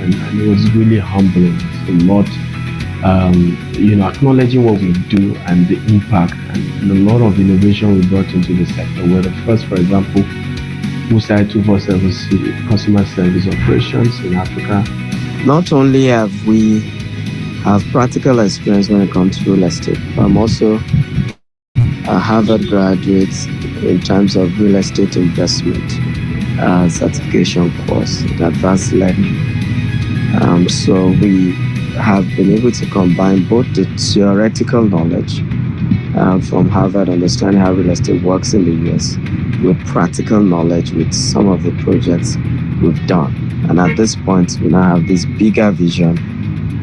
and it was really humbling. It's a lot, acknowledging what we do and the impact and a lot of innovation we brought into the sector. We're the first, for example, who started 247 customer service operations in Africa. Not only have we have practical experience when it comes to real estate, but I'm also a Harvard graduate in terms of real estate investment certification course in advanced learning. So we have been able to combine both the theoretical knowledge from Harvard, understanding how real estate works in the US, with practical knowledge with some of the projects we've done. And at this point, we now have this bigger vision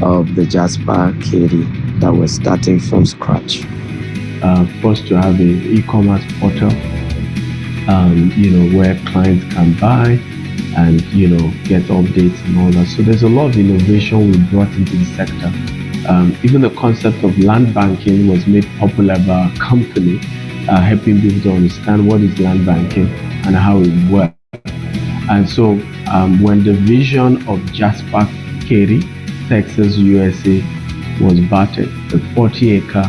of the Jasper Katie that we're starting from scratch. First to have an e-commerce portal, where clients can buy and, get updates and all that. So there's a lot of innovation we brought into the sector. Even the concept of land banking was made popular by our company, helping people to understand what is land banking and how it works. And so when the vision of Jasper Katy, Texas, USA was batted, the 40-acre,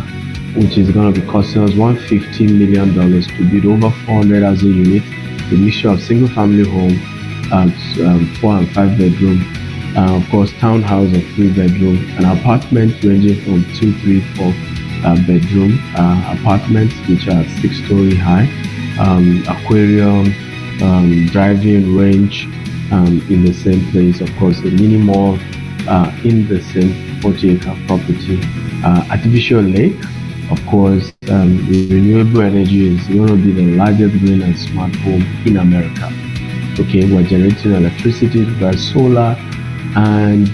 which is going to be costing us $115 million to build over 400 housing units, a mixture of single-family home, 4 and 5 bedroom, of course, townhouse of 3 bedroom, an apartment ranging from 2, 3, 4 bedroom apartments, which are 6-story high, aquarium, driving range in the same place, of course, a mini mall in the same 40-acre property, artificial lake, of course, renewable energy is going to be the largest green and smart home in America. Okay, we're generating electricity via solar and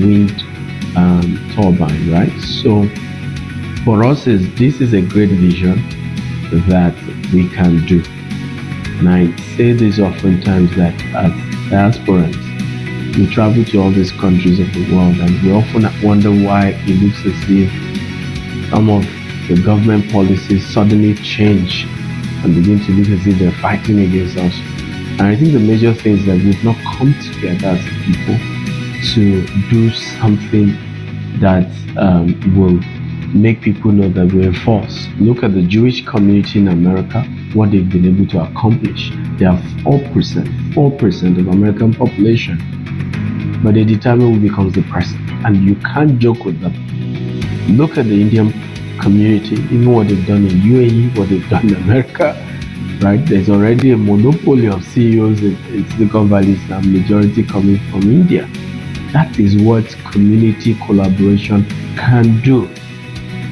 wind turbine, right? So for us, this is a great vision that we can do. And I say this oftentimes that as diasporans, we travel to all these countries of the world and we often wonder why it looks as if some of the government policies suddenly change and begin to look as if they're fighting against us. And I think the major thing is that we've not come together as people to do something that will make people know that we're a force. Look at the Jewish community in America, what they've been able to accomplish. They are 4% of American population, but they determine who becomes the president, and you can't joke with them. Look at the Indian community, even what they've done in UAE, what they've done in America, right? There's already a monopoly of CEOs in Silicon Valley, now majority coming from India. That is what community collaboration can do,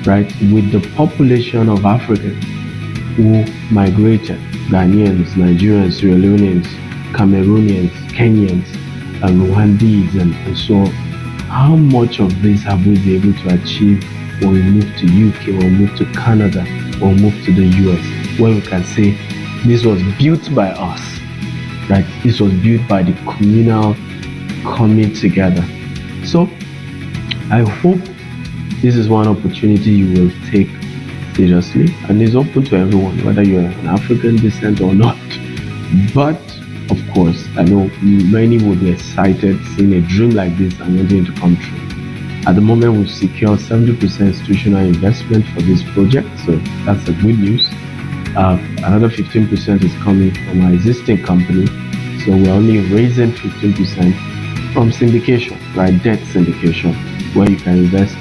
right? With the population of Africans who migrated, Ghanaians, Nigerians, Sierra Leoneans, Cameroonians, Kenyans, and Rwandese, and so how much of this have we been able to achieve when we move to UK, or move to Canada, or move to the US, where we can say this was built by us, right? This was built by the communal coming together. So I hope this is one opportunity you will take seriously, and it's open to everyone, whether you're an African descent or not. But of course, I know many will be excited seeing a dream like this and wanting to come true. At the moment, we've secured 70% institutional investment for this project, so that's the good news. Another 15% is coming from our existing company, so we're only raising 15% from syndication, right? Debt syndication, where you can invest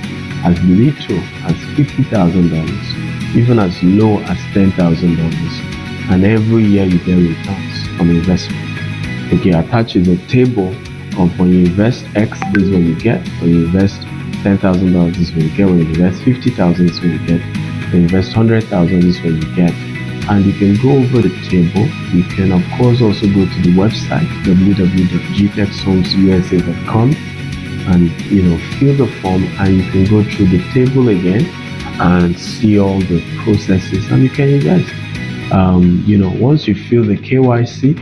as little as $50,000, even as low as $10,000, and every year you get returns from investment. Okay, attached is a table of when you invest X, this is what you get. When you invest $10,000, this is what you get. When you invest $50,000, this is what you get. When you invest $100,000, this is what you get. And you can go over the table. You can, of course, also go to the website www.gtexhomesusa.com and fill the form, and you can go through the table again and see all the processes, and you can invest. Once you fill the KYC,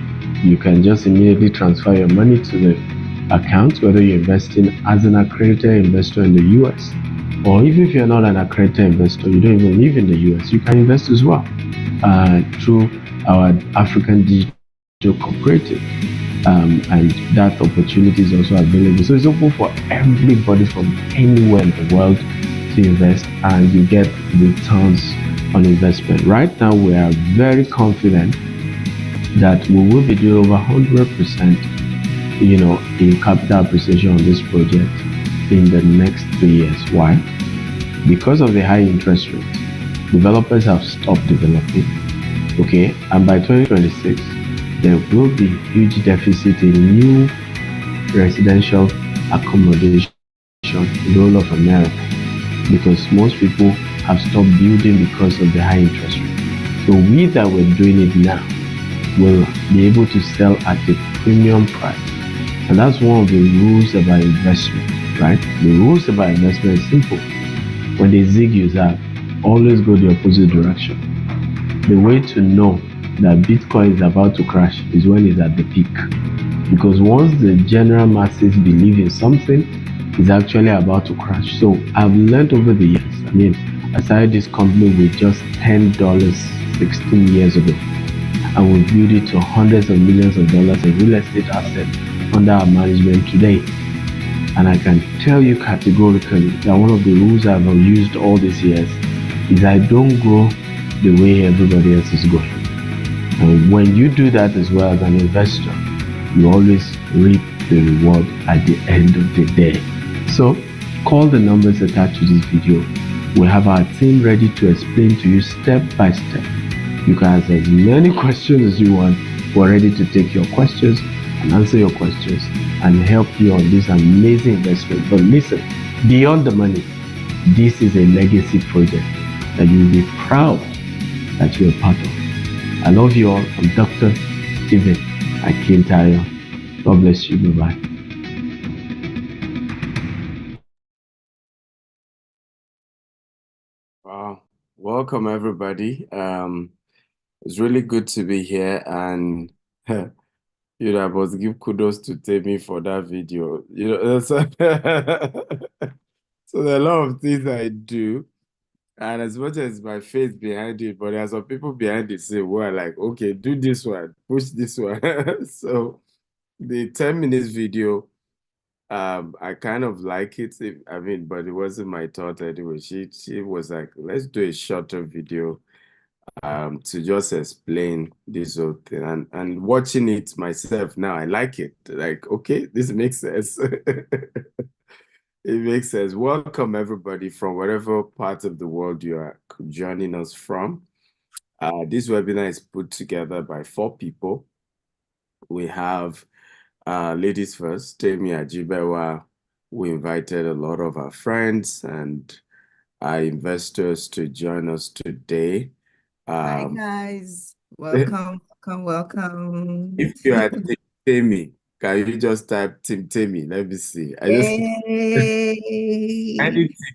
you can just immediately transfer your money to the account, whether you're investing as an accredited investor in the US, or even if you're not an accredited investor, you don't even live in the US, you can invest as well through our African Digital Cooperative. and that opportunity is also available. So it's open for everybody from anywhere in the world to invest, and you get returns on investment. Right now, we are very confident that we will be doing over 100%, in capital appreciation on this project in the next 3 years. Why? Because of the high interest rate, developers have stopped developing. Okay, and by 2026, there will be huge deficit in new residential accommodation in the whole of America because most people have stopped building because of the high interest rate. So we that we're doing it now will be able to sell at a premium price. And that's one of the rules about investment, right? The rules about investment is simple. When they zig you zag, always go the opposite direction. The way to know that Bitcoin is about to crash is when it's at the peak. Because once the general masses believe in something, it's actually about to crash. So I've learned over the years. I started this company with just $10 16 years ago. And we've built it to hundreds of millions of dollars in real estate assets under our management today. And I can tell you categorically that one of the rules I've used all these years is I don't go the way everybody else is going. And when you do that as well as an investor, you always reap the reward at the end of the day. So call the numbers attached to this video. We have our team ready to explain to you step by step. You can ask as many questions as you want. We're ready to take your questions and answer your questions and help you on this amazing investment. But listen, beyond the money, this is a legacy project that you will be proud that you're part of. I love you all. I'm Dr. Stephen Akintayo. God bless you. Bye-bye. Wow. Welcome, everybody. It's really good to be here, and I must give kudos to Temi for that video. So there are a lot of things I do, and as much as my face behind it, but there are some people behind it say, well, like, okay, do this one, push this one. So the 10 minutes video, I kind of like it. But it wasn't my thought anyway. She was like, let's do a shorter video to just explain this whole thing. And watching it myself now, I like it. Like, okay, this makes sense. It makes sense. Welcome everybody from whatever part of the world you are joining us from. This webinar is put together by 4 people. We have ladies first, Temi Ajibewa. We invited a lot of our friends and our investors to join us today. Hi guys, welcome. If you are Team Temi, can you just type Team Temi? Let me see.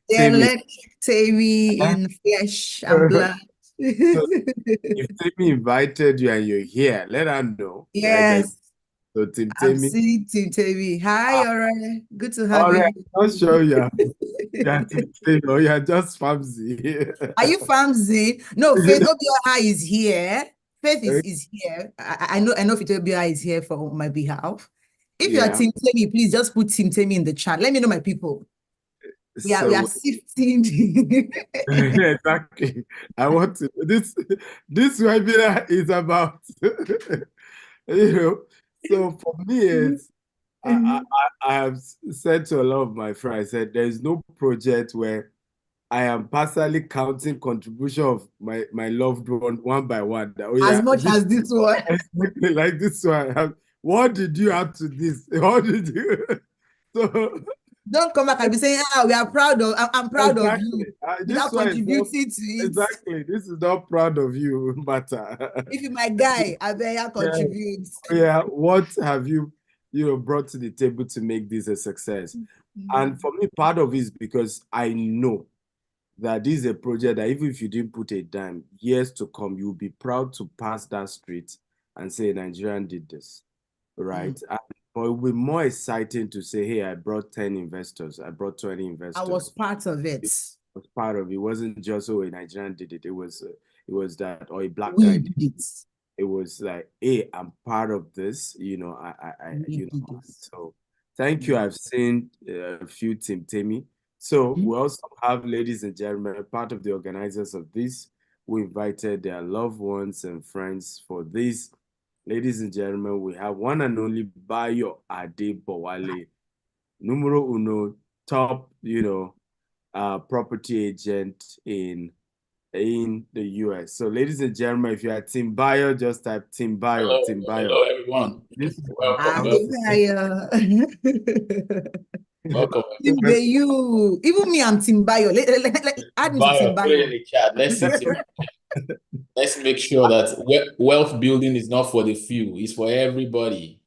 Elect Temi in flesh and blood. So if Temi invited you and you're here, let her know. Yes. So Team I'm Temi. seeing Team Temi. Hi, Ore. Good to have All you. right, I'm not sure you're Team Temi or you're just Famsi. Are you Famsi? No, Faith Obiora is here. Faith is here. I know Faith Obiora is here for my behalf. If you are Team Temi, please just put Team Temi in the chat. Let me know, my people. We are sifting. Exactly. I want to. This webinar is about, So for me, it's I have said to a lot of my friends, I said there is no project where I am personally counting contribution of my loved one by one. As much as this one. Exactly, like this one. What did you add to this? What did you? So don't come back and be saying, we are proud of. I'm proud of you. Without contributing to it. Exactly. This is not proud of you matter. If you're my guy, I better contribute. Yeah. What have you brought to the table to make this a success? And for me, part of it is because I know that this is a project that even if you didn't put a dime, years to come, you'll be proud to pass that street and say, Nigerian did this, right? But it will be more exciting to say, hey, I brought 10 investors. I brought 20 investors. I was part of it. Was part of it. It wasn't just, a Nigerian did it. It was that, or a black guy did it. it was like, hey, I'm part of this, so thank you. I've seen a few Team Temi. So we also have, ladies and gentlemen, part of the organizers of this. We invited their loved ones and friends for this. Ladies and gentlemen, we have one and only Bayo Adebowale, numero uno, top, property agent in the US. So, ladies and gentlemen, if you are Team Bayo, just type Team Bayo, Hello, Team Bayo. hello everyone. This is Welcome, welcome. Team Bayo. Even me, I'm Team Bayo. Add me to Team Put it in Bayo. the chat. Let's make sure that wealth building is not for the few; it's for everybody.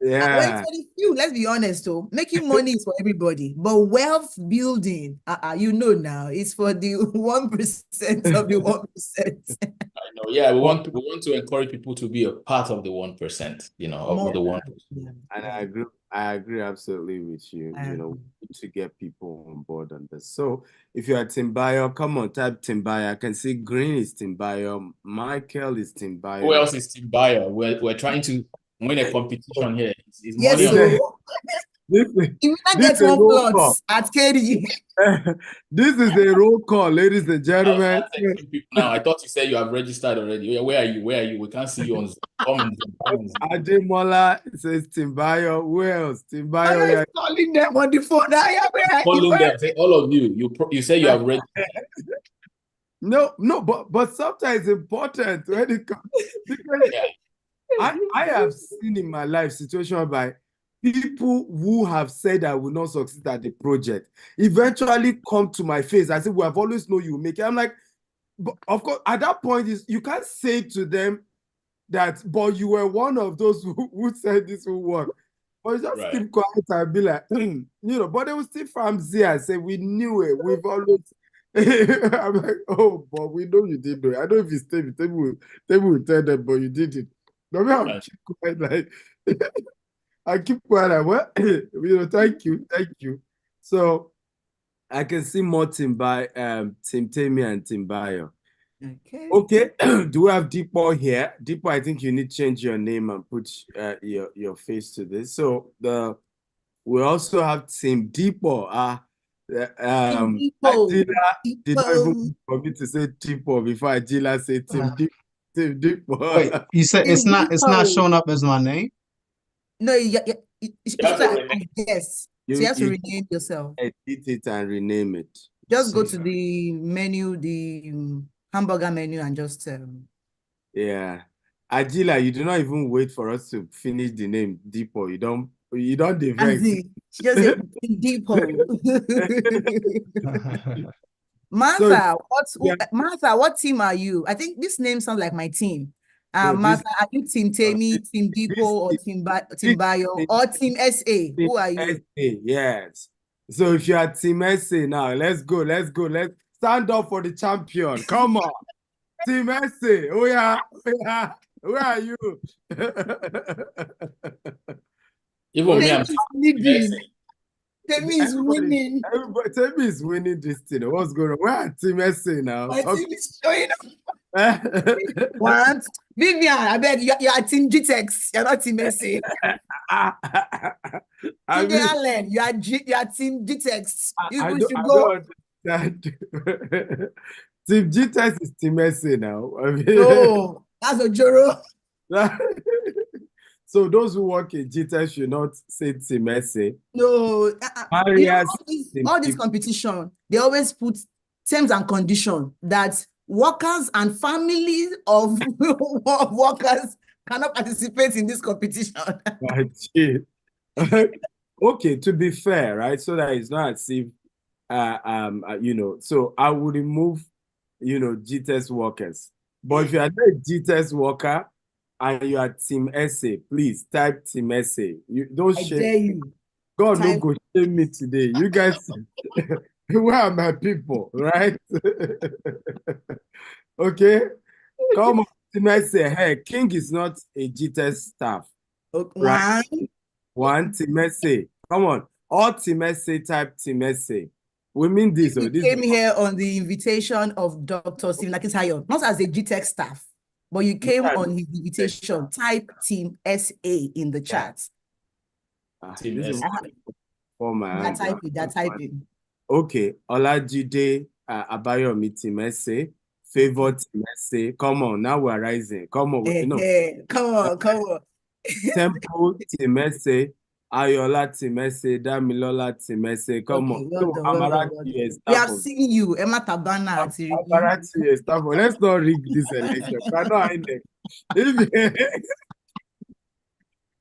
Well, Yeah. it's for the few, let's be honest, though. Making money is for everybody, but wealth building, now, it's for the 1% of the 1%. I know. Yeah, we want to encourage people to be a part of the 1%. Of the 1%. And I agree absolutely with you. We need to get people on board on this. So if you are Team Bayo, come on, type Team Bayo. I can see Green is Team Bayo, Michael is Team Bayo. Who else is Team Bayo? We're trying to win a competition here. It's Yes, money so you not get one plot at KD. This is a roll call, ladies and gentlemen. Now, I thought you said you have registered already. Where are you? Where are you? We can't see you on Zoom. Come on Zoom. Ademola says Team Bayo. Who else? Team Bayo. I'm calling them on the phone. Calling them. Say, all of you. You say you have registered. No, but sometimes it's important when it comes, because I have seen in my life situation by people who have said I will not succeed at the project eventually come to my face. I say, we have always known you will make it. I'm like, but of course, at that point, you can't say to them that, but you were one of those who said this will work. But just keep quiet and be like, but they will still from there and say, we knew it. We've always. I'm like, oh, but we know you did it. I don't know if it's table will tell them, but you did it. No, I'm keep quiet, like I keep quiet, like, well, thank you. So I can see more Team Temi and Team Bayo. Okay. Do we have Deepo here? Deepo, I think you need to change your name and put your face to this. So we also have Team Deepo. Adila did not even for me to say Deepo before Adila said Team Deepo. Wait, you said it's not showing up as my name? No, it's like, yes. So you have to rename yourself. Edit it and rename it. Just go to the menu, the hamburger menu, and just yeah. Adila, you do not even wait for us to finish the name Deepo. You don't defect. Just say Deepo. Martha, Martha, what team are you? I think this name sounds like my team. Martha, are you Team Temi, Team Deepo, or Team Bayo, or Team SA? Who are you? SA, yes. So if you are Team SA now, let's go. Let's stand up for the champion. Come on. Team SA. Oh yeah. Where are you? Even me, I'm leading. Temi is winning. Temi is winning this thing. What's going on? Where are Team SA now? My team is showing up. What? Vivian, I bet you are Team GTEX. You're not Team SA. Allen, you are Team GTEX. I don't understand. Team GTEX is Team SA now. No, that's a Joro. So those who work in GTEX should not say Team SA. No, all this competition, they always put terms and conditions that workers and families of workers cannot participate in this competition. Okay, to be fair, right? So that it's not as if, so I would remove, GTEX workers. But if you are not a GTEX worker and you are Team SA, please type Team SA. You don't shame. Dare you. God no go shame me today. You guys, where are my people, right? Okay, come on, Team SA. Hey, King is not a GTEX staff. Okay. Right? One Team SA. Come on, all Team SA type Team SA. We mean this. He came here on the invitation of Dr. Stephen Akitayo, not as a GTEX staff, but you came on his invitation. Type Team SA in the chat. Team This is SA. for my They're typing. They're typing. Okay, Olajide Abayomi Team SA, Favor Team SA. Come on, now we're rising. Come on, you know. Come on, come on. Temple Team SA, Ayola Team SA, Damilola Team SA. Come Okay, on. well No, done, well done, well done. Amarachi, We have seen you, Emma Tabana. Amarachi, let's not rig this election. We are not INEC.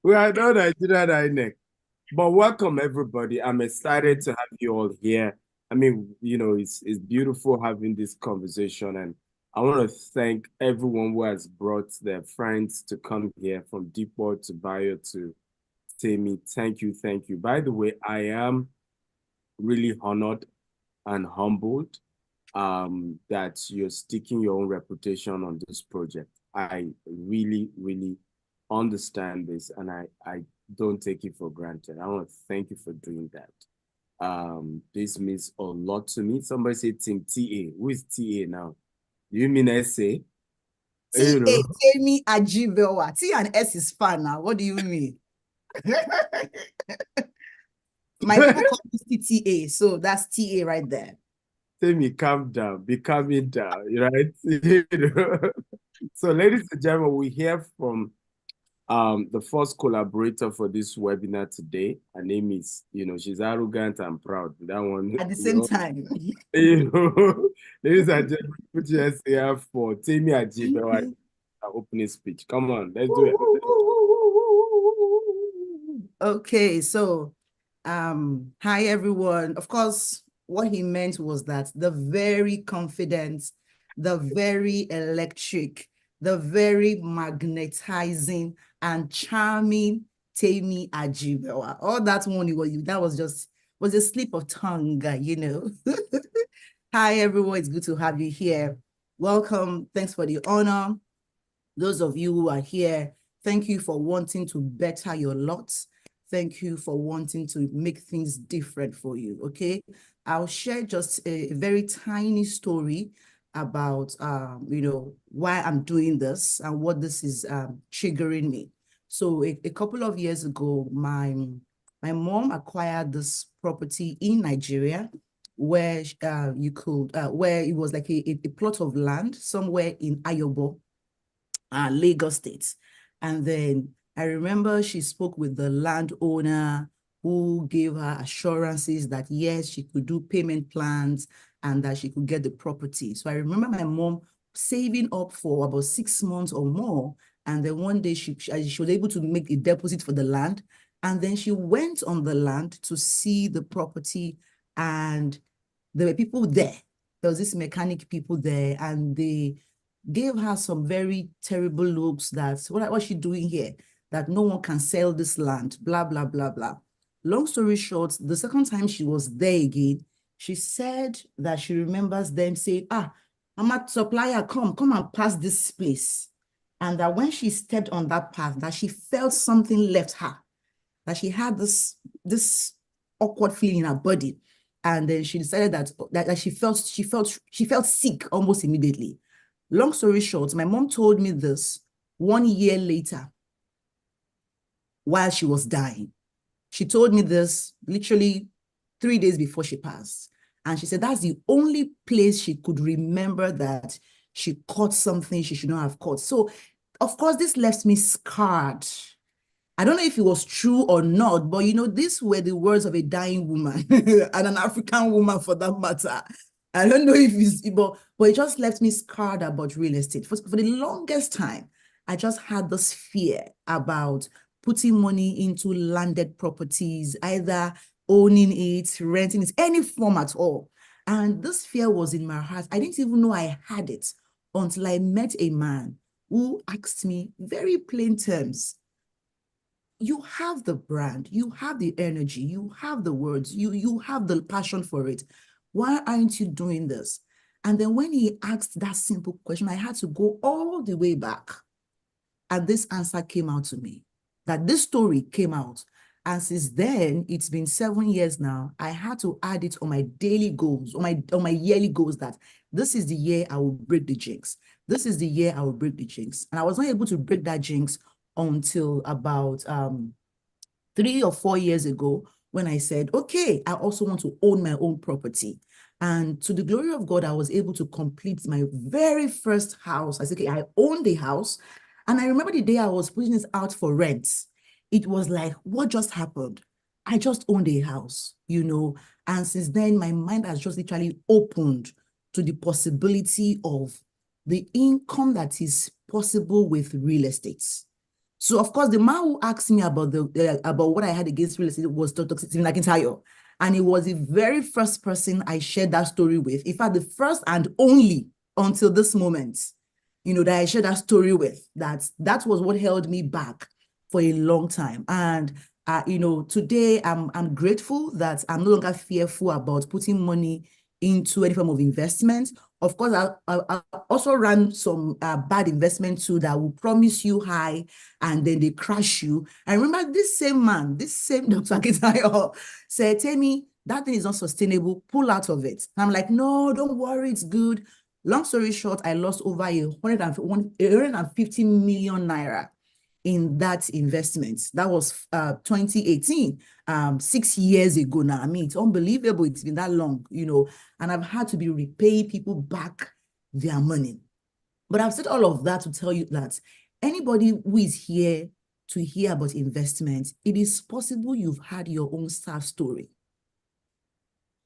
We are not Nigerian INEC. But welcome, everybody. I'm excited to have you all here. I mean, you know, it's beautiful having this conversation. And I want to thank everyone who has brought their friends to come here, from Deepwater to Bayo to Temi. Thank you, thank you. By the way, I am really honored and humbled that you're sticking your own reputation on this project. I really, really understand this, and I don't take it for granted. I want to thank you for doing that. This means a lot to me. Somebody say Team TA. Who is TA now? Do you mean SA? TA, Temi Ajibewa. T and S is fun now. What do you mean? My people call this TTA, so that's TA right there. Temi, calm down. Be calming down, right? So, ladies and gentlemen, we hear from the first collaborator for this webinar today. Her name is, she's arrogant and proud. That one. At the same time. Ladies and gentlemen, put your hands here for Temi Ajibewa, opening speech. Come on, let's do it. Okay, so hi everyone. Of course, what he meant was that the very confident, the very electric, the very magnetizing and charming Temi Ajibewa. All that one that was a slip of tongue, Hi everyone, it's good to have you here. Welcome. Thanks for the honor. Those of you who are here, thank you for wanting to better your lot. Thank you for wanting to make things different for you, okay? I'll share just a very tiny story about, why I'm doing this and what this is triggering me. So a couple of years ago, my mom acquired this property in Nigeria where where it was like a plot of land somewhere in Ayobo, Lagos State. And then I remember she spoke with the landowner who gave her assurances that yes, she could do payment plans and that she could get the property. So I remember my mom saving up for about 6 months or more. And then one day she was able to make a deposit for the land. And then she went on the land to see the property, and there were people there. There was this mechanic people there, and they gave her some very terrible looks that, what's she doing here? That no one can sell this land, blah, blah, blah, blah. Long story short, the second time she was there again, she said that she remembers them saying, I'm a supplier, come and pass this place. And that when she stepped on that path, that she felt something left her, that she had this awkward feeling in her body. And then she decided that she felt sick almost immediately. Long story short, my mom told me this 1 year later while she was dying. She told me this literally 3 days before she passed. And she said that's the only place she could remember that she caught something she should not have caught. So, of course, this left me scarred. I don't know if it was true or not, but these were the words of a dying woman and an African woman for that matter. I don't know if it's, but it just left me scarred about real estate. For the longest time, I just had this fear about putting money into landed properties, either owning it, renting it, any form at all. And this fear was in my heart. I didn't even know I had it until I met a man who asked me very plain terms, you have the brand, you have the energy, you have the words, you have the passion for it. Why aren't you doing this? And then when he asked that simple question, I had to go all the way back. And this answer came out to me, that this story came out. And since then, it's been 7 years now. I had to add it on my daily goals, on my yearly goals, that this is the year I will break the jinx. This is the year I will break the jinx. And I was not able to break that jinx until about 3 or 4 years ago, when I said, okay, I also want to own my own property. And to the glory of God, I was able to complete my very first house. I said, okay, I own the house. And I remember the day I was putting this out for rent. It was like, what just happened? I just owned a house, and since then, my mind has just literally opened to the possibility of the income that is possible with real estate. So, of course, the man who asked me about about what I had against real estate was Dr. Stephen Akintayo. And he was the very first person I shared that story with. In fact, the first and only until this moment, that I shared that story with. That was what held me back for a long time. And today I'm grateful that I'm no longer fearful about putting money into any form of investment. Of course, I also ran some bad investments too that will promise you high and then they crash you. I remember this same man, this same Dr. Akitayo said, Temi, that thing is not sustainable, pull out of it. And I'm like, no, don't worry, it's good. Long story short, I lost over 150 million naira in that investment. That was 2018, 6 years ago now. I mean, it's unbelievable. It's been that long, and I've had to be repaying people back their money. But I've said all of that to tell you that anybody who is here to hear about investment, it is possible you've had your own SARS story.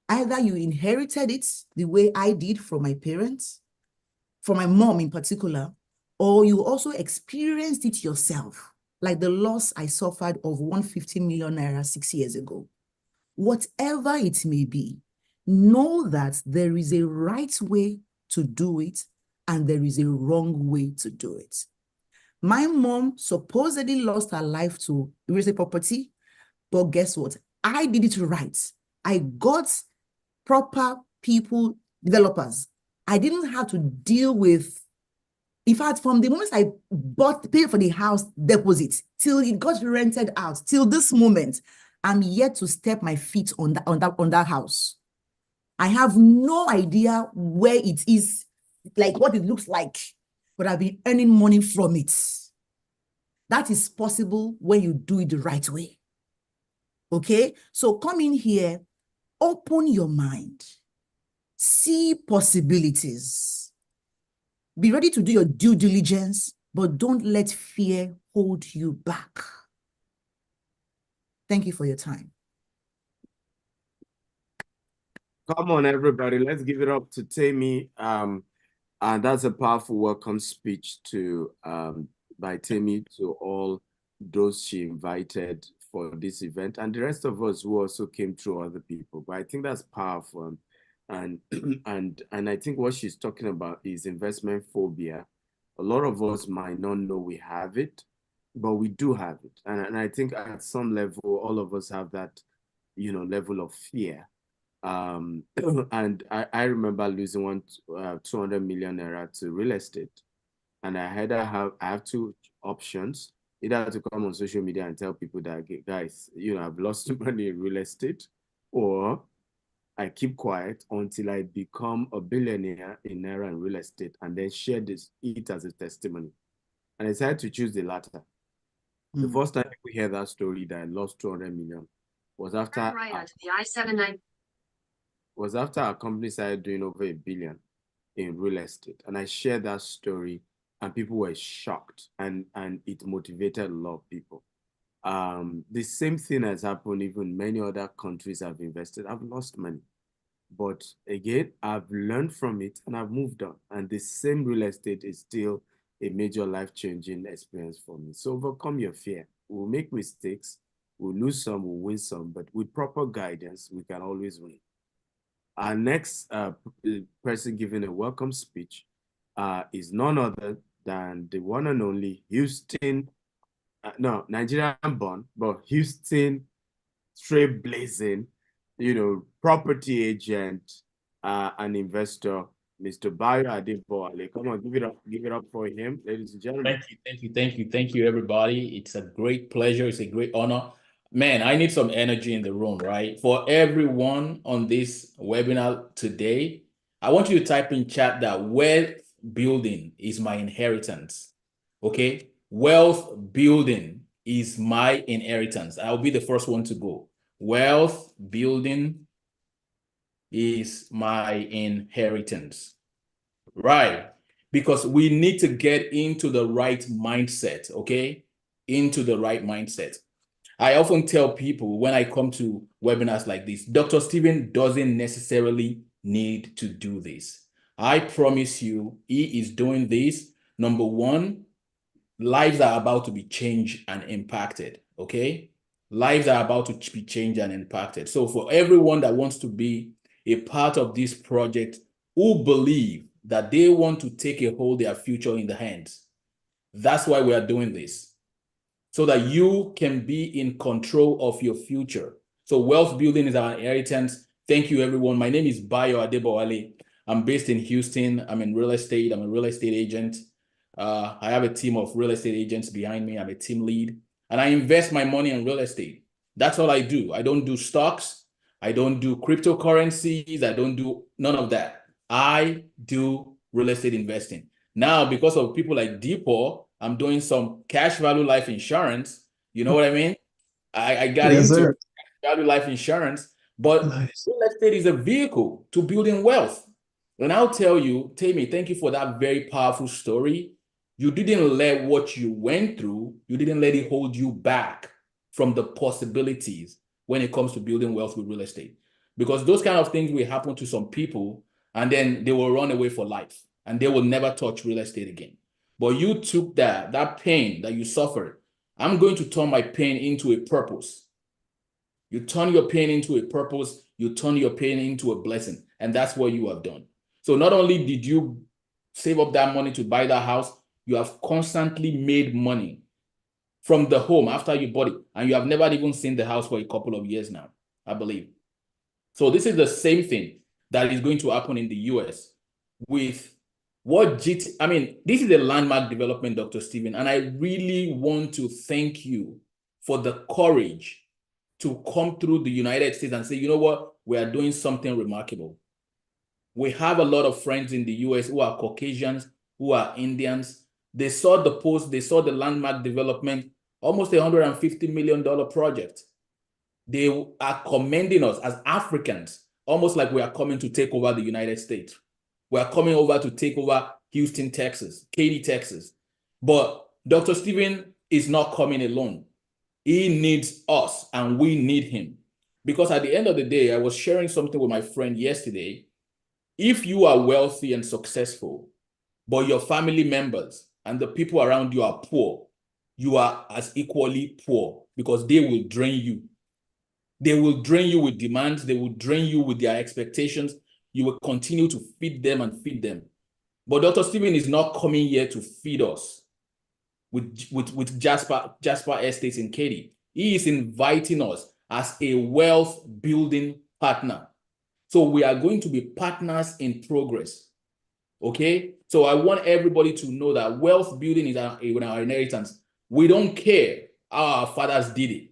Either you inherited it the way I did from my parents, from my mom in particular, or you also experienced it yourself, like the loss I suffered of 150 million naira 6 years ago. Whatever it may be, know that there is a right way to do it and there is a wrong way to do it. My mom supposedly lost her life to real estate property, but guess what? I did it right. I got proper people, developers. I didn't have to deal with, in fact, from the moment I paid for the house deposit till it got rented out, till this moment, I'm yet to step my feet on that house. I have no idea where it is, like what it looks like, but I've been earning money from it. That is possible when you do it the right way. Okay? So come in here, open your mind, see possibilities. Be ready to do your due diligence, but don't let fear hold you back. Thank you for your time. Come on, everybody. Let's give it up to Temi. And that's a powerful welcome speech by Temi to all those she invited for this event and the rest of us who also came through other people. But I think that's powerful. And I think what she's talking about is investment phobia. A lot of us might not know we have it, but we do have it. And I think at some level, all of us have that, level of fear. And I remember losing 200 million naira to real estate. And I have two options: either to come on social media and tell people that, guys, I've lost money in real estate, or I keep quiet until I become a billionaire in naira and real estate and then share it as a testimony. And I decided to choose the latter. The first time people hear that story that I lost 200 million was after our company started doing over $1 billion in real estate. And I shared that story and people were shocked, and it motivated a lot of people. The same thing has happened. Even many other countries have invested. I've lost money. But again, I've learned from it and I've moved on. And the same real estate is still a major life-changing experience for me. So overcome your fear. We'll make mistakes. We'll lose some, we'll win some. But with proper guidance, we can always win. Our next person giving a welcome speech is none other than the one and only Nigerian born, but Houston trailblazing, property agent and investor, Mr. Bayo Adeboale. Come on, give it up for him, ladies and gentlemen. Thank you, everybody. It's a great pleasure. It's a great honor Man, I need some energy in the room, right? For everyone on this webinar today, I want you to type in chat that wealth building is my inheritance. Okay? Wealth building is my inheritance. I'll be the first one to go. Wealth building is my inheritance. Right. Because we need to get into the right mindset, okay? Into the right mindset. I often tell people when I come to webinars like this, Dr. Stephen doesn't necessarily need to do this. I promise you, he is doing this. Number one, lives are about to be changed and impacted, okay? Lives are about to be changed and impacted. So for everyone that wants to be a part of this project, who believe that they want to take a hold their future in the hands, that's why we are doing this, so that you can be in control of your future. So wealth building is our inheritance. Thank you, everyone. My name is Bayo Adebowale. I'm based in Houston. I'm in real estate. I'm a real estate agent. I have a team of real estate agents behind me. I'm a team lead, and I invest my money in real estate. That's all I do. I don't do stocks. I don't do cryptocurrencies. I don't do none of that. I do real estate investing. Now, because of people like Deepo, I'm doing some cash value life insurance. You know what I mean? I got Yes, into sir. value life insurance, but Nice. real estate is a vehicle to building wealth. And I'll tell you, Tammy, thank you for that very powerful story. You didn't let what you went through, you didn't let it hold you back from the possibilities when it comes to building wealth with real estate. Because those kind of things will happen to some people, and then they will run away for life and they will never touch real estate again. But you took that pain that you suffered. I'm going to turn my pain into a purpose. You turn your pain into a purpose, you turn your pain into a blessing. And that's what you have done. So not only did you save up that money to buy that house, you have constantly made money from the home after you bought it. And you have never even seen the house for a couple of years now, I believe. So this is the same thing that is going to happen in the US with what GT, I mean, this is a landmark development, Dr. Stephen, and I really want to thank you for the courage to come through the United States and say, you know what, we are doing something remarkable. We have a lot of friends in the US who are Caucasians, who are Indians. They saw the post, they saw the landmark development, almost $150 million project. They are commending us as Africans, almost like we are coming to take over the United States. We are coming over to take over Houston, Texas, Katy, Texas. But Dr. Stephen is not coming alone. He needs us and we need him. Because at the end of the day, I was sharing something with my friend yesterday. If you are wealthy and successful, but your family members and the people around you are poor, you are as equally poor because they will drain you. They will drain you with demands. They will drain you with their expectations. You will continue to feed them and feed them. But Dr. Stephen is not coming here to feed us with Jasper Estates in Katy. He is inviting us as a wealth building partner. So we are going to be partners in progress. Okay? So I want everybody to know that wealth building is our inheritance. We don't care how our fathers did it.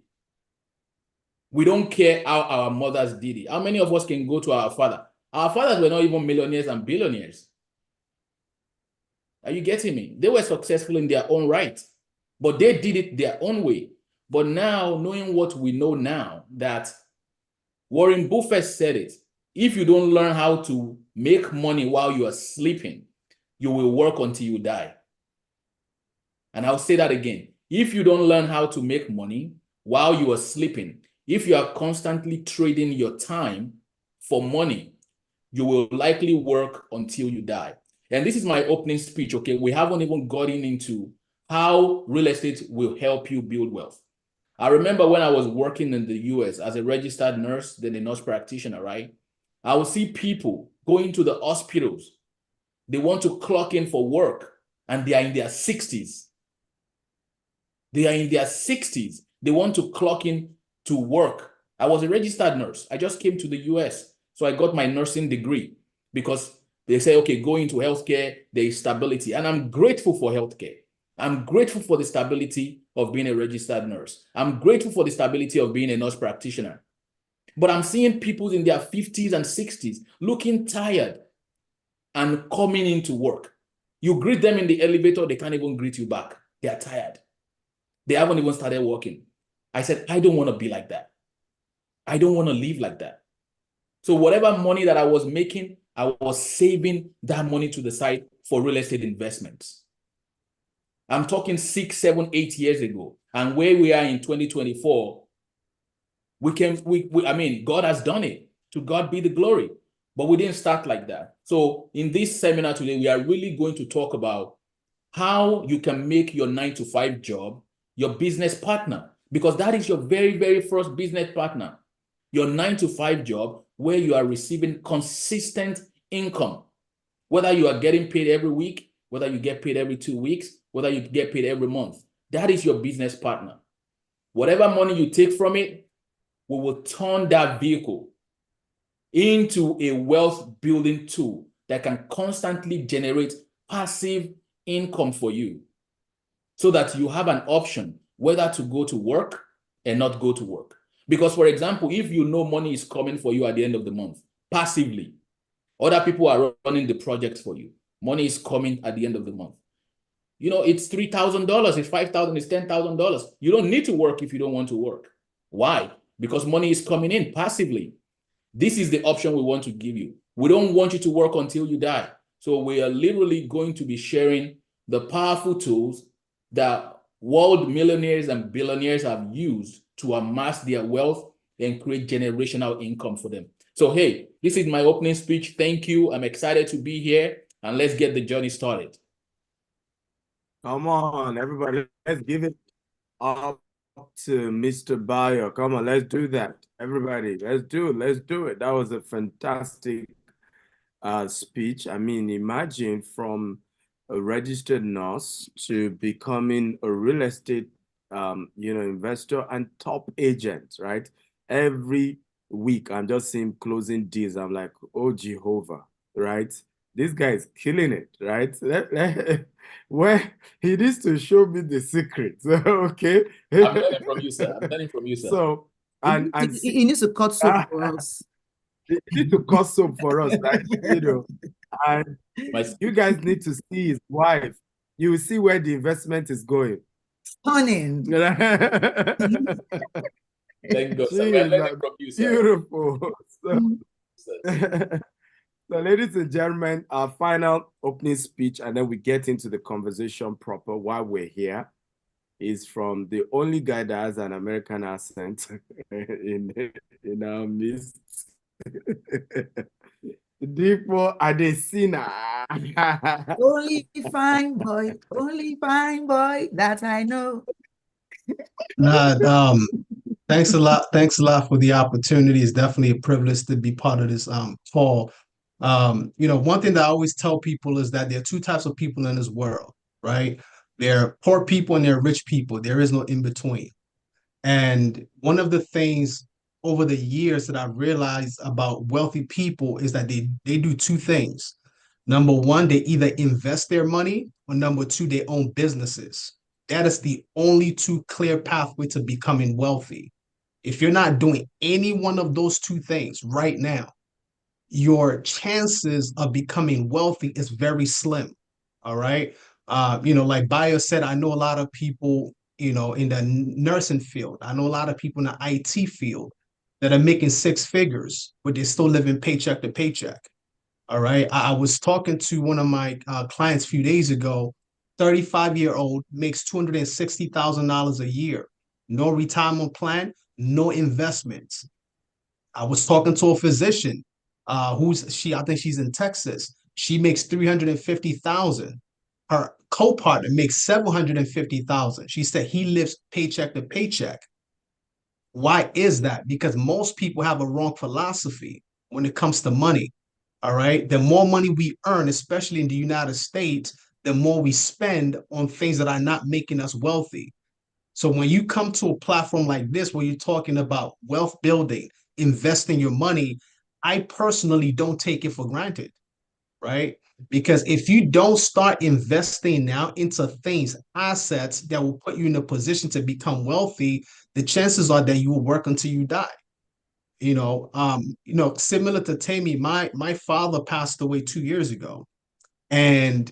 We don't care how our mothers did it. How many of us can go to our father? Our fathers were not even millionaires and billionaires. Are you getting me? They were successful in their own right, but they did it their own way. But now, knowing what we know now, that Warren Buffett said it, if you don't learn how to make money while you are sleeping, you will work until you die. And I'll say that again. If you don't learn how to make money while you are sleeping, if you are constantly trading your time for money, you will likely work until you die. And this is my opening speech, okay? We haven't even gotten into how real estate will help you build wealth. I remember when I was working in the US as a registered nurse, then a nurse practitioner, right? I would see people going to the hospitals. They want to clock in for work and they are in their 60s. They are in their 60s. They want to clock in to work. I was a registered nurse. I just came to the US. So I got my nursing degree because they say, okay, go into healthcare, there is stability. And I'm grateful for healthcare. I'm grateful for the stability of being a registered nurse. I'm grateful for the stability of being a nurse practitioner. But I'm seeing people in their 50s and 60s looking tired and coming into work. You greet them in the elevator, they can't even greet you back. They are tired. They haven't even started working. I said, I don't want to be like that. I don't want to live like that. So whatever money that I was making, I was saving that money to the side for real estate investments. I'm talking 6, 7, 8 years ago. And where we are in 2024, I mean, God has done it. To God be the glory. But we didn't start like that. So in this seminar today, we are really going to talk about how you can make your 9 to 5 job your business partner, because that is your very, very first business partner. Your 9 to 5 job where you are receiving consistent income, whether you are getting paid every week, whether you get paid every 2 weeks, whether you get paid every month. That is your business partner. Whatever money you take from it, we will turn that vehicle into a wealth building tool that can constantly generate passive income for you, so that you have an option whether to go to work and not go to work. Because, for example, if you know money is coming for you at the end of the month, passively, other people are running the projects for you. Money is coming at the end of the month. You know, it's $3,000, it's $5,000, it's $10,000. You don't need to work if you don't want to work. Why? Because money is coming in passively. This is the option we want to give you. We don't want you to work until you die. So we are literally going to be sharing the powerful tools that world millionaires and billionaires have used to amass their wealth and create generational income for them. So, hey, this is my opening speech. Thank you. I'm excited to be here, and let's get the journey started. Come on, everybody. Let's give it up to Mr. Bayo. Come on, let's do that. Everybody, let's do it. Let's do it. That was a fantastic speech. I mean, imagine from a registered nurse to becoming a real estate investor and top agent, right? Every week I'm just seeing closing deals. I'm like, oh Jehovah, right? This guy is killing it, right? Well, he needs to show me the secret. Okay. I'm learning from you, sir. I'm learning from you, sir. So he needs to cut soap for us. He needs to cut soap for us, like, and you guys need to see his wife. You will see where the investment is going. Stunning. Thank God. So we're learning from you, sir. Beautiful. So, ladies and gentlemen, our final opening speech, and then we get into the conversation proper while we're here, is from the only guy that has an American accent in our midst. Deepo Adesina. Only fine boy that I know. Thanks a lot. Thanks a lot for the opportunity. It's definitely a privilege to be part of this call. One thing that I always tell people is that there are 2 types of people in this world, right? There are poor people and there are rich people. There is no in between. And one of the things over the years that I've realized about wealthy people is that they do 2 things. Number 1, they either invest their money, or number 2, they own businesses. That is the only 2 clear pathway to becoming wealthy. If you're not doing any one of those 2 things right now, your chances of becoming wealthy is very slim. All right. Like Bayo said, I know a lot of people, in the nursing field. I know a lot of people in the IT field that are making 6 figures, but they're still living paycheck to paycheck. All right. I was talking to one of my clients a few days ago. 35-year-old makes $260,000 a year. No retirement plan, no investments. I was talking to a physician I think she's in Texas. She makes $350,000. Her co-partner makes $750,000. She said he lives paycheck to paycheck. Why is that? Because most people have a wrong philosophy when it comes to money. All right. The more money we earn, especially in the United States, the more we spend on things that are not making us wealthy. So when you come to a platform like this, where you're talking about wealth building, investing your money, I personally don't take it for granted. right? Because if you don't start investing now into things, assets that will put you in a position to become wealthy, the chances are that you will work until you die. Similar to Tammy, my father passed away 2 years ago. And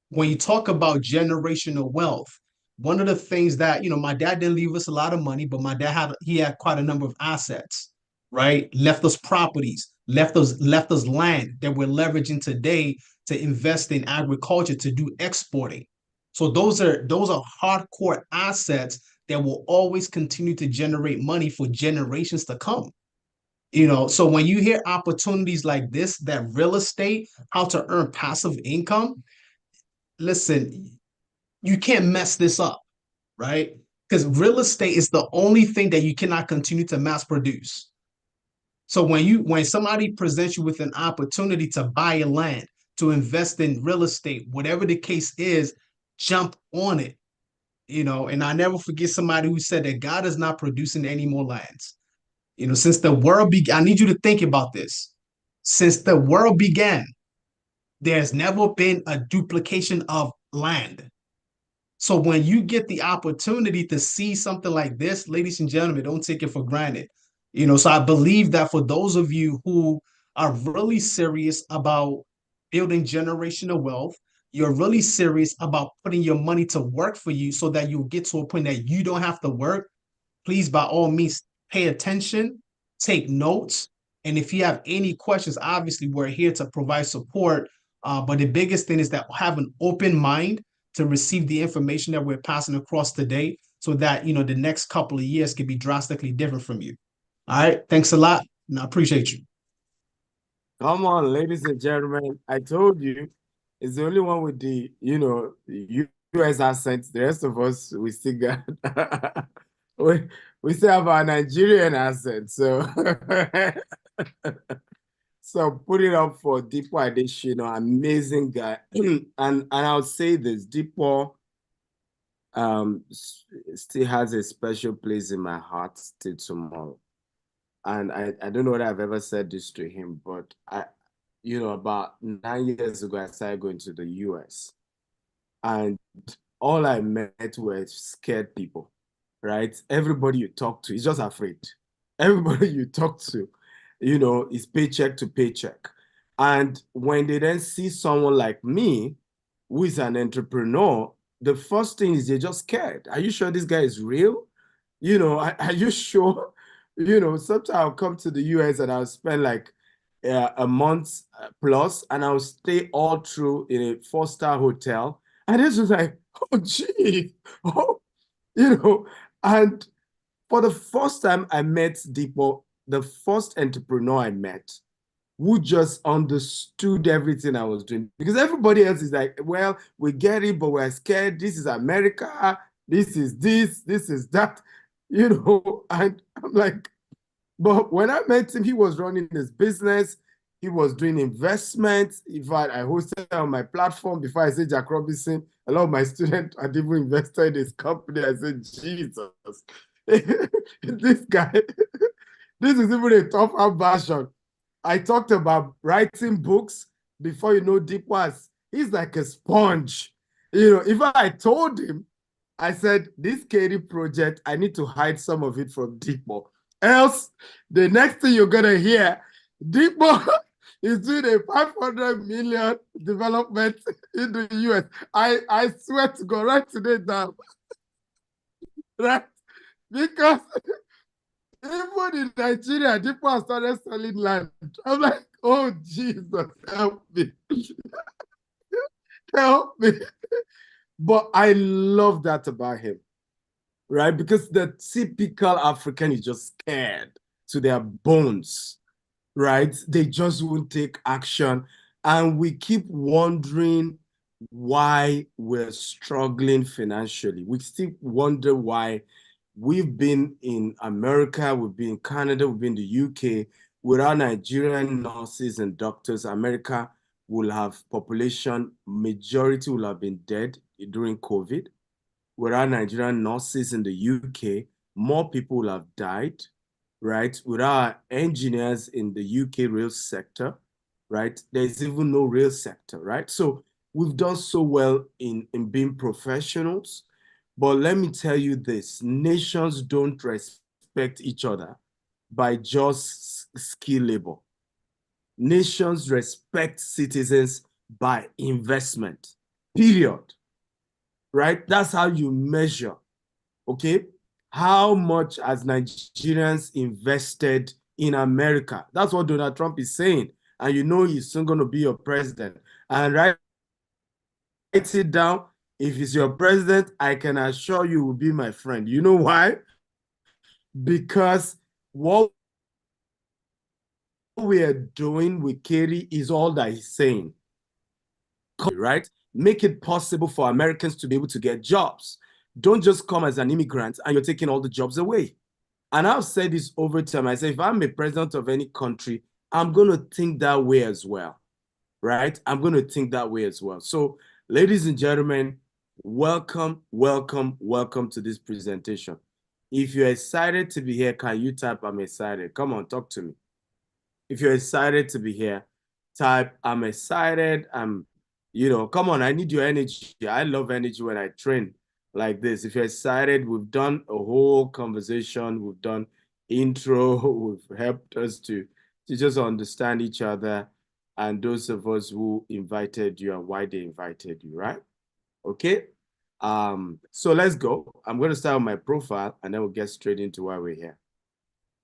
when you talk about generational wealth, one of the things that, my dad didn't leave us a lot of money, but my dad had quite a number of assets, right? Left us properties, left us land that we're leveraging today to invest in agriculture, to do exporting. So those are hardcore assets that will always continue to generate money for generations to come. So when you hear opportunities like this, that real estate, how to earn passive income, listen, you can't mess this up, right? Because real estate is the only thing that you cannot continue to mass produce. So when somebody presents you with an opportunity to buy a land, to invest in real estate, whatever the case is, jump on it. And I never forget somebody who said that God is not producing any more lands. Since the world began, I need you to think about this. Since the world began, there's never been a duplication of land. So when you get the opportunity to see something like this, ladies and gentlemen, don't take it for granted. So I believe that for those of you who are really serious about building generational wealth, you're really serious about putting your money to work for you so that you'll get to a point that you don't have to work, please, by all means, pay attention, take notes. And if you have any questions, obviously, we're here to provide support. But the biggest thing is that have an open mind to receive the information that we're passing across today so that, the next couple of years can be drastically different from you. All right. Thanks a lot. And I appreciate you. Come on, ladies and gentlemen. I told you, it's the only one with the, US accent. The rest of us, we still got, we still have our Nigerian accent. So, so put it up for Dipo Adeshino, amazing guy. and I'll say this, Dipo still has a special place in my heart till tomorrow. And I don't know what I've ever said this to him, but about 9 years ago, I started going to the US. And all I met were scared people, right? Everybody you talk to is just afraid. Everybody you talk to, is paycheck to paycheck. And when they then see someone like me, who is an entrepreneur, the first thing is they're just scared. Are you sure this guy is real? Are you sure? Sometimes I'll come to the US and I'll spend like a month plus, and I'll stay all through in a 4-star hotel. And this was like, oh, gee, oh, and for the first time I met Dipo, the first entrepreneur I met, who just understood everything I was doing. Because everybody else is like, well, we get it, but we're scared. This is America. This is that, and I'm like, but when I met him, he was running his business. He was doing investments. In fact, I hosted on my platform before I said Jack Robinson. A lot of my students had even invested in his company. I said, Jesus, this guy, this is even a tougher version. I talked about writing books before Deep was. He's like a sponge. If I told him, I said, this Katie project, I need to hide some of it from Deepo. Else, the next thing you're going to hear, Deepo is doing a 500 million development in the US. I swear to God, right today now. Right? Because even in Nigeria, Deepo started selling land. I'm like, oh, Jesus, help me. Help me. But I love that about him, right? Because the typical African is just scared to their bones, right? They just won't take action. And we keep wondering why we're struggling financially. We still wonder why we've been in America, we've been in Canada, we've been in the UK. Without Nigerian nurses and doctors, America will have population, majority will have been dead during COVID. Without Nigerian nurses in the UK, more people will have died, right? Without engineers in the UK rail sector, right? There's even no real sector, right? So we've done so well in being professionals. But let me tell you this, nations don't respect each other by just skill labor. Nations respect citizens by investment, period, right? That's how you measure, okay? How much has Nigerians invested in America? That's what Donald Trump is saying. And you know he's soon going to be your president. And write it down. If he's your president, I can assure you will be my friend. You know why? Because what we are doing with Kerry is all that he's saying, right? Make it possible for Americans to be able to get jobs. Don't just come as an immigrant and you're taking all the jobs away. And I've said this over time. I say, if I'm a president of any country, I'm going to think that way as well, right? I'm going to think that way as well. So, ladies and gentlemen, welcome, welcome, welcome to this presentation. If you're excited to be here, can you type, I'm excited? Come on, talk to me. If you're excited to be here, type, I'm excited. Come on, I need your energy. I love energy when I train like this. If you're excited, we've done a whole conversation. We've done intro. We've helped us to just understand each other and those of us who invited you and why they invited you, right? Okay. So let's go. I'm going to start with my profile and then we'll get straight into why we're here.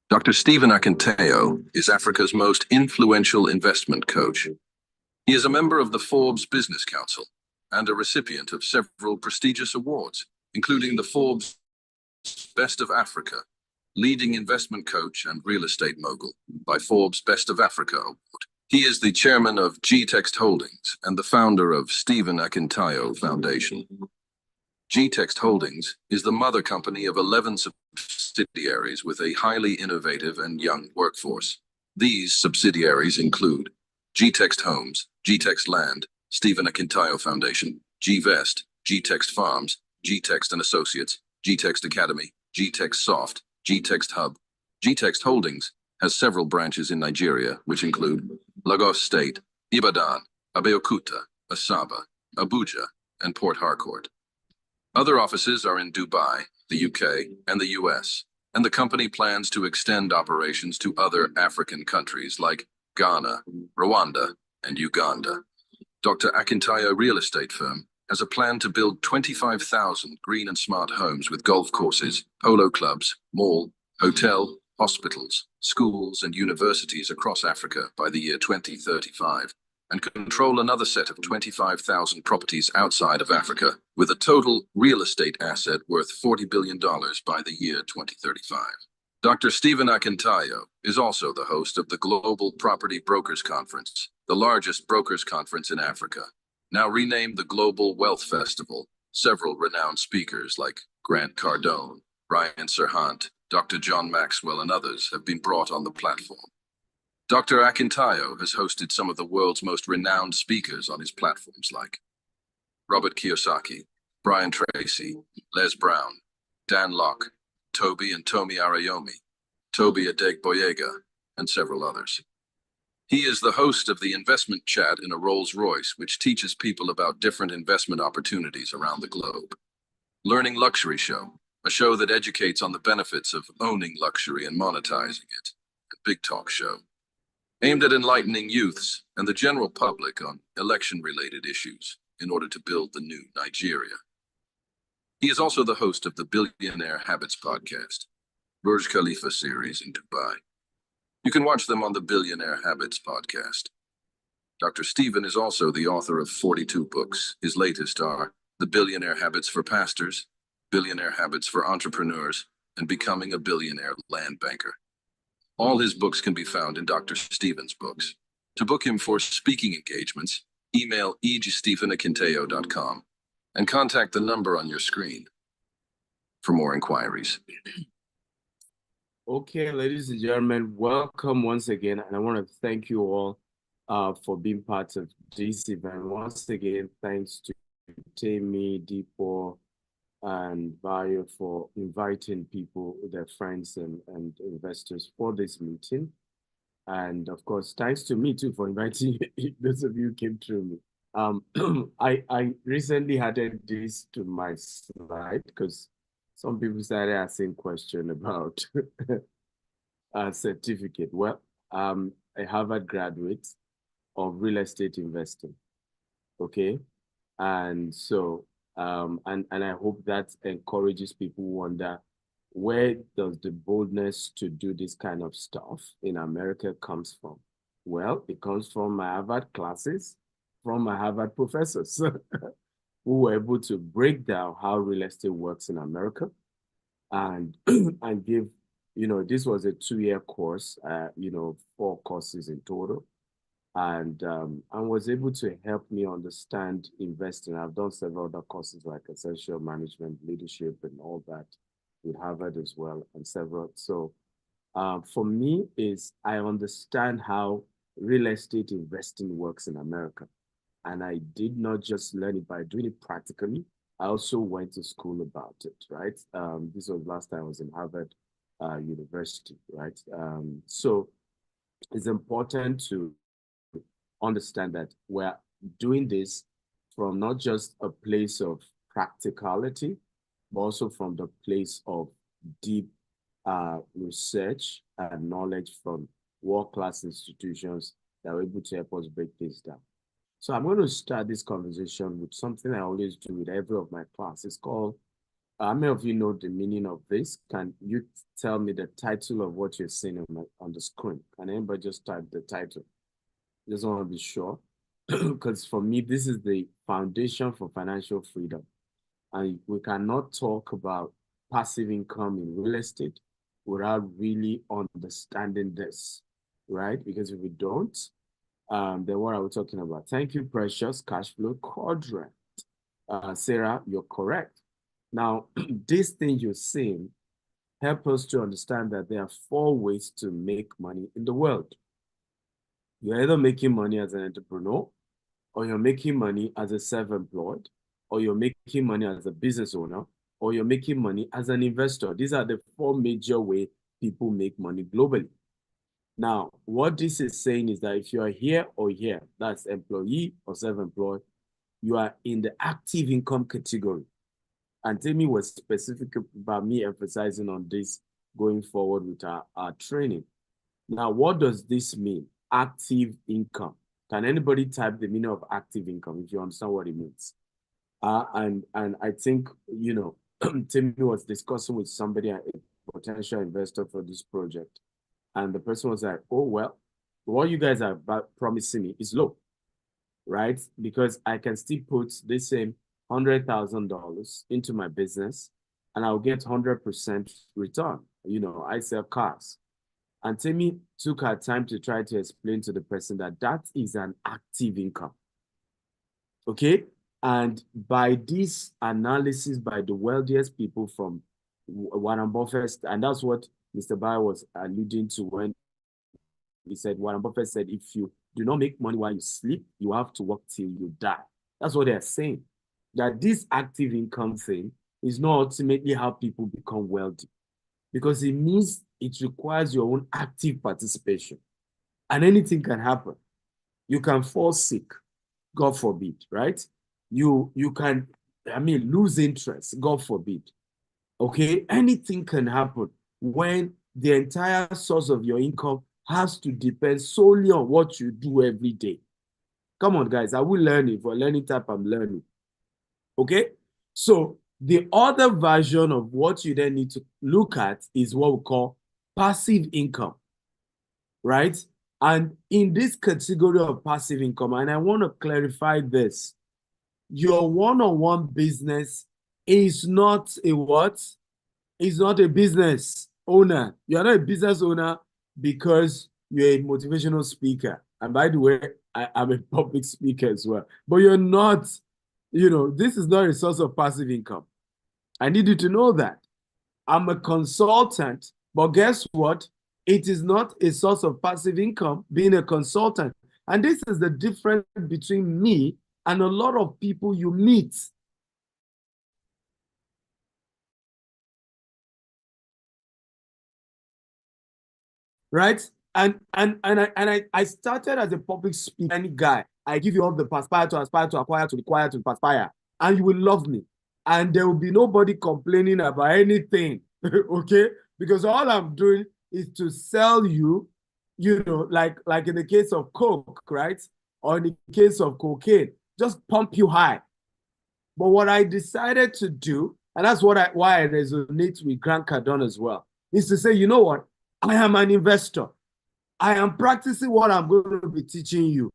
Dr. Stephen Akintayo is Africa's most influential investment coach. He is a member of the Forbes Business Council and a recipient of several prestigious awards, including the Forbes Best of Africa, Leading Investment Coach and Real Estate Mogul by Forbes Best of Africa Award. He is the chairman of G-Text Holdings and the founder of Stephen Akintayo Foundation. G-Text Holdings is the mother company of 11 subsidiaries with a highly innovative and young workforce. These subsidiaries include G-Text Homes, G-Text Land, Stephen Akintayo Foundation, G-Vest, G-Text Farms, G-Text and Associates, G-Text Academy, G-Text Soft, G-Text Hub. G-Text Holdings has several branches in Nigeria, which include Lagos State, Ibadan, Abeokuta, Asaba, Abuja, and Port Harcourt. Other offices are in Dubai, the UK, and the US, and the company plans to extend operations to other African countries like Ghana, Rwanda, and Uganda. Dr. Akintayo Real Estate Firm has a plan to build 25,000 green and smart homes with golf courses, polo clubs, mall, hotel, hospitals, schools, and universities across Africa by the year 2035, and control another set of 25,000 properties outside of Africa, with a total real estate asset worth $40 billion by the year 2035. Dr. Stephen Akintayo is also the host of the Global Property Brokers Conference, the largest brokers conference in Africa. Now renamed the Global Wealth Festival, several renowned speakers like Grant Cardone, Ryan Serhant, Dr. John Maxwell, and others have been brought on the platform. Dr. Akintayo has hosted some of the world's most renowned speakers on his platforms like Robert Kiyosaki, Brian Tracy, Les Brown, Dan Locke, Toby and Tomi Arayomi, Toby Adegboyega, and several others. He is the host of the Investment Chat in a Rolls-Royce, which teaches people about different investment opportunities around the globe. Learning Luxury Show, a show that educates on the benefits of owning luxury and monetizing it. And Big Talk Show, aimed at enlightening youths and the general public on election-related issues in order to build the new Nigeria. He is also the host of the Billionaire Habits podcast, Burj Khalifa series in Dubai. You can watch them on the Billionaire Habits podcast. Dr. Stephen is also the author of 42 books. His latest are The Billionaire Habits for Pastors, Billionaire Habits for Entrepreneurs, and Becoming a Billionaire Land Banker. All his books can be found in Dr. Stephen's books. To book him for speaking engagements, email eg@stephenakintayo.com and contact the number on your screen for more inquiries. Okay, ladies and gentlemen, welcome once again. And I want to thank you all for being part of this event. Once again, thanks to Temi, Deepo, and Bayo for inviting people, their friends and investors for this meeting. And of course, thanks to me too for inviting those of you who came through me. I recently added this to my slide because some people started asking question about a certificate. Well, a Harvard graduate of real estate investing. Okay. And so, and I hope that encourages people who wonder, where does the boldness to do this kind of stuff in America comes from? Well, it comes from my Harvard classes, from my Harvard professors who were able to break down how real estate works in America and and give, this was a 2-year course, 4 courses in total, and was able to help me understand investing. I've done several other courses like essential management, leadership, and all that with Harvard as well, and several. So for me, is I understand how real estate investing works in America, and I did not just learn it by doing it practically. I also went to school about it. Right. This was last time I was in Harvard University. Right. So it's important to understand that we're doing this from not just a place of practicality, but also from the place of deep research and knowledge from world-class institutions that are able to help us break this down. So I'm going to start this conversation with something I always do with every of my class. It's called, how many of you know the meaning of this? Can you tell me the title of what you're seeing on the screen? Can anybody just type the title? Just want to be sure, because for me, this is the foundation for financial freedom. And we cannot talk about passive income in real estate without really understanding this, right? Because if we don't, then what are we talking about? Thank you, Precious. Cash flow quadrant. Sarah, you're correct. Now, this thing you're seeing help us to understand that there are 4 ways to make money in the world. You're either making money as an entrepreneur, or you're making money as a self-employed, or you're making money as a business owner, or you're making money as an investor. These are the 4 major ways people make money globally. Now, what this is saying is that if you are here or here, that's employee or self-employed, you are in the active income category. And Timmy was specific about me emphasizing on this going forward with our training. Now, what does this mean? Active income. Can anybody type the meaning of active income if you understand what it means? And I think, Timmy was discussing with somebody, a potential investor for this project. And the person was like, oh, well, what you guys are promising me is low, right? Because I can still put the same $100,000 into my business and I'll get 100% return. I sell cars. And Timmy took her time to try to explain to the person that that is an active income. Okay? And by this analysis by the wealthiest people from Warren Buffett, and that's what Mr. Bayer was alluding to when he said, Warren Buffett said, if you do not make money while you sleep, you have to work till you die. That's what they're saying. That this active income thing is not ultimately how people become wealthy, because it means it requires your own active participation. And anything can happen. You can fall sick, God forbid, right? You can, lose interest, God forbid. Okay, anything can happen when the entire source of your income has to depend solely on what you do every day. Come on, guys, I will learn it. For learning type, I'm learning. Okay, so the other version of what you then need to look at is what we call passive income, right? And in this category of passive income, and I want to clarify this, your one-on-one business is not a what? It's not a business owner. You're not a business owner because you're a motivational speaker. And by the way, I'm a public speaker as well. But you're not, this is not a source of passive income. I need you to know that. I'm a consultant, but guess what? It is not a source of passive income being a consultant. And this is the difference between me and a lot of people you meet. Right? I started as a public speaking guy. I give you all the aspire to acquire to require to perspire, and you will love me. And there will be nobody complaining about anything, okay? Because all I'm doing is to sell you, like in the case of Coke, right? Or in the case of cocaine, just pump you high. But what I decided to do, and that's why I resonate with Grant Cardone as well, is to say, you know what? I am an investor. I am practicing what I'm going to be teaching you.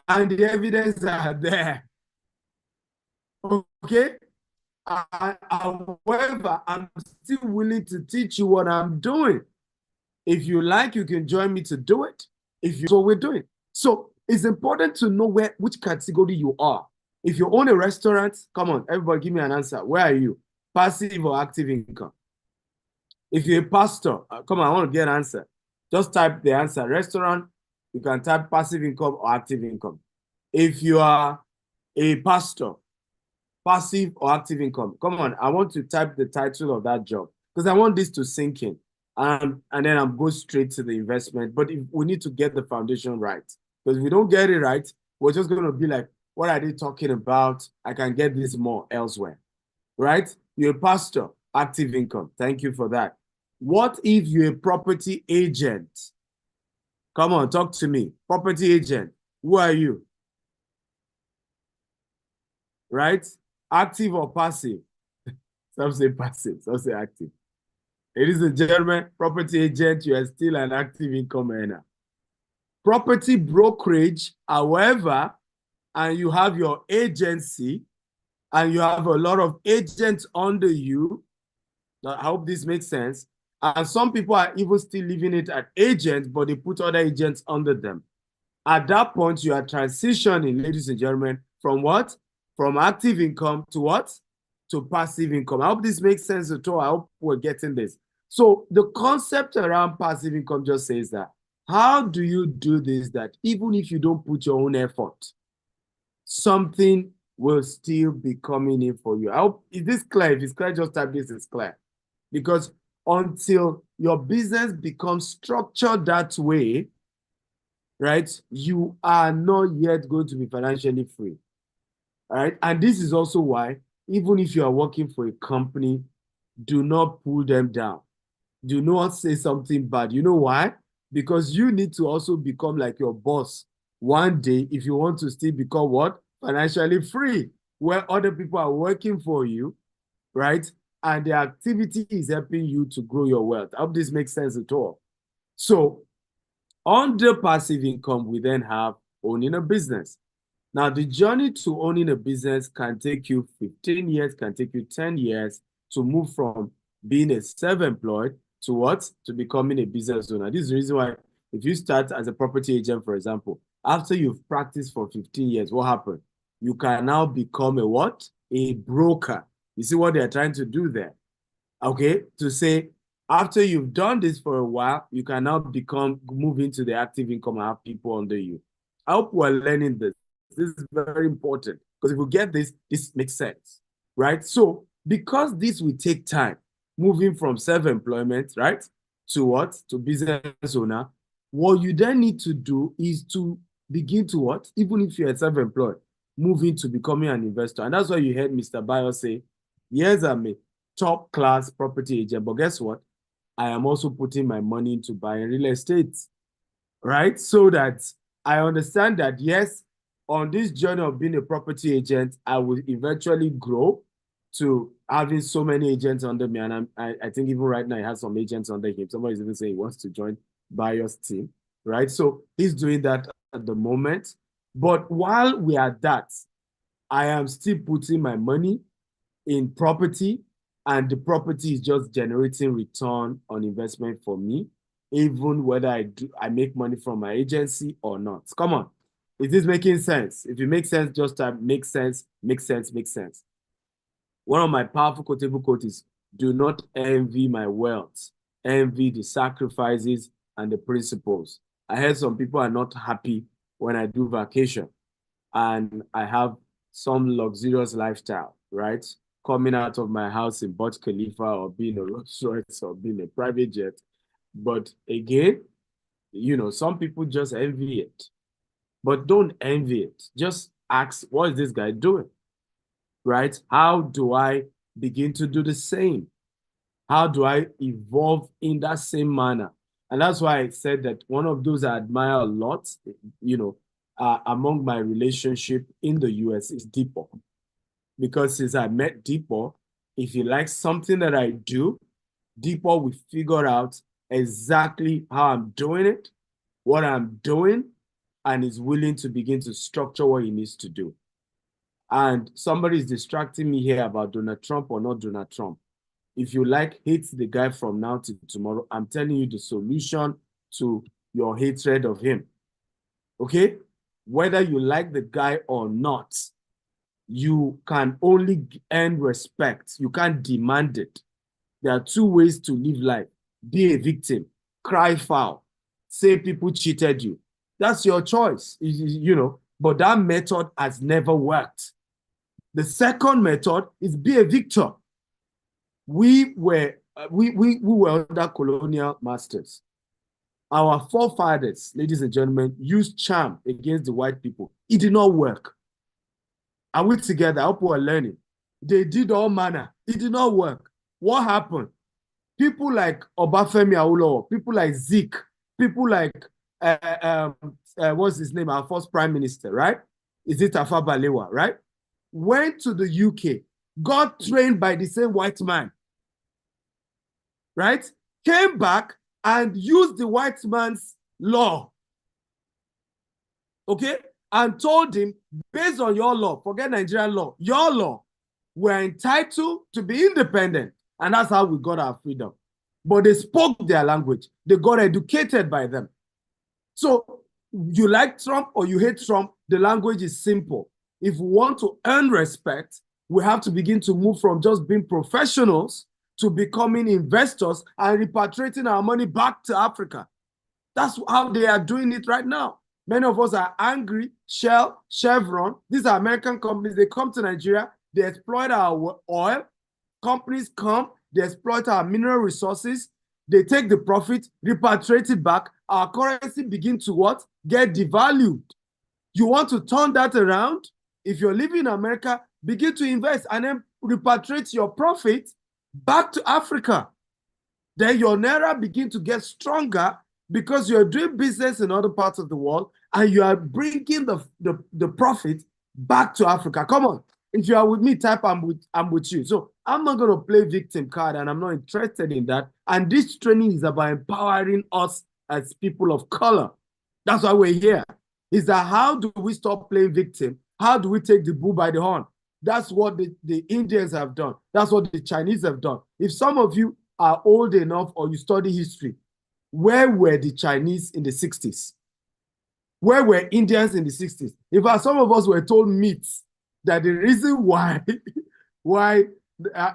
And the evidence are there. Okay? However, I'm still willing to teach you what I'm doing. If you like, you can join me to do it. If you, so we're doing. So it's important to know which category you are. If you own a restaurant, come on, everybody give me an answer. Where are you? Passive or active income? If you're a pastor, come on, I want to get an answer. Just type the answer. Restaurant, you can type passive income or active income. If you are a pastor, passive or active income, come on, I want to type the title of that job because I want this to sink in. And then I'm going straight to the investment. But we need to get the foundation right. Because if we don't get it right, we're just going to be like, what are they talking about? I can get this more elsewhere, right? You're a pastor, active income. Thank you for that. What if you're a property agent? Come on, talk to me. Property agent. Who are you? Right? Active or passive? Some say passive, some say active. Ladies and gentlemen, property agent, you are still an active income earner. Property brokerage, however, and you have your agency, and you have a lot of agents under you. I hope this makes sense. And some people are even still leaving it at agents, but they put other agents under them. At that point, you are transitioning, ladies and gentlemen, from what? From active income to what? To passive income. I hope this makes sense at all. I hope we're getting this. So the concept around passive income just says that, how do you do this that even if you don't put your own effort, something will still be coming in for you? I hope, is this clear? If it's clear, just type this is clear. Because until your business becomes structured that way, right, you are not yet going to be financially free. All right. And this is also why, even if you are working for a company, do not pull them down. Do not say something bad. You know why? Because you need to also become like your boss one day if you want to still become what? Financially free, where other people are working for you, right? And the activity is helping you to grow your wealth. I hope this makes sense at all. So under passive income, we then have owning a business. Now, the journey to owning a business can take you 15 years, can take you 10 years to move from being a self-employed to what? To becoming a business owner. This is the reason why if you start as a property agent, for example, after you've practiced for 15 years, what happened? You can now become a what? A broker. You see what they're trying to do there? Okay, to say, after you've done this for a while, you can now move into the active income and have people under you. I hope we're learning this. This is very important because if we get this, this makes sense, right? So because this will take time, moving from self-employment, right, to what? To business owner, what you then need to do is to begin to what? Even if you're self-employed, move into becoming an investor. And that's why you heard Mr. Bayo say, yes, I'm a top class property agent, but guess what? I am also putting my money into buying real estate, right? So that I understand that, yes, on this journey of being a property agent, I will eventually grow to having so many agents under me. And I think even right now, he has some agents under him. Somebody's even saying he wants to join Bayo's team, right? So he's doing that at the moment. But while we are at that, I am still putting my money in property, and the property is just generating return on investment for me, even whether I make money from my agency or not. Come on. Is this making sense? If it makes sense, just type make sense, make sense, make sense. One of my powerful quotable quotes is, do not envy my wealth, envy the sacrifices and the principles. I heard some people are not happy when I do vacation and I have some luxurious lifestyle, right? Coming out of my house in Burj Khalifa or being a Rolls Royce or being a private jet. But again, some people just envy it. But don't envy it. Just ask, what is this guy doing? Right? How do I begin to do the same? How do I evolve in that same manner? And that's why I said that one of those I admire a lot, among my relationship in the US is Deepo. Because since I met Deepo, if he likes something that I do, Deepo will figure out exactly how I'm doing it, what I'm doing, and is willing to begin to structure what he needs to do. And somebody is distracting me here about Donald Trump or not Donald Trump. If you hate the guy from now to tomorrow, I'm telling you the solution to your hatred of him. Okay? Whether you like the guy or not, you can only earn respect. You can't demand it. There are two ways to live life. Be a victim, cry foul, say people cheated you. That's your choice, but that method has never worked. The second method is be a victor. We were under colonial masters. Our forefathers, ladies and gentlemen, used charm against the white people. It did not work. Are we together? I hope we're learning. They did all manner. It did not work. What happened? People like Obafemi Awolowo, people like Zeke, people like, what's his name? Our first prime minister, right? Is it Tafawa Balewa, right? Went to the UK, got trained by the same white man, right? Came back and used the white man's law, okay? And told him, based on your law, forget Nigerian law, your law, we're entitled to be independent. And that's how we got our freedom. But they spoke their language. They got educated by them. So you like Trump or you hate Trump, the language is simple. If we want to earn respect, we have to begin to move from just being professionals to becoming investors and repatriating our money back to Africa. That's how they are doing it right now. Many of us are angry. Shell, Chevron, these are American companies. They come to Nigeria, they exploit our oil. Companies come, they exploit our mineral resources. They take the profit, repatriate it back. Our currency begins to what? Get devalued. You want to turn that around? If you're living in America, begin to invest and then repatriate your profit back to Africa. Then your Naira begin to get stronger because you're doing business in other parts of the world and you are bringing the profit back to Africa. Come on. If you are with me, type I'm with you. So I'm not going to play victim card and I'm not interested in that. And this training is about empowering us as people of color. That's why we're here. Is that how do we stop playing victim? How do we take the bull by the horn? That's what the Indians have done. That's what the Chinese have done. If some of you are old enough or you study history, where were the Chinese in the 60s? Where were Indians in the 60s? In fact, some of us were told myths that the reason why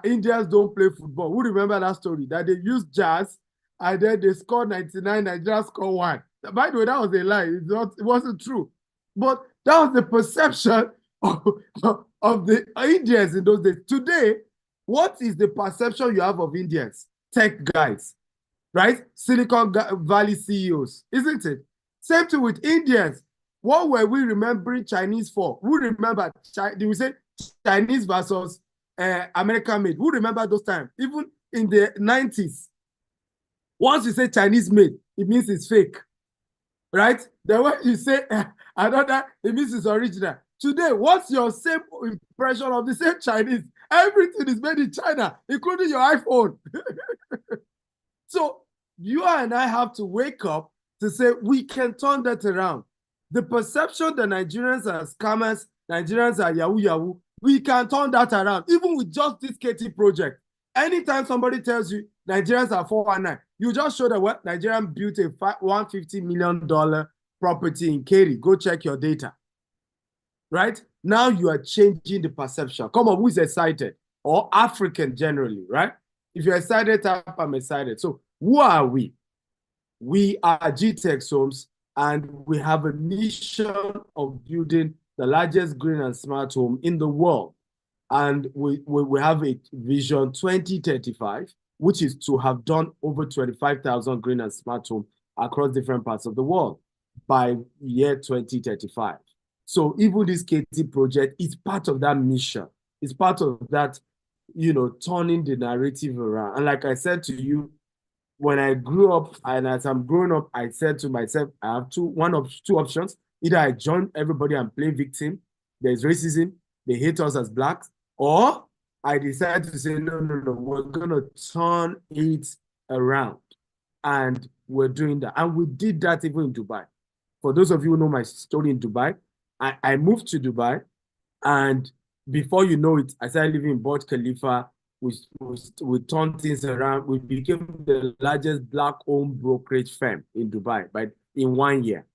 Indians don't play football. Who remember that story? That they used jazz and then they scored 99, Nigeria scored 1. By the way, that was a lie. It wasn't true. But that was the perception of the Indians in those days. Today, what is the perception you have of Indians? Tech guys, right? Silicon Valley CEOs, isn't it? Same thing with Indians. What were we remembering Chinese for? Who remember? Did we say Chinese versus American made? Who remember those times? Even in the 90s. Once you say Chinese made, it means it's fake. Right? Then when you say another, it means it's original. Today, what's your same impression of the same Chinese? Everything is made in China, including your iPhone. So you and I have to wake up to say we can turn that around. The perception that Nigerians are scammers, Nigerians are yahoo, we can turn that around, even with just this KT project. Anytime somebody tells you Nigerians are 419, you just show that what Nigerian built a $150 million property in Katy. Go check your data. Right? Now you are changing the perception. Come on, who's excited? Or African generally, right? If you're excited, type I'm excited. So who are we? We are GTEx Homes, and we have a mission of building the largest green and smart home in the world. And we have a vision 2035 which is to have done over 25,000 green and smart homes across different parts of the world by year 2035. So even this KT project is part of that mission. It's part of that, turning the narrative around. And like I said to you, when I grew up and as I'm growing up, I said to myself, I have two options. Either I join everybody and play victim, there's racism, they hate us as blacks, or I decided to say, no, we're gonna turn it around. And we're doing that. And we did that even in Dubai. For those of you who know my story in Dubai, I moved to Dubai, and before you know it, I started living in Burj Khalifa. We turned things around. We became the largest black-owned brokerage firm in Dubai in 1 year.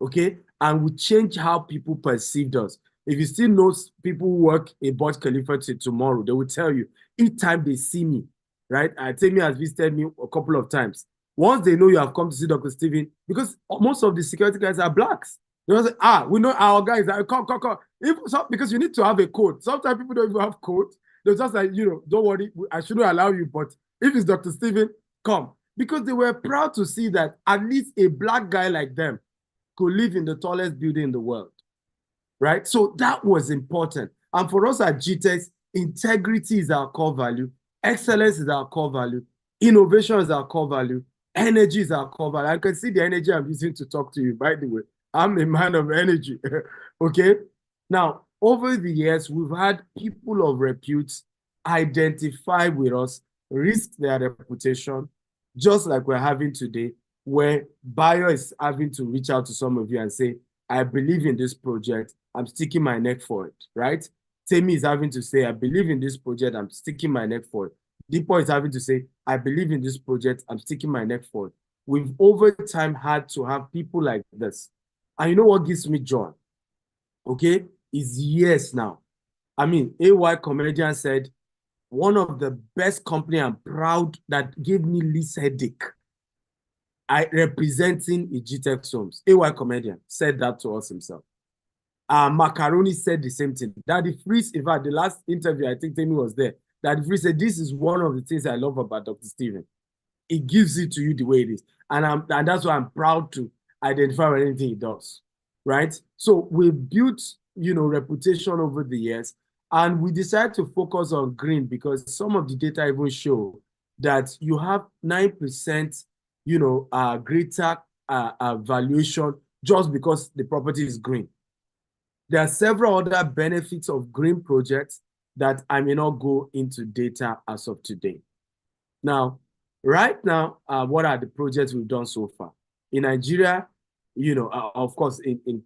Okay? And we changed how people perceived us. If you still know people who work in Burj Khalifa till tomorrow, they will tell you, each time they see me, right? Temi has visited me a couple of times. Once they know you have come to see Dr. Stephen, because most of the security guys are blacks. They will say, we know our guys. Come. Because you need to have a code. Sometimes people don't even have code. They're just like, don't worry, I shouldn't allow you, but if it's Dr. Stephen, come. Because they were proud to see that at least a black guy like them could live in the tallest building in the world, right? So that was important. And for us at GTEx, integrity is our core value, excellence is our core value, innovation is our core value, energy is our core value. I can see the energy I'm using to talk to you, by the way. I'm a man of energy, okay? Now, over the years, we've had people of repute identify with us, risk their reputation, just like we're having today, where Bayo is having to reach out to some of you and say, I believe in this project, I'm sticking my neck for it, right? Temi is having to say, I believe in this project, I'm sticking my neck for it. Deepo is having to say, I believe in this project, I'm sticking my neck for it. We've over time had to have people like this. And you know what gives me joy? Okay, is years now. I mean, AY comedian said, one of the best company I'm proud that gave me least headache. Representing GTEx Homes. AY comedian said that to us himself. Macaroni said the same thing. Daddy Freeze, in fact, the last interview, I think Temi was there. Daddy Freeze said, this is one of the things I love about Dr. Stephen. It gives it to you the way it is. And that's why I'm proud to identify with anything he does, right? So we built, reputation over the years, and we decided to focus on green because some of the data even show that you have 9%, greater valuation just because the property is green. There are several other benefits of green projects that I may not go into data as of today. Now, right now, what are the projects we've done so far? In Nigeria, of course, in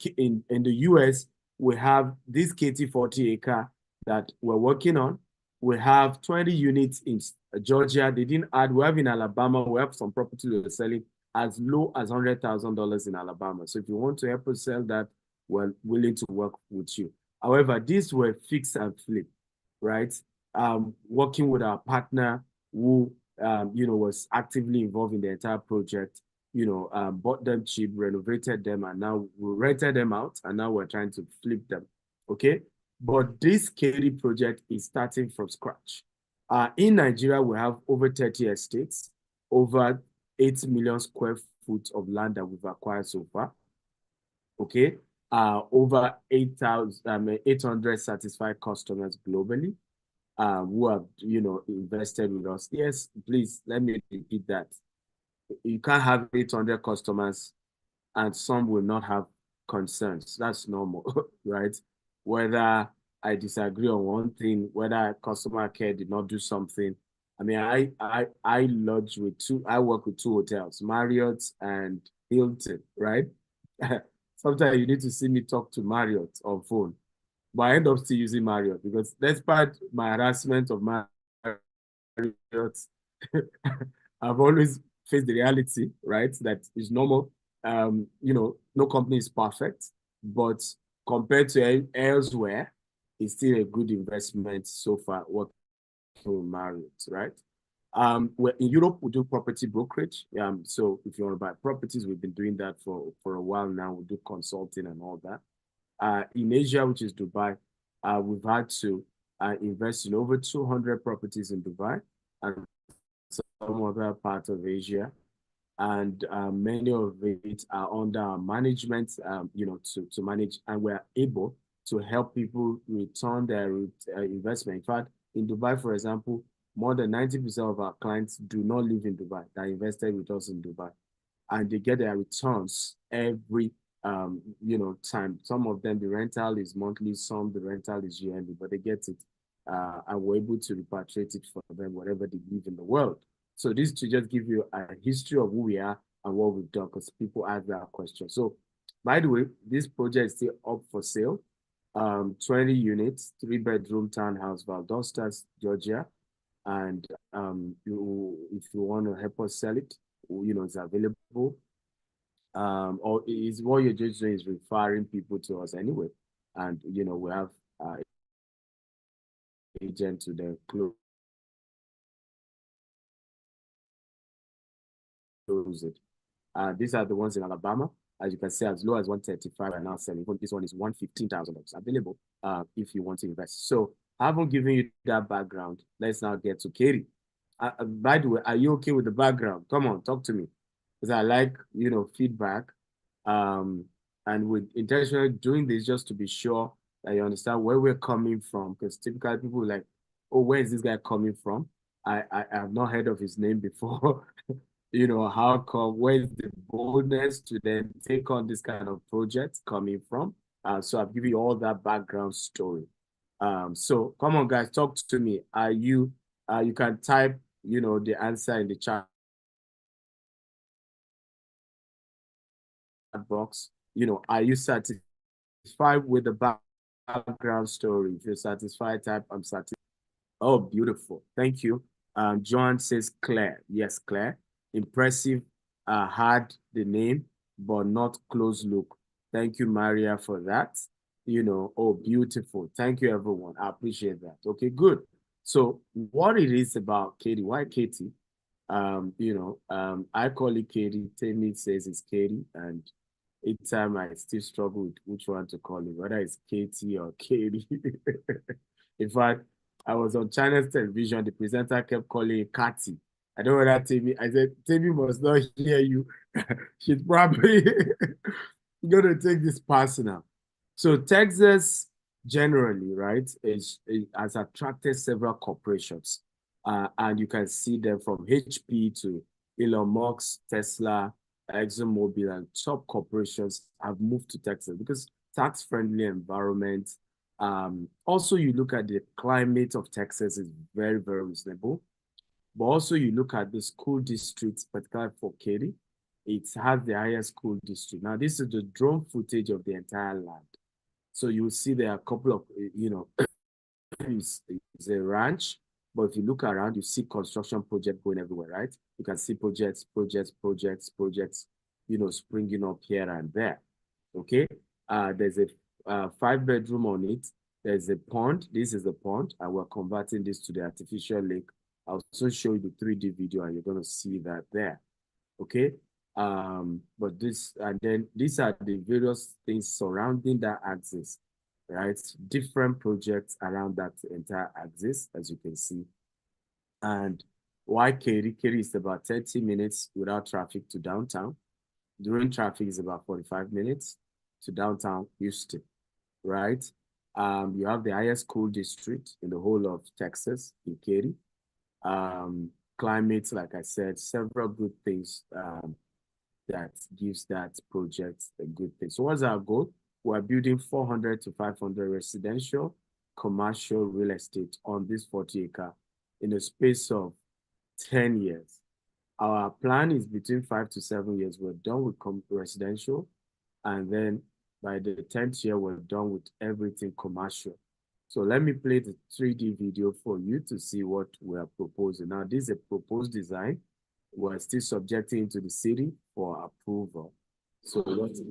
the US, we have this KT 40 acre that we're working on. We have 20 units in Georgia. They didn't add. We have in Alabama. We have some property we're selling as low as $100,000 in Alabama. So if you want to help us sell that, we're willing to work with you. However, these were fix and flip, right? Working with our partner who was actively involved in the entire project, bought them cheap, renovated them, and now we rented them out, and now we're trying to flip them, okay? But this KD project is starting from scratch. In Nigeria, we have over 30 estates, over 8 million square feet of land that we've acquired so far, okay? Over 800 satisfied customers globally. Who have, invested with us. Yes, please, let me repeat that. You can't have 800 customers and some will not have concerns. That's normal, right? Whether I disagree on one thing, whether customer care did not do something. I mean, I lodge with I work with 2 hotels, Marriott and Hilton, right? Sometimes you need to see me talk to Marriott on phone. But I end up still using Marriott because despite my harassment of Marriott, I've always faced the reality, right? That is normal. No company is perfect, but compared to elsewhere, it's still a good investment so far working with Marriott, right? In Europe, we do property brokerage. So if you want to buy properties, we've been doing that for a while now. We do consulting and all that. In Asia, which is Dubai, we've had to invest in over 200 properties in Dubai and some other parts of Asia, and many of it are under management, to manage, and we're able to help people return their investment. In fact, in Dubai, for example, more than 90% of our clients do not live in Dubai. They invested with us in Dubai, and they get their returns every time. Some of them, the rental is monthly, some the rental is yearly, but they get it. And we're able to repatriate it for them wherever they live in the world. So this to just give you a history of who we are and what we've done, because people ask that question. So by the way, this project is still up for sale. 20 units, 3-bedroom townhouse, Valdosta, Georgia. And if you want to help us sell it, it's available. Or is what you're just doing is referring people to us anyway. And we have agent to the close it. These are the ones in Alabama. As you can see, as low as 135 are now selling. This one is $115,000 available if you want to invest. So I haven't given you that background. Let's now get to Katie. By the way, are you okay with the background? Come on, talk to me. Because I like, feedback. And with intentionally doing this just to be sure that you understand where we're coming from. Because typically people are like, oh, where is this guy coming from? I have not heard of his name before. How come, where's the boldness to then take on this kind of project coming from? So I've given you all that background story. So come on, guys, talk to me. Are you, you can type, the answer in the chat box. Are you satisfied with the background story? If you're satisfied, type I'm satisfied. Oh, beautiful. Thank you. John says Claire. Yes, Claire. Impressive. Had the name, but not close look. Thank you, Maria, for that. Oh, beautiful. Thank you, everyone. I appreciate that. Okay, good. So what it is about Katie, why Katie? I call it Katie. Tammy says it's Katie, and each time I still struggle with which one to call it, whether it's Katie or Katie. In fact, I was on China's television. The presenter kept calling it Kati. I don't know whether Tammy. I said, Tammy must not hear you. She's probably going to take this personal. So Texas generally, right, has attracted several corporations. And you can see them from HP to Elon Musk, Tesla, ExxonMobil, and top corporations have moved to Texas because tax-friendly environment. Also, you look at the climate of Texas is very, very reasonable. But also you look at the school districts, particularly for Katy, it has the highest school district. Now, this is the drone footage of the entire land. So you will see there are a couple of, it's a ranch, but if you look around, you see construction projects going everywhere, right? You can see projects, springing up here and there, okay? There's a 5-bedroom on it. There's a pond. This is the pond, and we're converting this to the artificial lake. I'll also show you the 3D video, and you're going to see that there, okay? But this, and then these are the various things surrounding that axis, right? Different projects around that entire axis, as you can see. And why Katy? Katy is about 30 minutes without traffic to downtown. During traffic is about 45 minutes to downtown Houston, right? You have the highest school district in the whole of Texas in Katy. Climate, like I said, several good things that gives that project a good thing. So what's our goal? We're building 400 to 500 residential, commercial real estate on this 40-acre in a space of 10 years. Our plan is between 5 to 7 years. We're done with residential, and then by the 10th year, we're done with everything commercial. So let me play the 3D video for you to see what we are proposing. Now, this is a proposed design. We're still subjecting to the city for approval. So let's...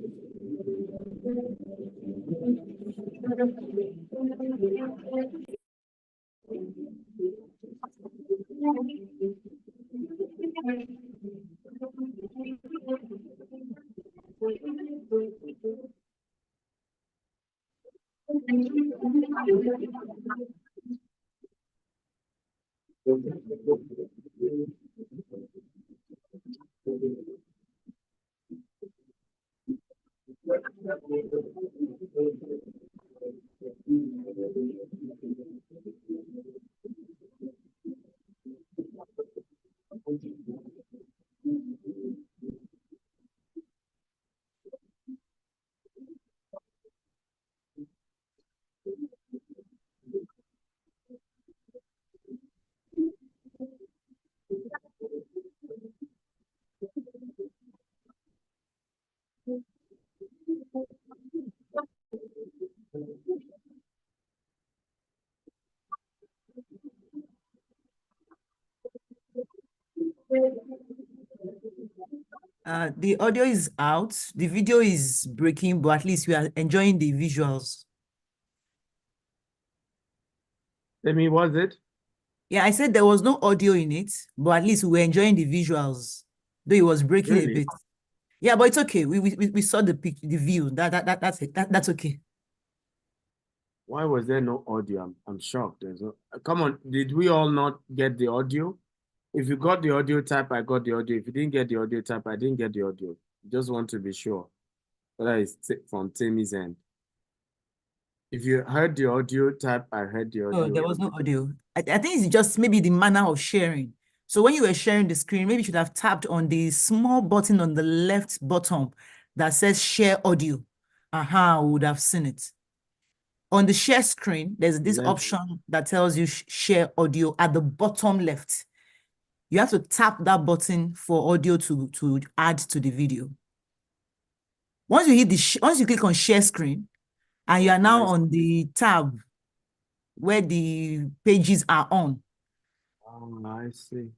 The audio is out. The video is breaking, but at least we are enjoying the visuals. Temi, was it? Yeah, I said there was no audio in it, but at least we were enjoying the visuals, though it was breaking a bit. Yeah, but it's okay. We saw the view. That's it. That's okay. Why was there no audio? I'm shocked. Come on, did we all not get the audio? If you got the audio type, I got the audio. If you didn't get the audio type, I didn't get the audio. Just want to be sure whether it's from Temi's end. If you heard the audio type, I heard the audio. No, there was no audio. I think it's just maybe the manner of sharing. So when you were sharing the screen, maybe you should have tapped on the small button on the left bottom that says share audio. We would have seen it. On the share screen, there's this option that tells you share audio at the bottom left. You have to tap that button for audio to add to the video. Once you hit once you click on share screen, and you are now on the tab where the pages are on. Oh, I see.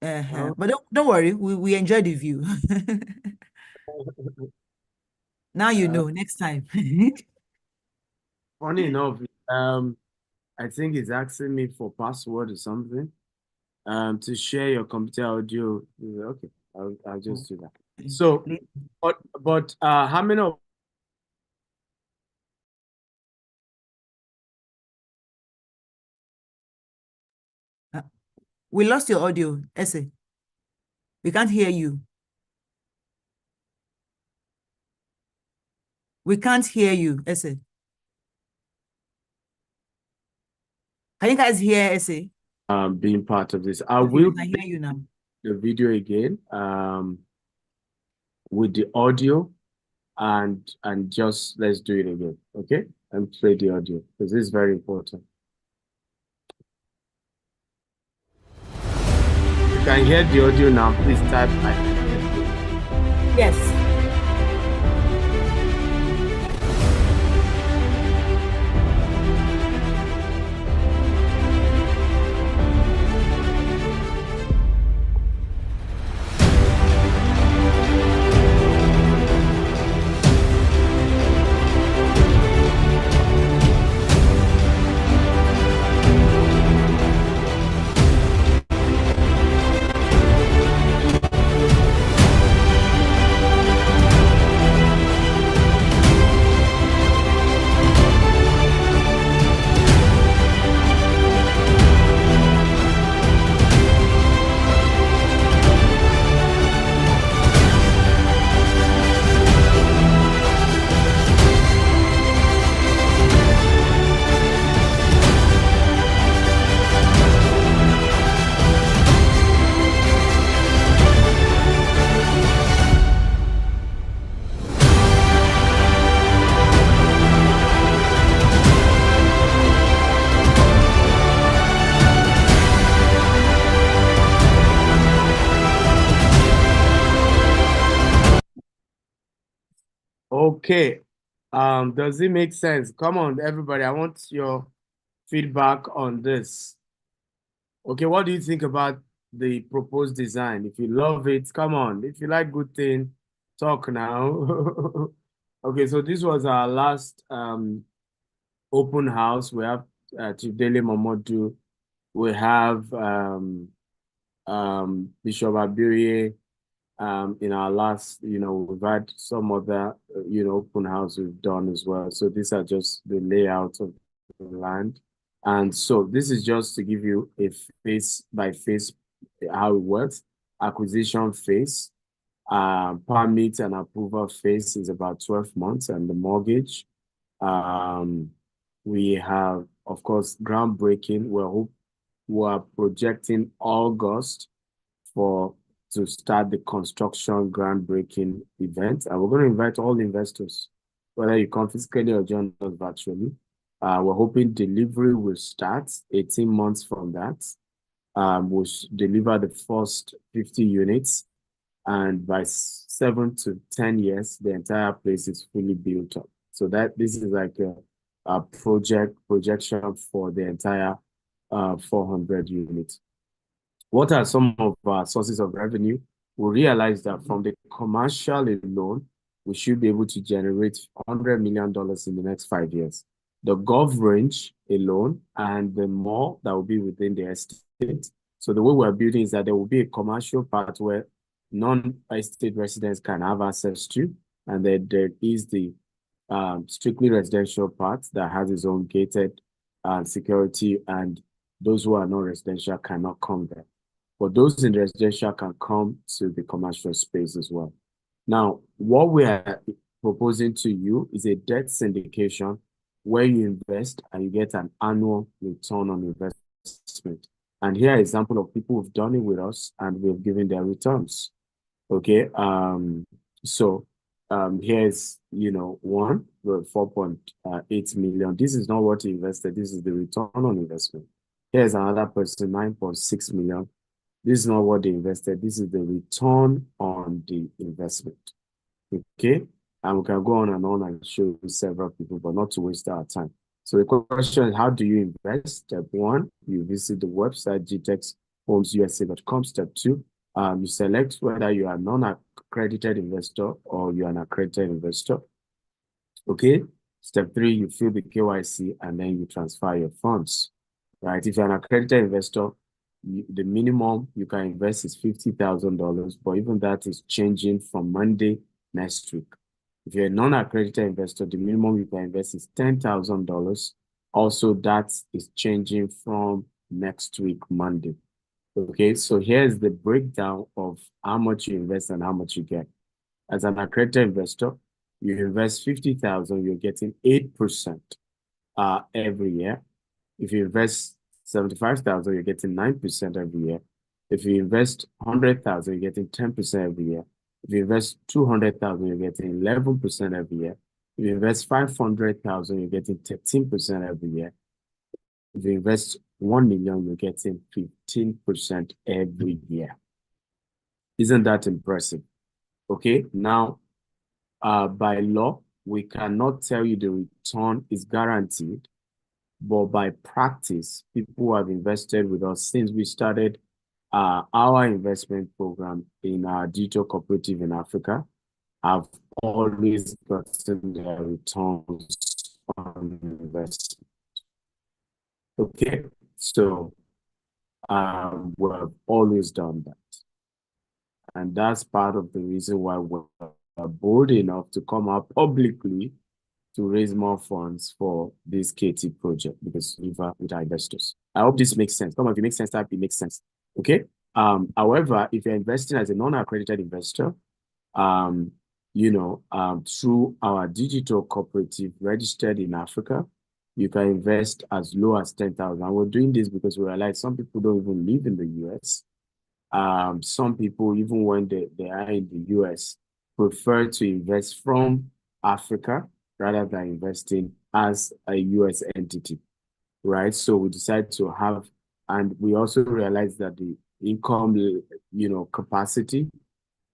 But don't worry, we enjoy the view. Now you know, next time. Funny enough, I think it's asking me for password or something. To share your computer audio. Okay, I'll just do that. So, but how many of we lost your audio, Essay. We can't hear you. We can't hear you, Essay. Can you guys hear Essay? Being part of this? I Okay, will I hear you now. The video again with the audio and just let's do it again, okay? And play the audio because this is very important. You can hear the audio now. Please type yes. Okay. Does it make sense? Come on, everybody. I want your feedback on this. Okay, what do you think about the proposed design? If you love it, come on. If you like good thing, talk now. Okay, so this was our last open house. We have Chief Dele Momodu. We have Bishop Abirie. In our last, we've had some other, open house we've done as well. So these are just the layout of the land. And so this is just to give you a phase by phase how it works. Acquisition phase. Permit and approval phase is about 12 months, and the mortgage. We have, of course, groundbreaking. We're projecting August to start the construction groundbreaking event. And we're going to invite all investors, whether you come physically or join us virtually. We're hoping delivery will start 18 months from that. We'll deliver the first 50 units, and by 7 to 10 years, the entire place is fully built up. So this is like a projection for the entire 400 units. What are some of our sources of revenue? We realize that from the commercial alone, we should be able to generate $100 million in the next 5 years. The gov range alone, and the more that will be within the estate. So the way we're building is that there will be a commercial part where non-estate residents can have access to, and then there is the strictly residential part that has its own gated security, and those who are non-residential cannot come there. But those in residential can come to the commercial space as well. Now, what we are proposing to you is a debt syndication where you invest and you get an annual return on investment. And here are an example of people who've done it with us and we've given their returns. Okay, here's, one, 4.8 million. This is not what he invested. This is the return on investment. Here's another person, 9.6 million. This is not what they invested. This is the return on the investment. Okay, and we can go on and show several people, but not to waste our time. So the question is, how do you invest? Step 1, you visit the website gtexhomesusa.com. Step 2, you select whether you are a non-accredited investor or you are an accredited investor. Okay. Step 3, you fill the KYC and then you transfer your funds. Right. If you're an accredited investor, the minimum you can invest is $50,000, but even that is changing from Monday next week. If you're a non-accredited investor, the minimum you can invest is $10,000. Also, that is changing from next week, Monday. Okay, so here's the breakdown of how much you invest and how much you get. As an accredited investor, you invest $50,000, you're getting 8% every year. If you invest 75,000, you're getting 9% every year. If you invest 100,000, you're getting 10% every year. If you invest 200,000, you're getting 11% every year. If you invest 500,000, you're getting 13% every year. If you invest 1 million, you're getting 15% every year. Isn't that impressive? Okay, now, by law, we cannot tell you the return is guaranteed, but by practice, people who have invested with us since we started our investment program in our digital cooperative in Africa have always gotten their returns on investment. Okay, so we've always done that. And that's part of the reason why we're bold enough to come out publicly to raise more funds for this KT project, because with our investors. I hope this makes sense. Come on, if it makes sense, type it makes sense. Okay. However, if you're investing as a non-accredited investor, through our digital cooperative registered in Africa, you can invest as low as 10,000. We're doing this because we realize some people don't even live in the US. Some people, even when they are in the US, prefer to invest from Africa rather than investing as a US entity, right? So we decided to have, and we also realized that the income, capacity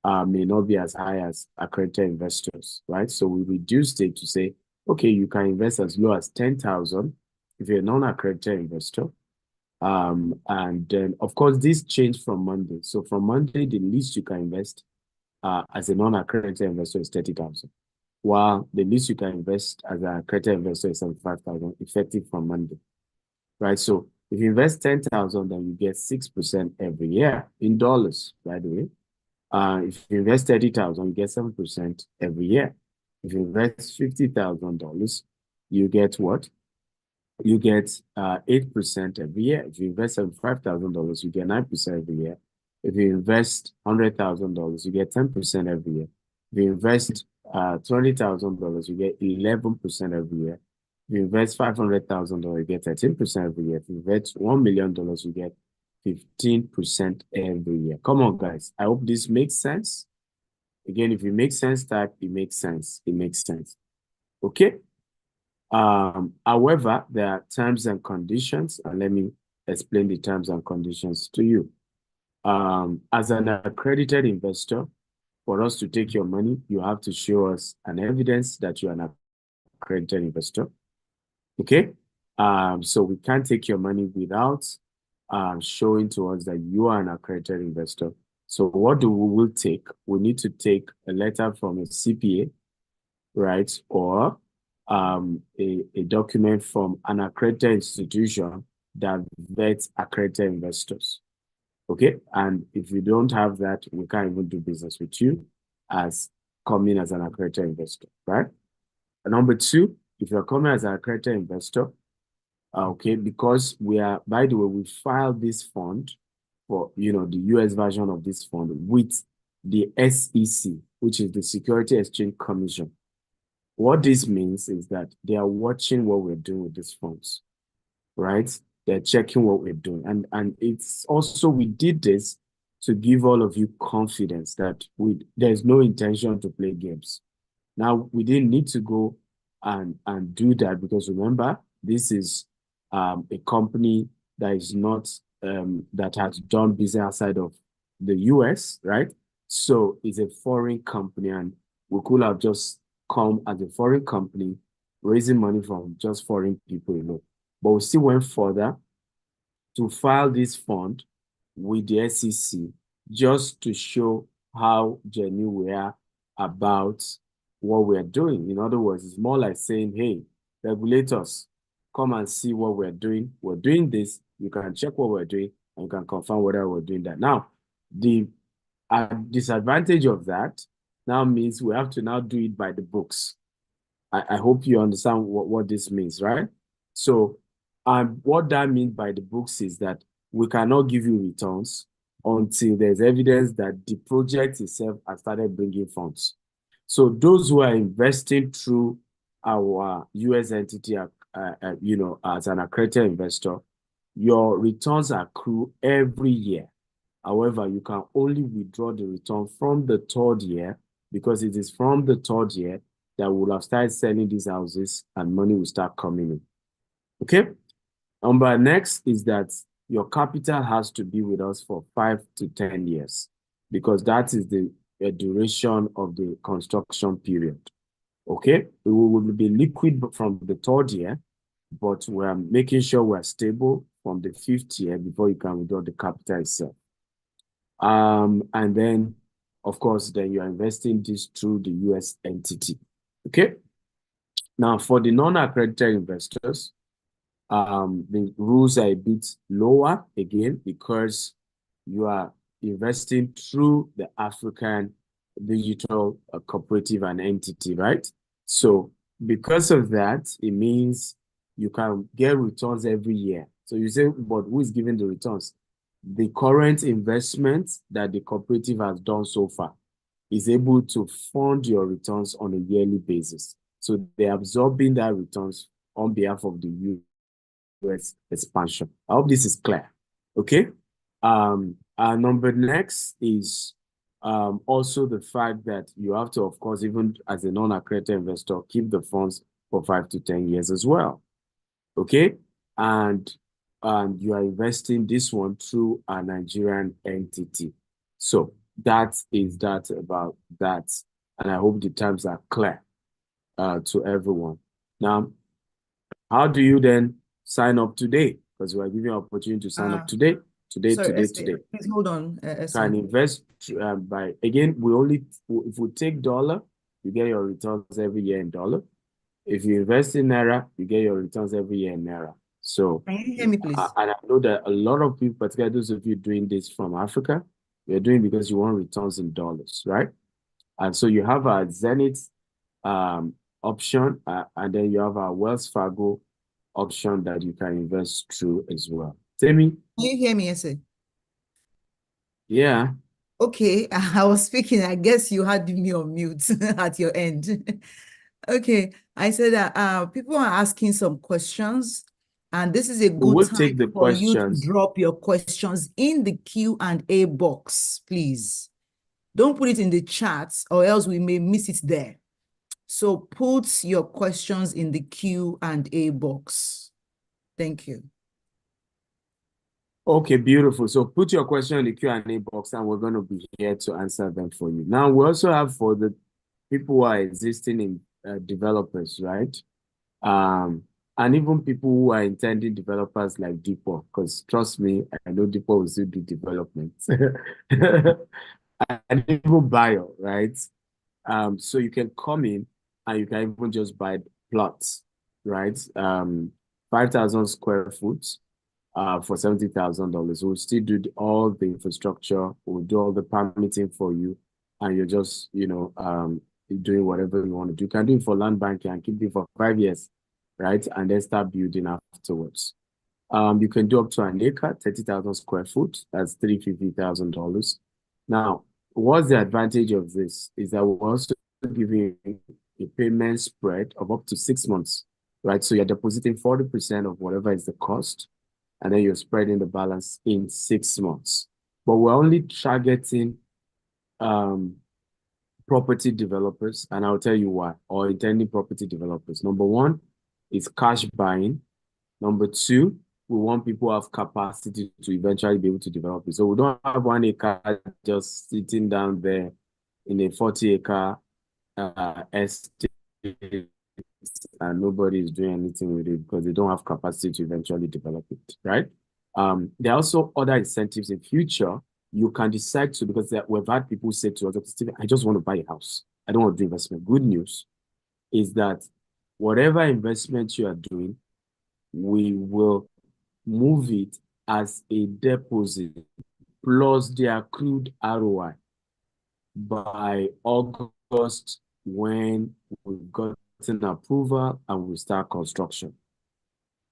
may not be as high as accredited investors, right? So we reduced it to say, okay, you can invest as low as 10,000 if you're a non-accredited investor. And then, of course, this changed from Monday. So from Monday, the least you can invest as a non-accredited investor is 30,000. While the least you can invest as an accredited investor is 75,000, effective from Monday, right? So if you invest 10,000, then you get 6% every year in dollars, by the way. If you invest 30,000, you get 7% every year. If you invest $50,000, you get what? You get 8% every year. If you invest $75,000, you get 9% every year. If you invest $100,000, you get 10% every year. If you invest $20,000, you get 11% every year. If you invest $500,000, you get 13% every year. If you invest $1 million, you get 15% every year. Come on, guys. I hope this makes sense. Again, if it makes sense, type it makes sense. It makes sense. Okay. However, there are terms and conditions, and let me explain the terms and conditions to you. As an accredited investor, for us to take your money, you have to show us an evidence that you're an accredited investor. Okay. So we can't take your money without showing to us that you are an accredited investor. So what do we will take? We need to take a letter from a CPA, right? Or a document from an accredited institution that vets accredited investors. Okay. And if you don't have that, we can't even do business with you as coming as an accredited investor, right? And number two, if you're coming as an accredited investor, okay, because we are, by the way, we filed this fund for, the US version of this fund with the SEC, which is the Security Exchange Commission. What this means is that they are watching what we're doing with these funds, right? They're checking what we're doing. And it's also, we did this to give all of you confidence that there's no intention to play games. Now, we didn't need to go and do that because remember, this is a company that is not, that has done business outside of the US, right? So it's a foreign company and we could have just come as a foreign company, raising money from just foreign people, But we still went further to file this fund with the SEC just to show how genuine we are about what we're doing. In other words, it's more like saying, hey, regulators, come and see what we're doing. We're doing this. You can check what we're doing and you can confirm whether we're doing that. Now, the disadvantage of that now means we have to now do it by the books. I hope you understand what this means, right? So what that means by the books is that we cannot give you returns until there's evidence that the project itself has started bringing funds. So those who are investing through our US entity, as an accredited investor, your returns accrue every year. However, you can only withdraw the return from the third year because it is from the third year that we'll have started selling these houses and money will start coming in. Okay? Number next is that your capital has to be with us for 5 to 10 years because that is the duration of the construction period. Okay? We will be liquid from the third year, but we're making sure we're stable from the 5th year before you can withdraw the capital itself. And then, of course, then you're investing this through the US entity. Okay? Now, for the non-accredited investors, the rules are a bit lower again because you are investing through the African digital cooperative and entity, right? So because of that, it means you can get returns every year. So you say, but who is giving the returns? The current investment that the cooperative has done so far is able to fund your returns on a yearly basis. So they're absorbing that returns on behalf of the US expansion. I hope this is clear. Okay. Our number next is also the fact that you have to, of course, even as a non-accredited investor, keep the funds for 5 to 10 years as well. Okay. And you are investing this one through a Nigerian entity. So that is that about that. And I hope the terms are clear to everyone. Now, how do you then sign up today? Because we are giving you an opportunity to sign up today. Today. Please hold on. Can invest by, again, if we take dollar, you get your returns every year in dollar. If you invest in Naira, you get your returns every year in Naira. So, can you hear me, please? And I know that a lot of people, particularly those of you doing this from Africa, you're doing because you want returns in dollars, right? And so you have a Zenith option, and then you have a Wells Fargo option that you can invest through as well. Tell me. Can you hear me, Ese? Yeah. Okay, I was speaking. I guess you had me on mute at your end. Okay, I said that people are asking some questions, and this is a good We'll time take the for you to questions. drop your questions in the Q&A box, please. Don't put it in the chat, or else we may miss it there. So put your questions in the Q&A box. Thank you. Okay, beautiful. So put your question in the Q&A box and we're going to be here to answer them for you. Now, we also have for the people who are existing in developers, right? And even people who are intending developers like Deepo, because trust me, I know Deepo will still do development. And even bio, right? So you can come in and you can even just buy plots, right? 5,000 square foot for $70,000. We'll still do all the infrastructure, we'll do all the permitting for you, and you're just, doing whatever you want to do. You can do it for land banking and keep it for 5 years, right? And then start building afterwards. You can do up to an acre, 30,000 square foot. That's $350,000. Now, what's the advantage of this? Is that we're also giving a payment spread of up to 6 months, right? So you're depositing 40% of whatever is the cost, and then you're spreading the balance in 6 months. But we're only targeting property developers, and I'll tell you why, or intending property developers. Number one is cash buying. Number two, we want people who have capacity to eventually be able to develop it. So we don't have 1 acre just sitting down there in a 40-acre estate and nobody is doing anything with it because they don't have capacity to eventually develop it, right? There are also other incentives in future. You can decide to, because we've had people say to us, Stephen, I just want to buy a house. I don't want to do investment. Good news is that whatever investment you are doing, we will move it as a deposit plus the accrued ROI by August when we've gotten approval and we start construction.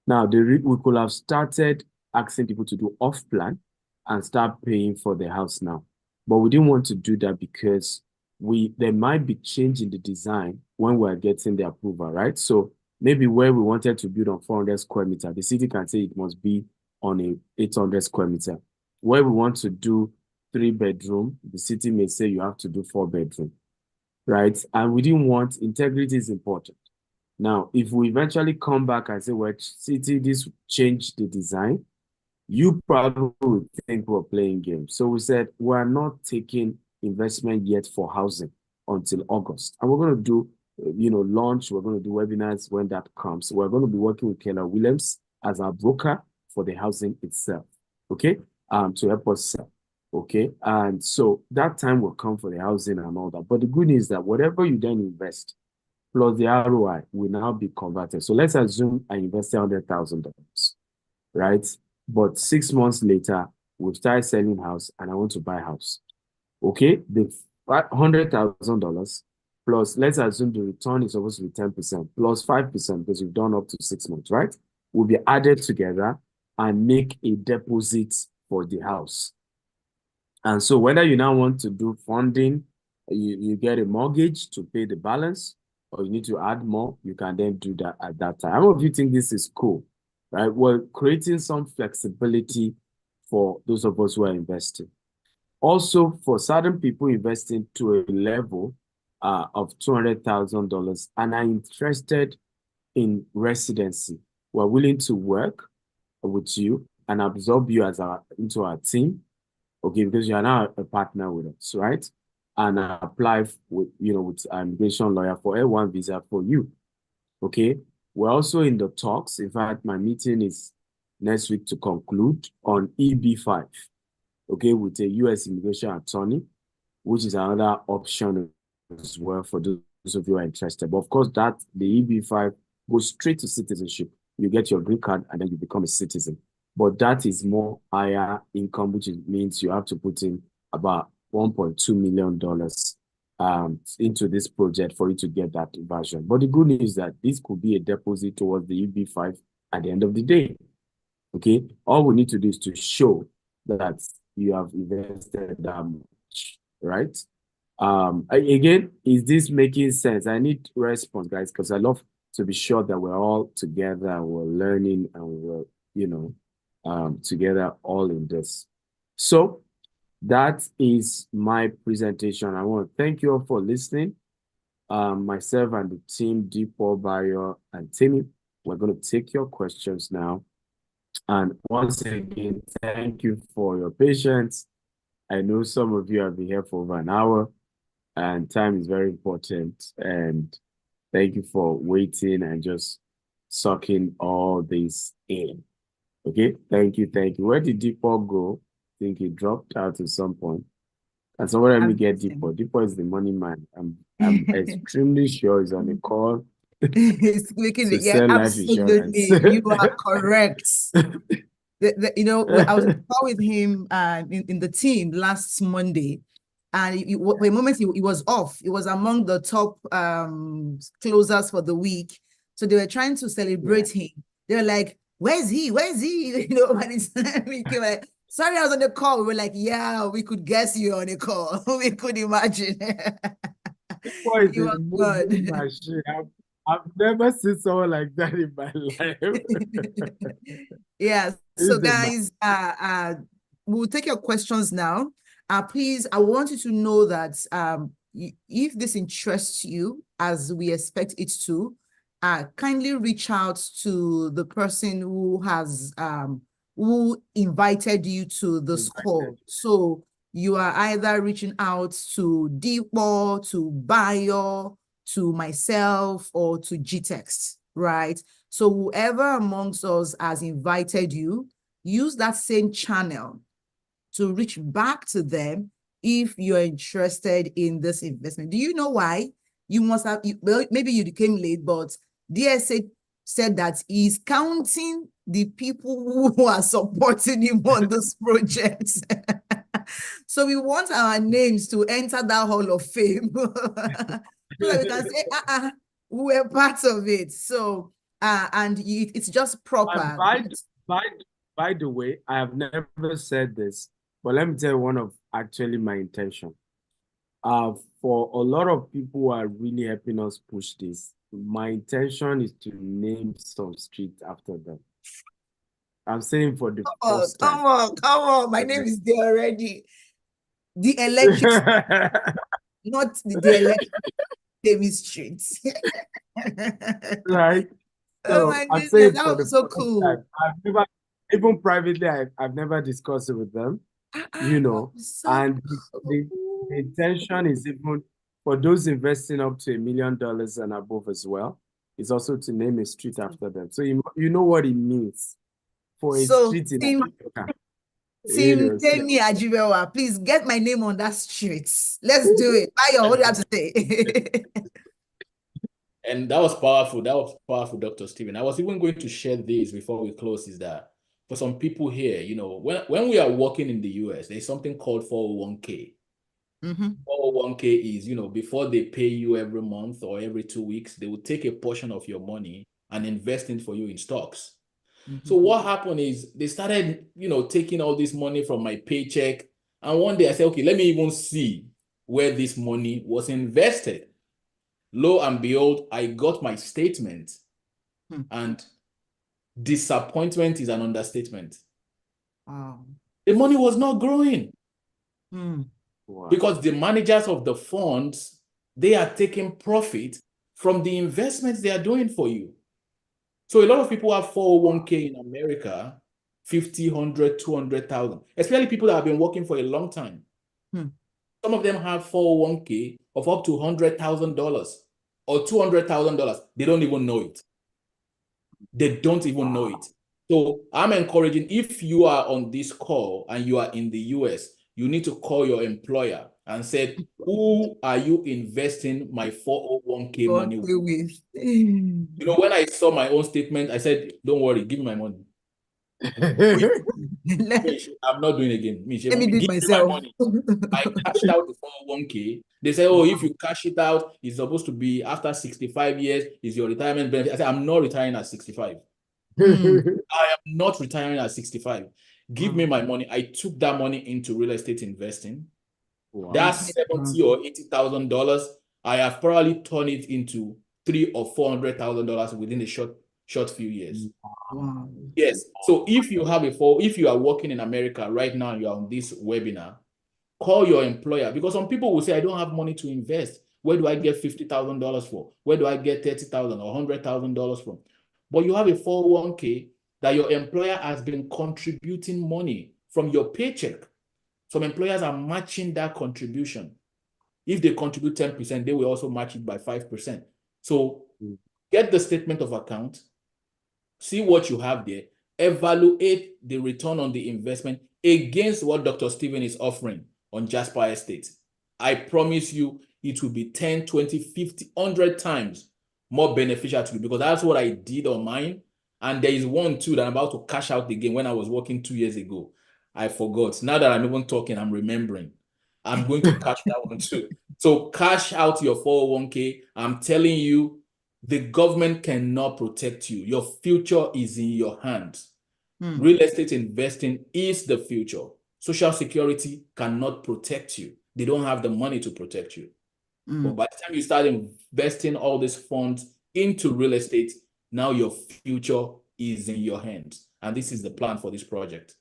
Now, we could have started asking people to do off-plan and start paying for the house now. But we didn't want to do that because there might be change in the design when we're getting the approval, right? So maybe where we wanted to build on 400 square meter, the city can say it must be on a 800 square meter. Where we want to do 3-bedroom, the city may say you have to do 4-bedroom, right? And we didn't want, integrity is important. Now, if we eventually come back and say, well, city, this changed the design, you probably would think we're playing games. So we said, we're not taking investment yet for housing until August. And we're going to do, launch, we're going to do webinars when that comes. We're going to be working with Keller Williams as our broker for the housing itself, okay? To help us sell, okay? And so that time will come for the housing and all that. But the good news is that whatever you then invest, plus the ROI will now be converted. So let's assume I invested $100,000, right? But 6 months later, we've started selling house and I want to buy a house. Okay, the $100,000 plus, let's assume the return is supposed to be 10% plus 5% because you've done up to 6 months, right? Will be added together and make a deposit for the house. And so whether you now want to do funding, you get a mortgage to pay the balance, or you need to add more, you can then do that at that time. How many of you think this is cool, right? We're creating some flexibility for those of us who are investing. Also, for certain people investing to a level of $200,000 and are interested in residency, we're willing to work with you and absorb you into our team, okay, because you are now a partner with us, right? And apply with an immigration lawyer for A1 visa for you, okay? We're also in the talks. In fact, my meeting is next week to conclude on EB5, okay, with a U.S. immigration attorney, which is another option as well for those of you who are interested. But of course, the EB5 goes straight to citizenship. You get your green card and then you become a citizen. But that is more higher income, which means you have to put in about $1.2 million into this project for you to get that version. But the good news is that this could be a deposit towards the EB5 at the end of the day. Okay, all we need to do is to show that you have invested that much, right? Again, is this making sense? I need response, guys, because I love to be sure that we're all together and we're learning and we're, together all in this. So that is my presentation. I want to thank you all for listening. Myself and the team, Deepo, Bayo, and Timmy, we're going to take your questions now. And once again, thank you for your patience. I know some of you have been here for over an hour, and time is very important. And thank you for waiting and just sucking all this in. Okay, thank you, thank you. Where did Deepo go? I think he dropped out at some point. And so let me get Deepo. Deepo is the money man. I'm extremely sure he's on the call He's making to it. Yeah, sell life insurance. absolutely. You are correct. I was on the call with him in the team last Monday, and for a moment he was off. He was among the top closers for the week. So they were trying to celebrate him. They were like, "Where's he? Where's he?" By the time we came, like, "Sorry, I was on the call." We were like, "Yeah, we could guess you on the call. We could imagine." Deepo is a moving machine. I've never seen someone like that in my life. Yeah. So guys, we'll take your questions now. Please, I want you to know that if this interests you, as we expect it to, kindly reach out to the person who invited you to this call. So you are either reaching out to Deepo, to Bayo, to myself, or to GText, right? So whoever amongst us has invited you, use that same channel to reach back to them if you're interested in this investment. Do you know why? You must have, well, maybe you came late, but DSA said that he's counting the people who are supporting him on this project. So we want our names to enter that Hall of Fame so that we can say, we're part of it. So, and it's just proper. By the way, I have never said this, but let me tell you one of actually my intention. For a lot of people who are really helping us push this, my intention is to name some streets after them. I'm saying for the first time. Come on. My name is there already. The electric, not the electric streets. Right. So, Oh my I'm goodness, saying that for was the so first cool. time, even privately, I've never discussed it with them, So and cool. the intention is even for those investing up to $1 million and above as well, is also to name a street after them. So you know what it means for a street in Africa. Team Temi Ajibewa, please get my name on that street. Let's do it. Bayo, what do you have to say? And that was powerful. That was powerful, Dr. Stephen. I was even going to share this before we close, is that for some people here, when we are working in the US, there's something called 401k. 401k is, before they pay you every month or every 2 weeks, they will take a portion of your money and invest it for you in stocks. So what happened is they started, taking all this money from my paycheck. And one day I said, okay, let me even see where this money was invested. Lo and behold, I got my statement, and disappointment is an understatement. Wow. The money was not growing Wow. because the managers of the funds, they are taking profit from the investments they are doing for you. So a lot of people have 401k in America, 50, 100, 200,000, especially people that have been working for a long time. Some of them have 401k of up to $100,000 or $200,000. They don't even know it. They don't even know it. So I'm encouraging, if you are on this call and you are in the US, you need to call your employer and say, who are you investing my 401k money with? When I saw my own statement, I said, don't worry, give me my money. I'm not doing it again. Let me do it myself. My money. I cashed out the 401k. They say, if you cash it out, it's supposed to be after 65 years, is your retirement benefit. I said, I'm not retiring at 65. I am not retiring at 65. Give me my money. I took that money into real estate investing. Wow. That's $70,000 or $80,000. I have probably turned it into $300,000 or $400,000 within a short few years. Wow. Yes. So if you are working in America right now, you are on this webinar, call your employer, because some people will say, I don't have money to invest. Where do I get $50,000 for? Where do I get $30,000 or $100,000 from? But you have a 401k that your employer has been contributing money from your paycheck. Some employers are matching that contribution. If they contribute 10%, they will also match it by 5%. So get the statement of account, see what you have there, evaluate the return on the investment against what Dr. Stephen is offering on Jasper Estate. I promise you it will be 10, 20, 50, 100 times more beneficial to you, because that's what I did on mine. And there is one too that I'm about to cash out again when I was working 2 years ago. I forgot. Now that I'm even talking, I'm remembering. I'm going to cash that one too. So cash out your 401k. I'm telling you, the government cannot protect you. Your future is in your hands. Real estate investing is the future. Social Security cannot protect you. They don't have the money to protect you. But by the time you start investing all these funds into real estate, now your future is in your hands. And this is the plan for this project.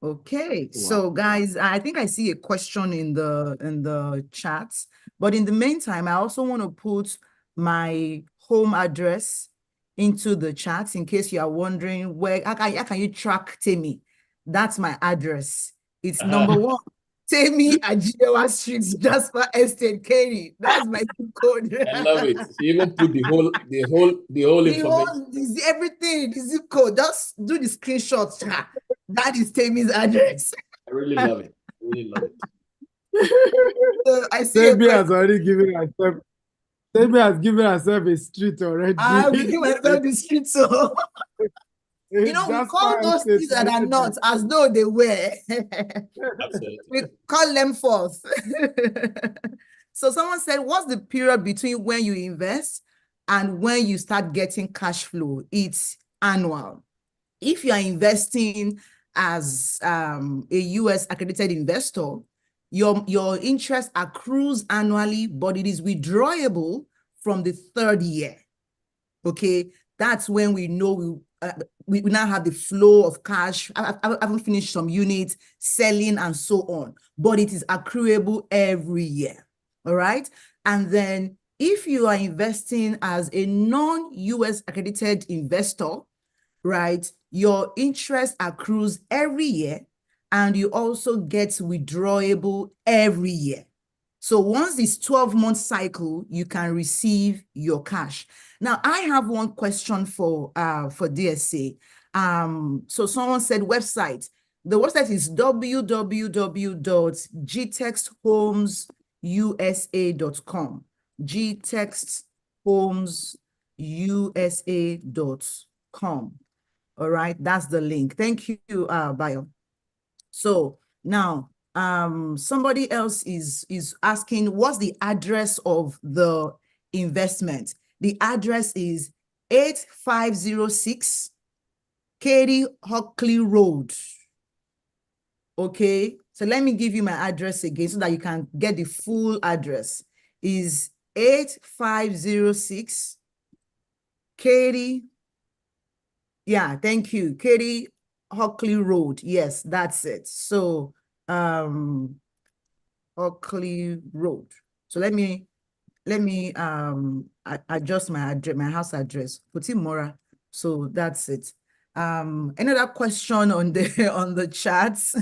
Okay, so guys, I think I see a question in the chat, but in the meantime, I also want to put my home address into the chat in case you are wondering how can you track Temi? That's my address. It's number 1, Temi Ajidewa Street, Jasper Estate, Katy. That's my zip code. I love it. You even put the whole information. Everything, the zip code. Just do the screenshots. That is Temi's address. I really love it. I really love it. So I see Temi has already given herself. Temi has given herself a street already. I'm giving myself the street, so we call those things that are not as though they were. Absolutely. We call them forth. So someone said, what's the period between when you invest and when you start getting cash flow? It's annual. If you are investing as a US accredited investor, your interest accrues annually, but it is withdrawable from the 3rd year. Okay, that's when we know we now have the flow of cash. I haven't finished some units, selling and so on, but it is accruable every year. All right. And then if you are investing as a non-US accredited investor, right, your interest accrues every year and you also get withdrawable every year. So once this 12-month cycle, you can receive your cash. Now, I have one question for DSA. So someone said website. The website is www.gtexthomeusa.com. gtexthomeusa.com. All right, that's the link. Thank you, Bayo. So now, somebody else is asking, what's the address of the investment? The address is 8506 Katy Hockley Road. Okay, so let me give you my address again so that you can get the full address. Is 8506 Katy. Yeah, thank you. Katy Hockley Road. Yes, that's it. So Hockley Road. So let me adjust my address, my house address. Putimora. So that's it. Another question on the chats.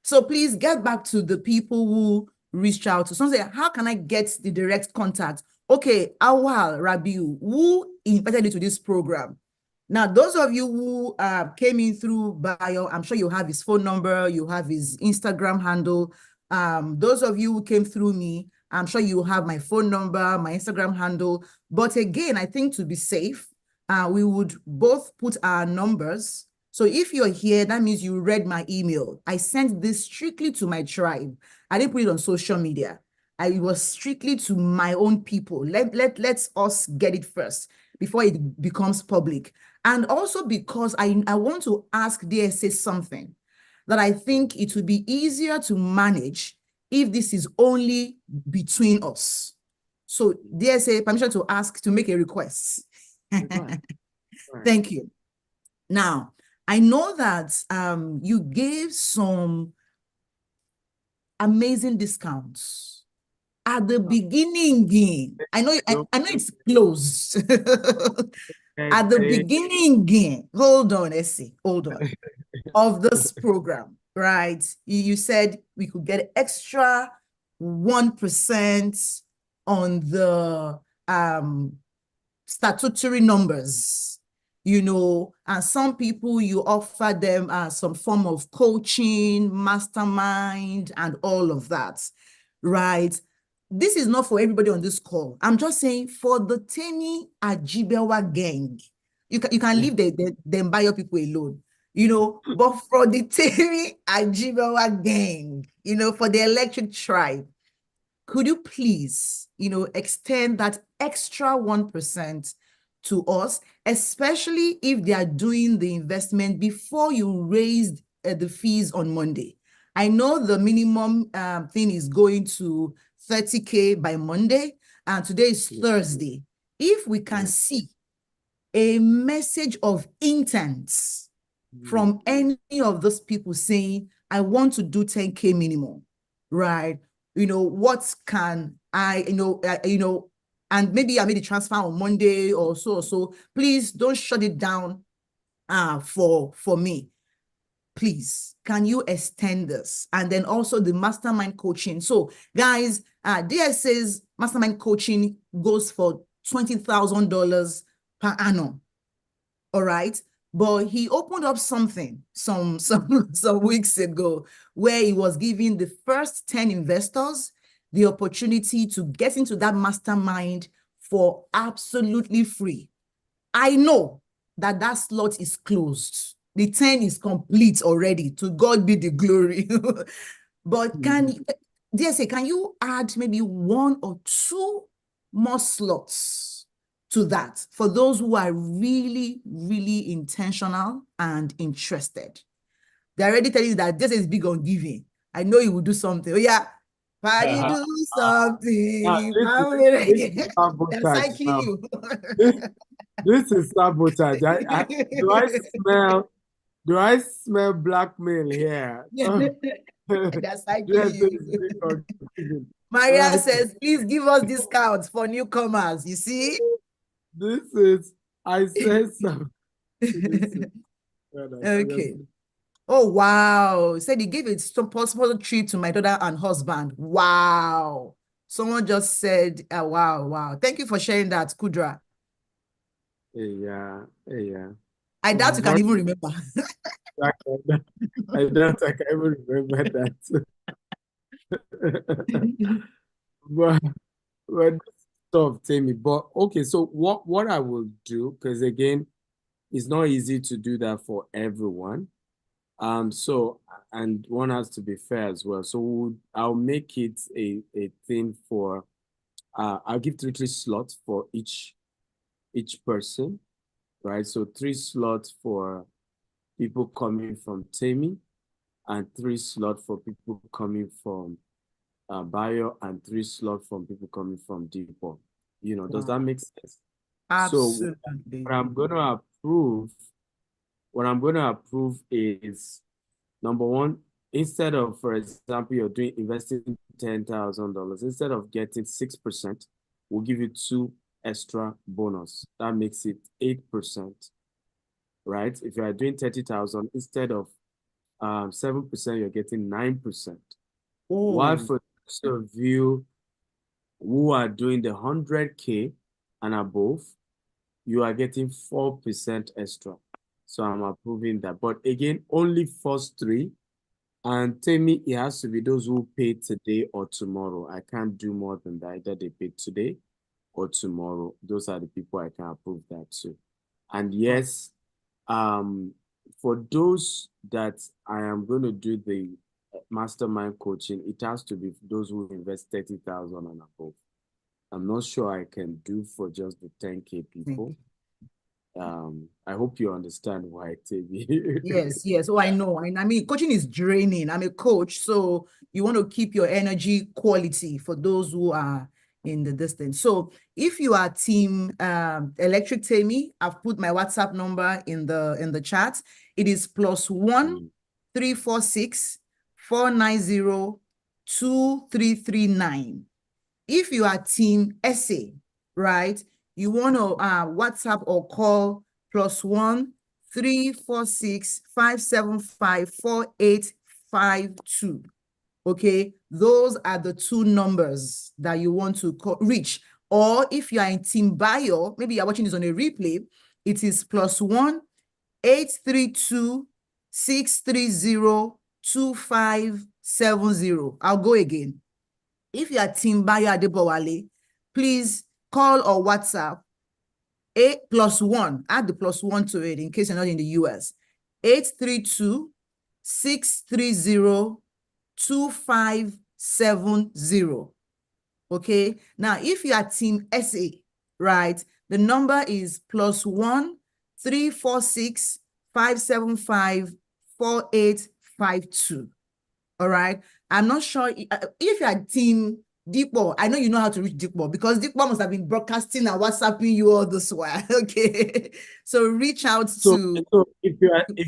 So please get back to the people who reached out to. Someone say, how can I get the direct contact? Okay, Awal Rabiu, who invited you to this program? Now, those of you who came in through Bio, I'm sure you have his phone number, you have his Instagram handle. Those of you who came through me, I'm sure you have my phone number, my Instagram handle. But again, I think to be safe, we would both put our numbers. So if you're here, that means you read my email. I sent this strictly to my tribe. I didn't put it on social media. it was strictly to my own people. Let's us get it first before it becomes public. And also because I want to ask DSA something that I think it would be easier to manage if this is only between us. So DSA, permission to ask, to make a request. Thank you. Now, I know that you gave some amazing discounts at the beginning. I know it's closed. At the beginning, hold on, Essie, hold on, of this program, right? You said we could get extra 1% on the statutory numbers, and some people you offer them some form of coaching, mastermind, and all of that, right? This is not for everybody on this call. I'm just saying for the Temi Ajibewa gang, you can leave them buy your people alone, but for the Temi Ajibewa gang, for the electric tribe, could you please, extend that extra 1% to us, especially if they are doing the investment before you raised the fees on Monday? I know the minimum thing is going to 30K by Monday, and today is Thursday. If we can see a message of intent from any of those people saying, I want to do 10K minimum, right? What can I, and maybe I made a transfer on Monday or so. Please don't shut it down for me. Please, can you extend this? And then also the mastermind coaching. So guys, DSA's mastermind coaching goes for $20,000 per annum. All right. But he opened up something some weeks ago where he was giving the first 10 investors the opportunity to get into that mastermind for absolutely free. I know that slot is closed. The 10 is complete already. To God be the glory. But DSA, can you add maybe 1 or 2 more slots to that for those who are really, really intentional and interested? They're already telling you that this is big on giving. I know you will do something. Oh yeah, Paddy do something. They're cycling you. This is sabotage. Do I smell blackmail here? That's cycling you. Maria says, please give us discounts for newcomers. You see? I said something. Okay. Oh, wow. Said he gave it some possible trip to my daughter and husband. Wow. Someone just said, wow. Thank you for sharing that, Kudra. Yeah. I doubt you can even remember. I doubt I can even remember that. but stuff, Tammy. But okay, so what I will do, because again, it's not easy to do that for everyone. So, and one has to be fair as well. So I'll make it a thing for, I'll give three slots for each person, right? So 3 slots for people coming from Tammy, and 3 slots for people coming from Bio, and 3 slots from people coming from Deepo. Does that make sense? Absolutely. So what I'm going to approve is, number one, instead of, for example, you're investing $10,000, instead of getting 6%, we'll give you 2 extra bonus. That makes it 8%, right? If you are doing 30,000, instead of 7%, you're getting 9%. While for those of you who are doing the 100K and above, you are getting 4% extra. So I'm approving that. But again, only first 3. And tell me, it has to be those who pay today or tomorrow. I can't do more than that. Either they pay today or tomorrow. Those are the people I can approve that to. And yes, for those that I am going to do the mastermind coaching, it has to be those who invest 30,000 and above. I'm not sure I can do for just the 10K people. I hope you understand why, Tebi. Yes. Oh, I know. I mean, coaching is draining. I'm a coach, so you want to keep your energy quality for those who are in the distance. So if you are team Electric Tammy, I've put my WhatsApp number in the chat. It is +1 346 490 2339. If you are team SA, right, you want to WhatsApp or call +1 346 575 4852. Okay, those are the two numbers that you want to reach. Or if you are in team Bio, maybe you're watching this on a replay, it is +1 832 630 2570. I'll go again. If you are team Bayo Adebowale, please call or WhatsApp +1, add the +1 to it in case you're not in the US. 832 630 2570. Okay. Now, if you are team SA, right, the number is +1 346 575 4852. All right. I'm not sure if you are team Deepo. I know you know how to reach Deepo because Deepo must have been broadcasting and WhatsApping you all this while. Okay. So reach out to. So if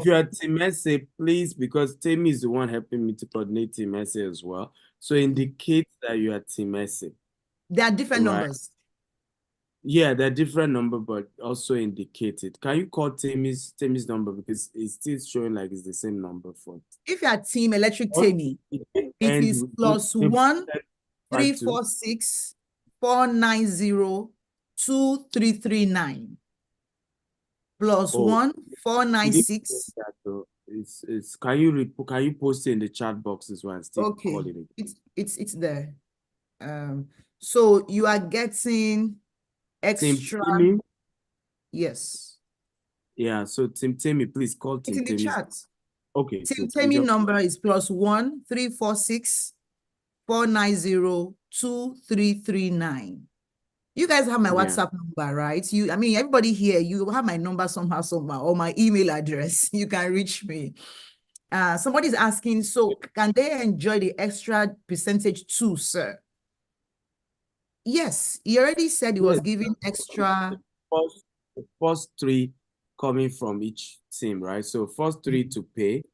you are team SA, please, because Tammy is the one helping me to coordinate team SA as well. So indicate that you are team SA. There are different numbers. Yeah, they're different number, but also indicated. Can you call Tammy's number because it's still showing like it's the same number for. If you are team Electric Tammy, it is +1 346 490 2339. +1 496. It's can you post it in the chat box as well and still call it again? It's there. So you are getting extra. Team yes. Yeah, so Team Tammy, please call Team It's in the chat. Okay. Team Tammy number is +1 346 490 2339. You guys have my WhatsApp number, right? I mean, everybody here, you have my number somehow, or my email address. You can reach me. Somebody's asking, so can they enjoy the extra percentage too, sir? Yes, he already said he was giving extra. The first 3 coming from each team, right? So first 3 to pay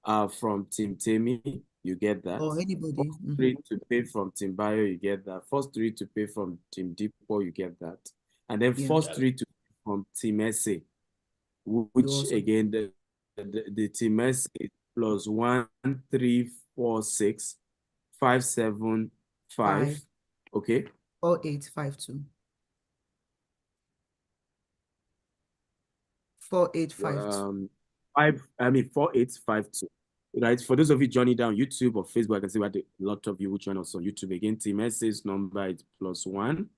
from Team Tammy, you get that. Or anybody. First 3 to pay from Team Bio, you get that. First 3 to pay from Team Deepo, you get that. And then first 3 to pay from Team SA, which again, the Team SA is +1 346 575. Okay. 4852. 4852. 4852. Right. For those of you joining down YouTube or Facebook, I can see what a lot of you will join us on YouTube. Again, Team SA's number is +1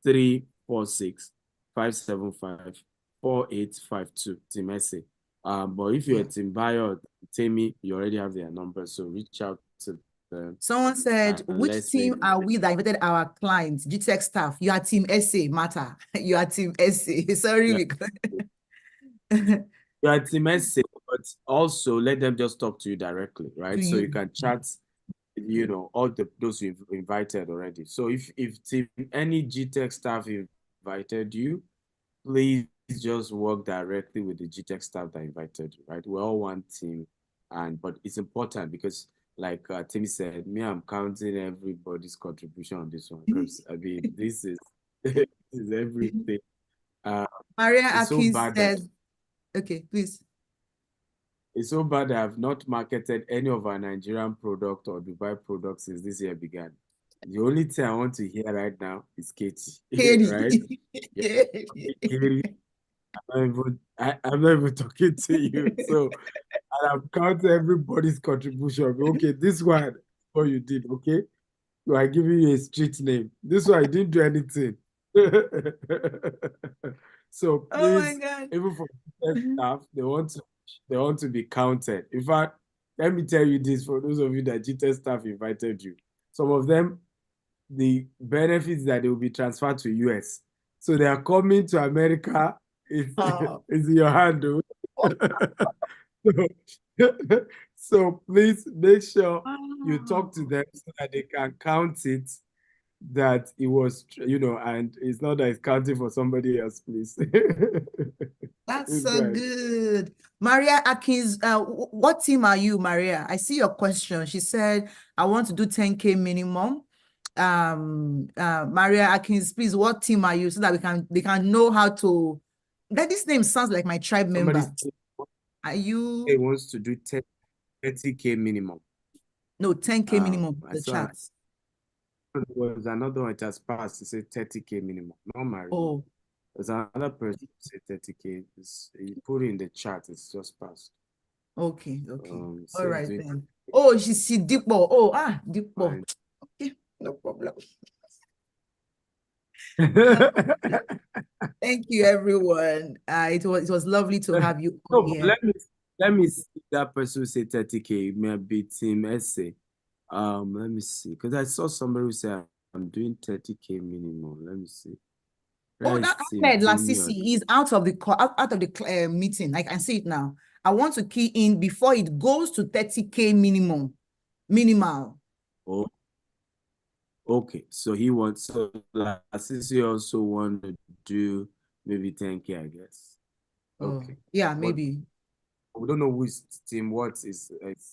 346 575 4852. Team SA. But if you're a Team Bio or Tammy, you already have their number, so reach out to them. Someone said, which team are we that invited our clients, GTech staff? You are Team SA, Mata. You are Team SA. Sorry, you are Team SA, but also let them just talk to you directly, right? So you can chat, all those you've invited already. So if any GTech staff invited you, please just work directly with the GTech staff that invited you, right? We're all one team, but it's important because, like Timmy said, I'm counting everybody's contribution on this one because I mean this is everything. Maria Aki says, okay, please. It's so bad that I've not marketed any of our Nigerian product or Dubai products since this year began. The only thing I want to hear right now is Katie. Right? Katie. I'm not even talking to you. So I've counted everybody's contribution. Okay, this one, what you did, okay? So I give you a street name. This one, I didn't do anything. So please, even for staff, they want to be counted. In fact, let me tell you this for those of you that GTEC staff invited you. Some of them, the benefits that they will be transferred to US. So they are coming to America. It's, it's in your hand, though. So please make sure you talk to them so that they can count it, that it was, and it's not that it's counting for somebody else, please. That's so good. Maria Akins, what team are you, Maria? I see your question. She said, I want to do 10K minimum. Maria Akins, please, what team are you so that they can know how to, that this name sounds like my tribe member. Are you? He wants to do 30K minimum. No, 10K minimum, the chat. There was another one that has passed. It said 30K minimum. No, Maria. Oh. There's another person who said 30K. You put it in the chat. It's just passed. Okay. All right then. Oh, she see Dipo. Oh, Dipo. Okay, no problem. Thank you, everyone. It was lovely to have you on here. Let me see that person who said 30K. Maybe Team Essay. Let me see, because I saw somebody who said I'm doing 30K minimum. Let me see. Oh, that Ahmed Lasisi is out of the meeting. I can see it now. I want to key in before it goes to 30K minimal. Oh, okay. So he wants. So Lasisi also want to do maybe 10K, I guess. Okay. Yeah, maybe. We don't know which team what is.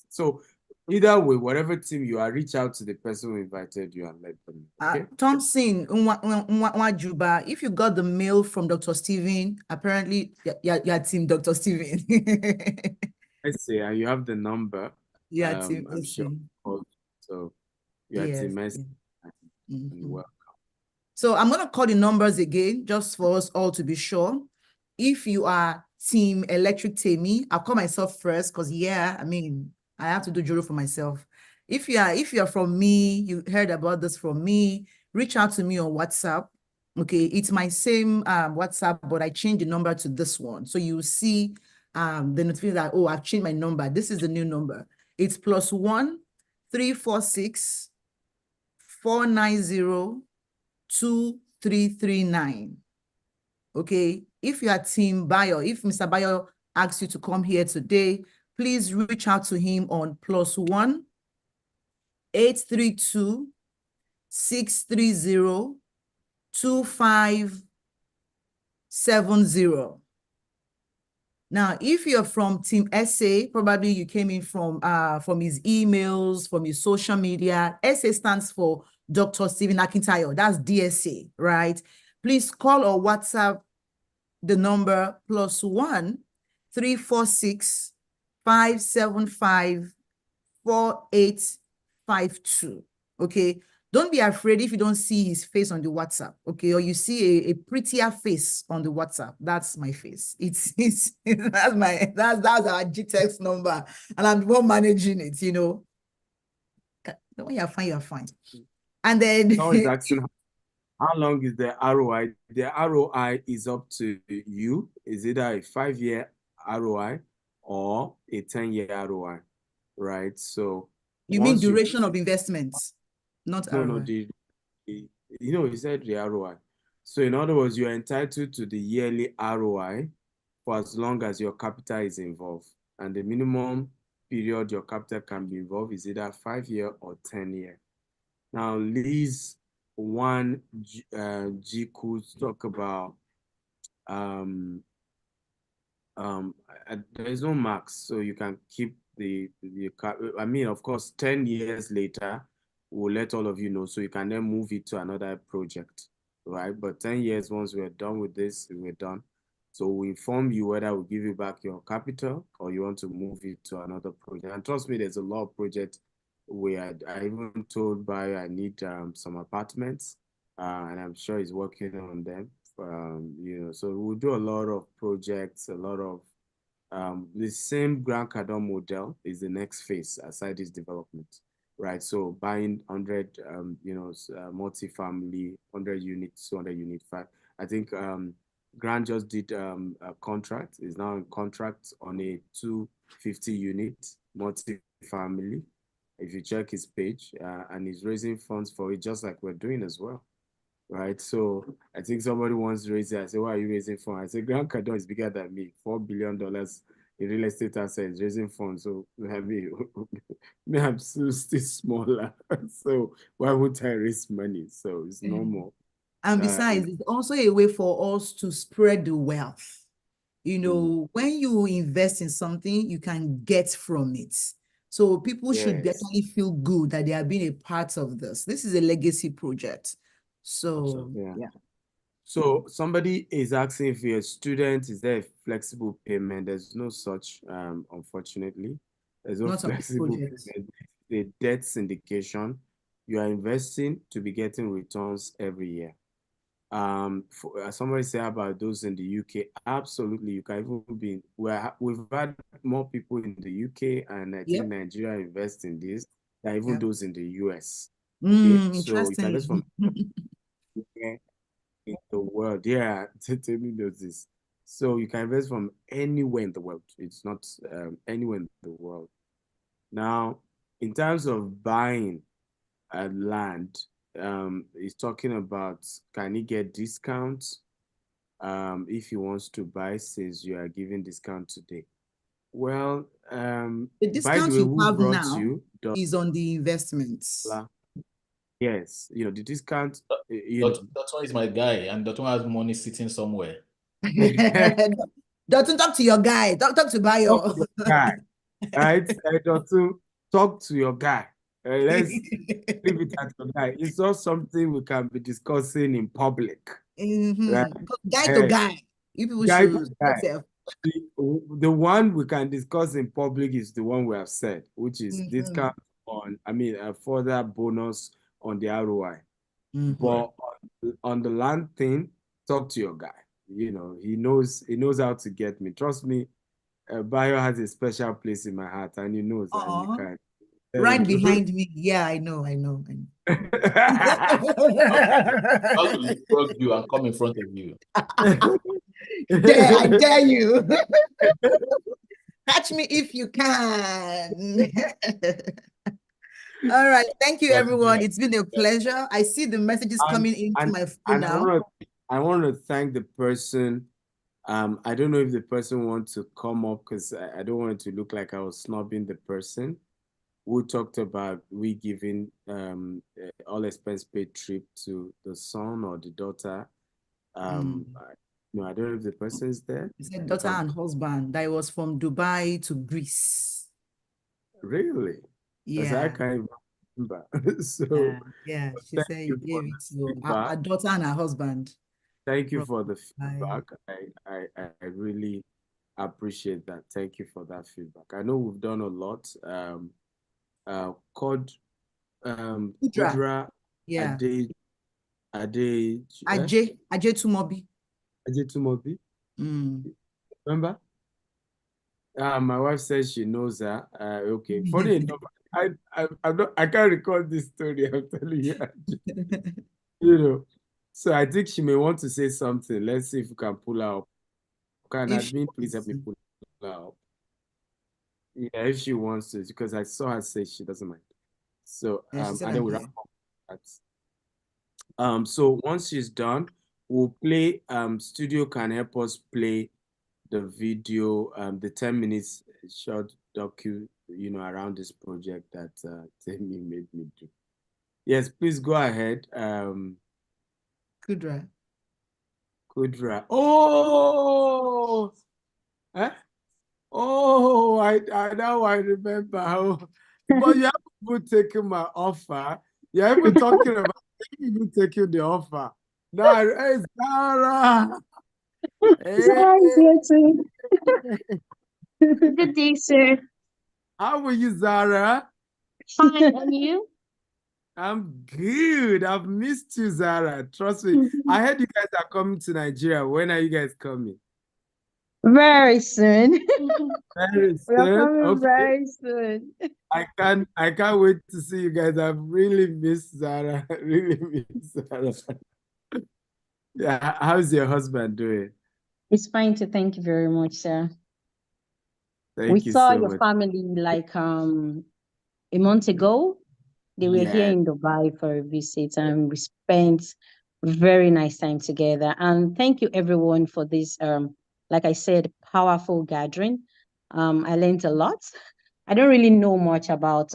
So either way, whatever team you are, reach out to the person who invited you and let them know. Okay? Thompson Nwajuba, if you got the mail from Dr. Steven, apparently you're team Dr. Steven. I say, and you have the number. Yeah, team. I'm sure. So you are team Messi and welcome. So I'm gonna call the numbers again, just for us all to be sure. If you are team Electric Temi, I'll call myself first, because I have to do jury for myself. If you are from me, you heard about this from me, reach out to me on WhatsApp. Okay, it's my same WhatsApp, but I changed the number to this one. So you see the notification that, oh, I've changed my number. This is the new number. It's +1 346 490 2339. Okay, if you are team Bayo, if Mr. Bayo asks you to come here today, please reach out to him on +1 832 630 2570. Now, if you're from Team SA, probably you came in from his emails, from his social media. SA stands for Dr. Stephen Akintayo. That's DSA, right? Please call or WhatsApp the number +1 346 575 4852. Okay. Don't be afraid if you don't see his face on the WhatsApp, okay? Or you see a prettier face on the WhatsApp. That's my face. It's that's our GTEX number, and I'm the one managing it. When you're fine, you're fine. And then now it's asking how long is the ROI? The ROI is up to you. Is either a 5-year ROI or a 10-year ROI, right? So you mean duration of investments, not ROI. No, he said the ROI. So in other words, you're entitled to the yearly ROI for as long as your capital is involved. And the minimum period your capital can be involved is either 5-year or 10-year. Now, Liz G could talk about there is no max, so you can keep of course 10 years later we'll let all of you know, so you can then move it to another project, right? But 10 years, once we're done with this, we're done. So we inform you whether we give you back your capital or you want to move it to another project. And trust me, there's a lot of projects where I even told Bayo I need some apartments, and I'm sure he's working on them. So we'll do a lot of projects, a lot of the same Grand Cardone model is the next phase aside this development, right? So buying 100, multi-family, 100 units, 200 unit, 5. I think Grand just did a contract, is now in contract on a 250 unit multi family. If you check his page, and he's raising funds for it, just like we're doing as well, right? So I think somebody wants to raise it. I say, why are you raising funds? I say, Grant Cardone is bigger than me, $4 billion in real estate assets, raising funds. So me, I'm still smaller. So why would I raise money? So it's normal. And besides, it's also a way for us to spread the wealth. You know, when you invest in something, you can get from it. So people should definitely feel good that they are being a part of this. This is a legacy project. So, yeah. So somebody is asking if you're a student, is there a flexible payment? There's no such, unfortunately. There's no flexible payment. The debt syndication, you are investing to be getting returns every year. Somebody say about those in the UK, absolutely. You can even be, we've had more people in the UK, and I think Nigeria invest in this than even those in the US. Okay, so you can invest from in the world. Yeah, tell me this. So you can invest from anywhere in the world. It's not anywhere in the world. Now, in terms of buying land, he's talking about, can he get discounts if he wants to buy, since you are giving discount today? Well, the by discount the way, you who have brought now you? is on the investments. Yes, you know, the discount. That one is my guy, and that one has money sitting somewhere. Don't talk to your guy. Talk to Bayo. Talk to your guy, right? Talk to your guy. Let's leave it at your guy. It's not something we can be discussing in public. Right? Guy to guy. You people Guy should to guy. The one we can discuss in public is the one we have said, which is discount on, a further bonus on the ROI. But on the land thing, talk to your guy. You know, he knows how to get me. Trust me, Bayo has a special place in my heart, and he knows, and you can. Right behind me. Yeah, I know. How to drug you and come in front of you? I dare you. Catch me if you can. All right. Thank you, everyone. It's been a pleasure. I see the messages coming into my phone now. I want to thank the person. I don't know if the person wants to come up, because I don't want it to look like I was snubbing the person who talked about we giving all expense paid trip to the son or the daughter. I don't know if the person is there. He said daughter and husband. That was from Dubai to Greece. Really? Yeah. I can't remember. So yeah. She said you gave it to a daughter and a husband. Thank you for the feedback. I really appreciate that. Thank you for that feedback. I know we've done a lot. Called Kudra. Yeah. Ajay Tumobi. Ajay Tumobi. Remember? My wife says she knows her. Okay. Funny enough, I can't recall this story. I'm telling you. You know. So I think she may want to say something. Let's see if we can pull her up. Can admin please help me pull her up? Yeah, if she wants to, because I saw her say she doesn't mind. So and then we'll wrap up that. So once she's done, we'll play. Studio can help us play the video, the 10 minutes short docu, around this project that Temi made me do. Yes, please go ahead. Kudra. Oh, oh, I now I remember how. But you haven't taken my offer. You haven't talking about even taking the offer. Now, hey, Zara. Good day, sir. How are you, Zara? Fine, and you? I'm good. I've missed you, Zara. Trust me. I heard you guys are coming to Nigeria. When are you guys coming? Very soon. Very soon. We're coming very soon. I can't wait to see you guys. I've really missed Zara. Really missed Zara. Yeah, how's your husband doing? It's fine to thank you very much, sir. Thank you saw so your much. family like a month ago. They were here Yeah. in Dubai for a visit, and we spent very nice time together. And thank you everyone for this, like I said, powerful gathering. I learned a lot. I don't really know much about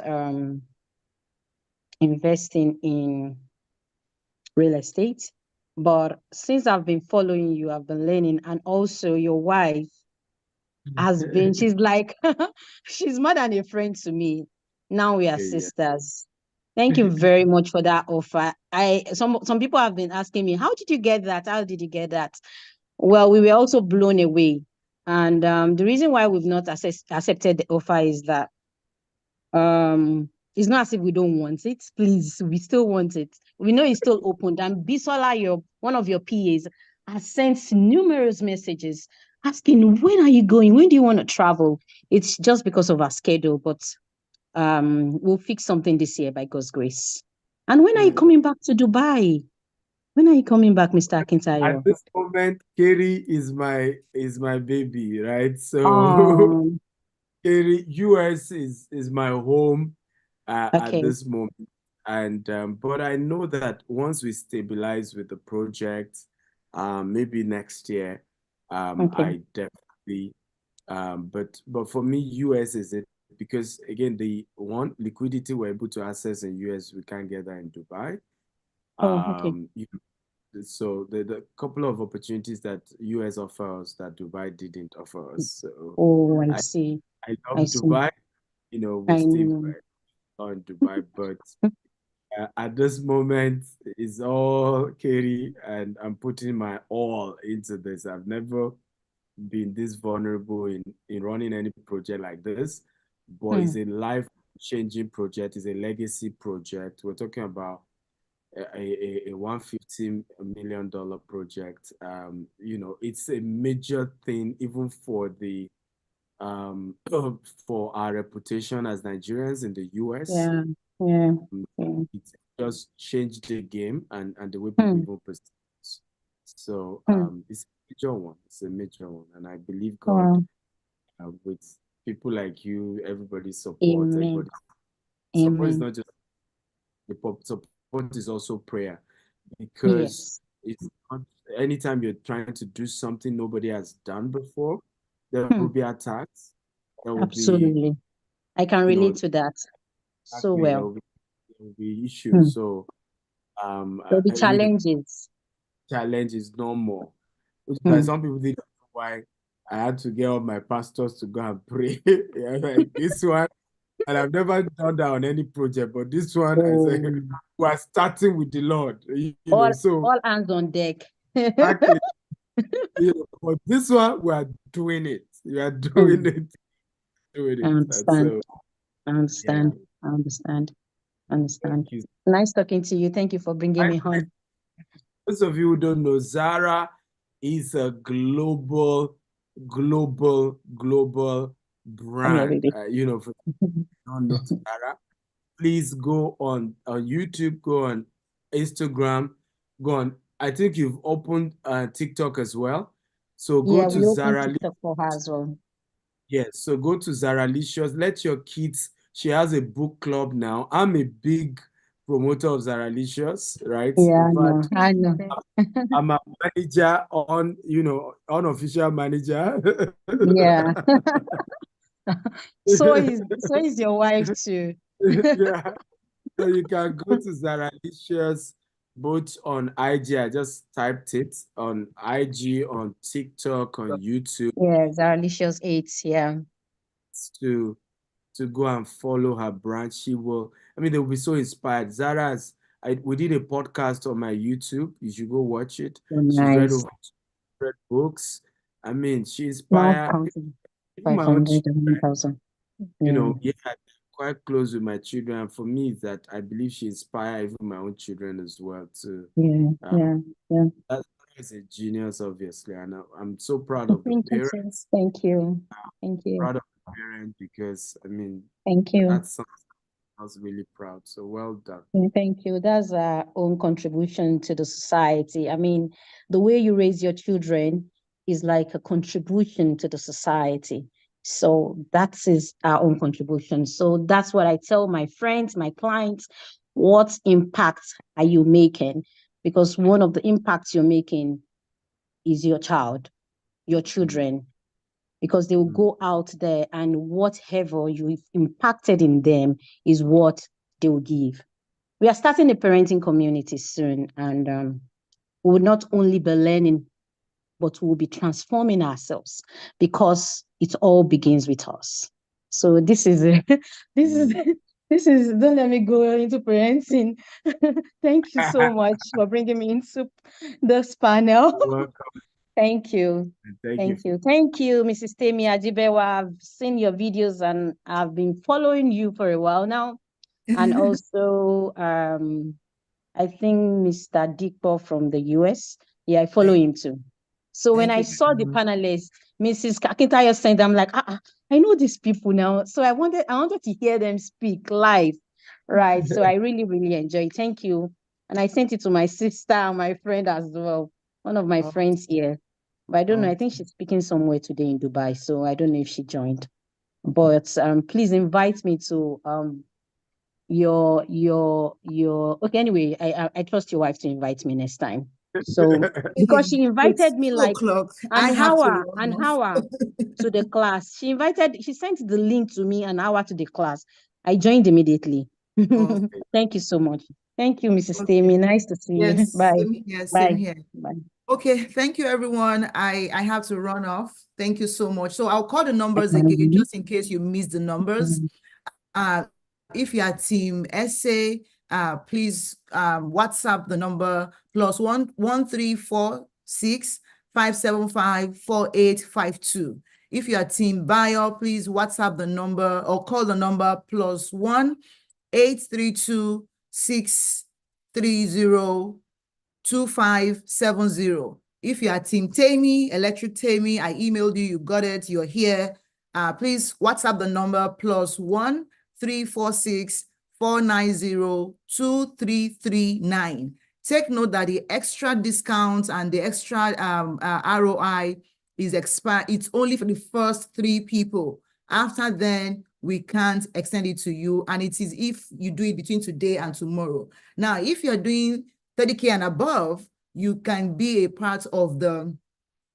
investing in real estate, but since I've been following you, I've been learning, and also your wife has been, she's like, she's more than a friend to me. Now we are Yeah. sisters. Thank you very much for that offer. Some people have been asking me, how did you get that? How did you get that? Well, we were also blown away. And the reason why we've not accepted the offer is that it's not as if we don't want it. Please, we still want it. We know it's still open. And Bisola, one of your PAs, has sent numerous messages asking, when are you going? When do you want to travel? It's just because of our schedule, but we'll fix something this year by God's grace. And when are you coming back to Dubai? When are you coming back, Mr. At Akintayo? this moment, Kerry is my baby, right? So Um, Kerry, US is my home at okay, this moment. And but I know that once we stabilize with the project, maybe next year, okay. I definitely but for me, US is it because again, the one liquidity we're able to access in US, we can't get that in Dubai. Oh, okay. So the couple of opportunities that US offers that Dubai didn't offer us. So Oh, I I see. I I love see. Dubai. We I still know. are in Dubai, but at this moment it's all Katie, and I'm putting my all into this. I've never been this vulnerable in running any project like this, but Hmm. it's a life-changing project. It's a legacy project. We're talking about a $150 million project. It's a major thing even for the for our reputation as Nigerians in the US. Yeah, yeah, yeah. It just changed the game and the way people Hmm. even perceive us. So Hmm. it's a major one. It's a major one, and I believe God Wow. with people like you, everybody's support, Amen. everybody support is Amen. not just support is also prayer because Yes, it's not, anytime you're trying to do something nobody has done before, there hmm. will be attacks, there will be, Absolutely. I can you know, relate to that so exactly, well. there will be Hmm. issues. So, There'll be you know, challenges. challenge is normal, which is why Hmm. some people think that's why I had to get all my pastors to go and pray. Yeah, like this one, and I've never done that on any project, but this one, I said, Oh, we're starting with the Lord, all so all hands on deck. exactly. But this one, we are doing it. We are doing Hmm. it, doing I it. And understand. so, I yeah, understand. I understand. I thank understand. you. Nice talking to you. Thank you for bringing me Likewise, on. those of you who don't know, Zara is a global Come here, brand. baby. For those who don't know Zara, please go on YouTube, go on Instagram, go on. I think you've opened TikTok as well. So go Yeah, to we open Zara. TikTok for her as well. Yes, so go to Zara Licious. Let your kids. She has a book club now. I'm a big promoter of Zara Licious, right? Yeah, In I know. fact, I know. I'm a manager unofficial manager. Yeah. So is your wife too. Yeah. So you can go to Zara Licious both on IG. I just typed it on IG, on TikTok, on YouTube Yeah, Zaralicious 8. Yeah. to go and follow her brand. She will, I mean, they'll be so inspired. We did a podcast on my YouTube. You should go watch it. So She's read nice. over 100 books. I mean, she Now inspired counting even my own 500 and children. 1,000. Yeah. Yeah, quite close with my children. And for me, that I believe she inspired even my own children as well too. Yeah. Um, Yeah. Yeah. that's a genius, obviously, and I'm so proud of the Thank you, sir. parents. Thank you. Thank you. Proud of the parents because I mean Thank you. that's something I was really proud. So well done. Thank you. That's our own contribution to the society. I mean, the way you raise your children is like a contribution to the society. So that is our own contribution. So that's what I tell my friends, my clients, what impact are you making? Because one of the impacts you're making is your child, your children, because they will go out there and whatever you've impacted in them is what they will give. We are starting a parenting community soon, and we will not only be learning, but we'll be transforming ourselves because it all begins with us. So this is this is don't let me go into parenting. Thank you so much for bringing me into this panel. Welcome. Thank you. Thank you. Thank you, Mrs. Temi Ajibewa. I've seen your videos and I've been following you for a while now. And also, I think Mr. Dikpo from the US. Yeah, I follow him too. So when I saw the panelists, Mrs. Akintayo said, I'm like, I know these people now. So I wanted to hear them speak live. Right. So I really, really enjoyed. Thank you. And I sent it to my sister and my friend as well. One of my friends here. But I don't know. I think she's speaking somewhere today in Dubai. So I don't know if she joined. But please invite me to your okay, anyway, I trust your wife to invite me next time. So because she invited me like an hour to the class. She sent the link to me an hour to the class. I joined immediately. Thank you so much. Thank you, Mrs. Temi. Nice to see you. Bye. Same here. Bye. Okay, thank you, everyone. I have to run off. Thank you so much. So I'll call the numbers again, just in case you missed the numbers. If you are Team SA, please WhatsApp the number +1 575 4852. If you are Team Buyer, please WhatsApp the number or call the number +1 832 630 2570. If you are Team Temi, Electric Temi, I emailed you, you got it, you're here. Please WhatsApp the number +1 346 490 2339. Take note that the extra discounts and the extra ROI is expired. It's only for the first 3 people. After then, we can't extend it to you. And it is if you do it between today and tomorrow. Now, if you're doing 30K and above, you can be a part of the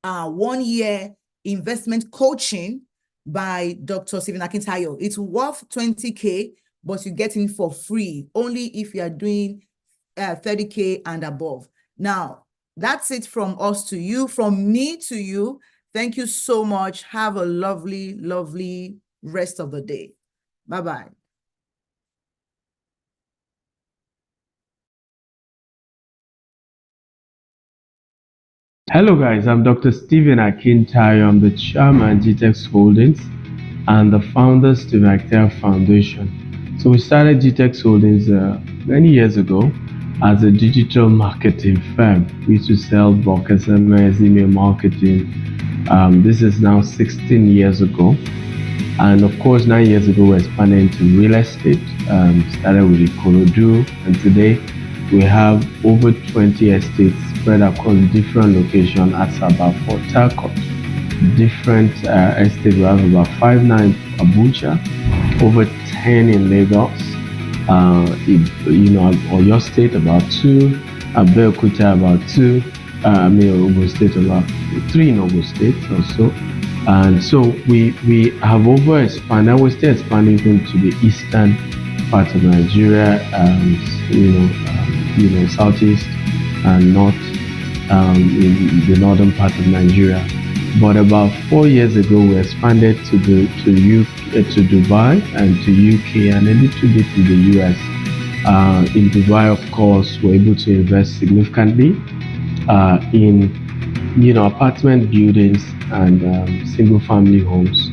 1-year investment coaching by Dr. Stephen Akintayo. It's worth 20K, but you get in for free, only if you are doing 30K and above. Now, that's it from us to you, from me to you. Thank you so much. Have a lovely, lovely rest of the day. Bye-bye. Hello guys, I'm Dr. Stephen Akintayo. I'm the chairman GTEX Holdings and the founder Stephen Akintayo Foundation. So we started GTEX Holdings many years ago as a digital marketing firm. We used to sell bulk SMS, email marketing. This is now 16 years ago. And of course, 9 years ago, we expanded into real estate. Started with Ikorodu, and today we have over 20 estates spread across different locations at about Port Harcourt. Different estates, we have about 5 now in Abuja, over 10 in Lagos, Oyo State about 2, Abeokuta about 2, Ogun State about 3 in Ogun State also. And so we have over expanded. We're still expanding into the eastern part of Nigeria, southeast and north, in the northern part of Nigeria. But about 4 years ago, we expanded to Dubai and to UK and a little bit in the US. In Dubai, of course, we're able to invest significantly in apartment buildings and single-family homes.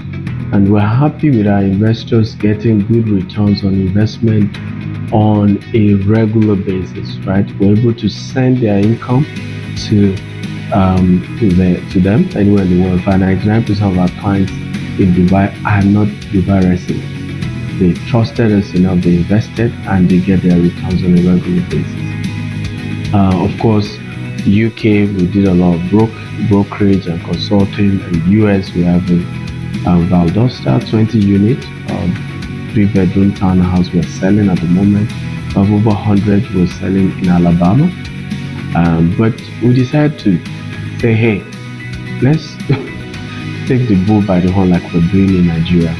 And we're happy with our investors getting good returns on investment on a regular basis, right? We're able to send their income to them anywhere in the world. 99% of our clients in Dubai are not Dubai residents. They trusted us enough, they invested, and they get their returns on a regular basis. Of course, UK, we did a lot of brokerage and consulting. In the US, we have a Valdosta, 20 unit, 3-bedroom townhouse we're selling at the moment. Of over 100 we're selling in Alabama. But we decided to say, hey, let's take the bull by the horn like we're doing in Nigeria.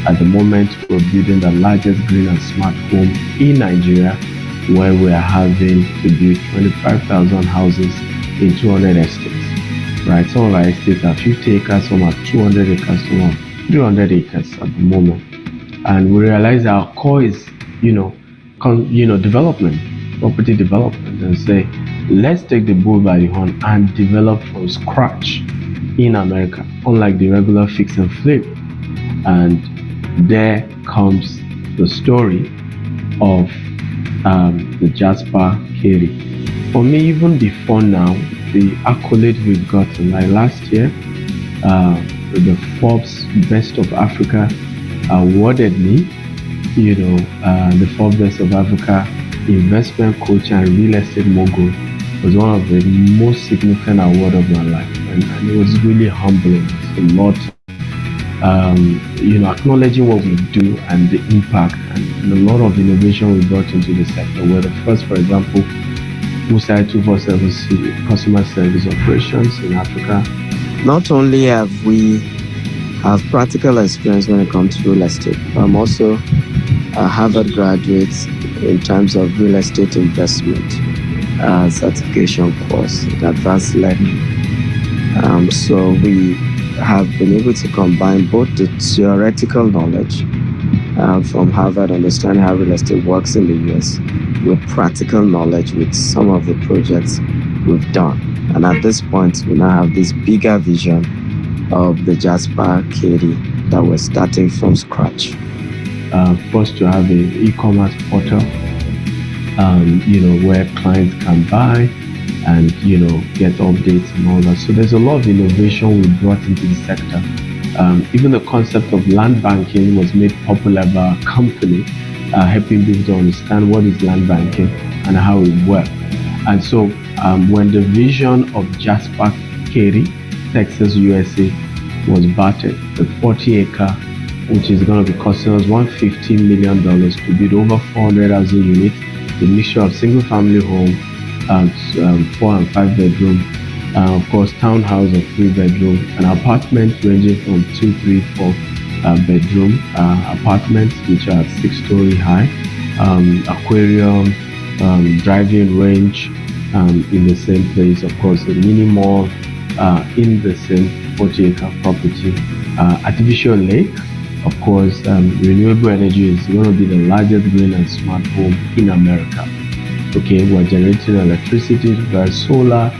At the moment, we're building the largest green and smart home in Nigeria, where we are having to build 25,000 houses in 200 estates. Right, some of our estates are 50 acres, some are 200 acres, some are 300 acres at the moment. And we realize our core is, development, property development, and say, let's take the bull by the horn and develop from scratch in America, unlike the regular fix and flip. And there comes the story of the Jasper Katie. For me, even before now, the accolade we've gotten, like last year, the Forbes Best of Africa awarded me, the Forbes Best of Africa investment coach and real estate mogul was one of the most significant awards of my life, and it was really humbling. It's a lot, acknowledging what we do and the impact and a lot of innovation we brought into the sector. We're the first, for example, who started 24/7 customer service operations in Africa. Not only have we have practical experience when it comes to real estate, but I'm also a Harvard graduate in terms of real estate investment certification course, advanced learning. So we have been able to combine both the theoretical knowledge from Harvard, understanding how real estate works in the US, with practical knowledge with some of the projects we've done. And at this point, we now have this bigger vision of the Jasper Katie that we're starting from scratch. First, to have an e-commerce portal, where clients can buy and, get updates and all that. So there's a lot of innovation we brought into the sector. Even the concept of land banking was made popular by our company, helping people to understand what is land banking and how it works. And so when the vision of Jasper Katie, Texas, USA, was batted, the 40-acre, which is going to be costing us $115 million to build over 400 housing units, a mixture of single-family home, 4 and 5 bedroom, of course, townhouse of 3 bedroom, and apartments ranging from 2, 3, 4 bedroom apartments, which are 6-story high, aquarium, driving range in the same place, of course, a mini mall in the same 40-acre property, artificial lake. Of course, renewable energy is going to be the largest green and smart home in America. Okay, we're generating electricity via solar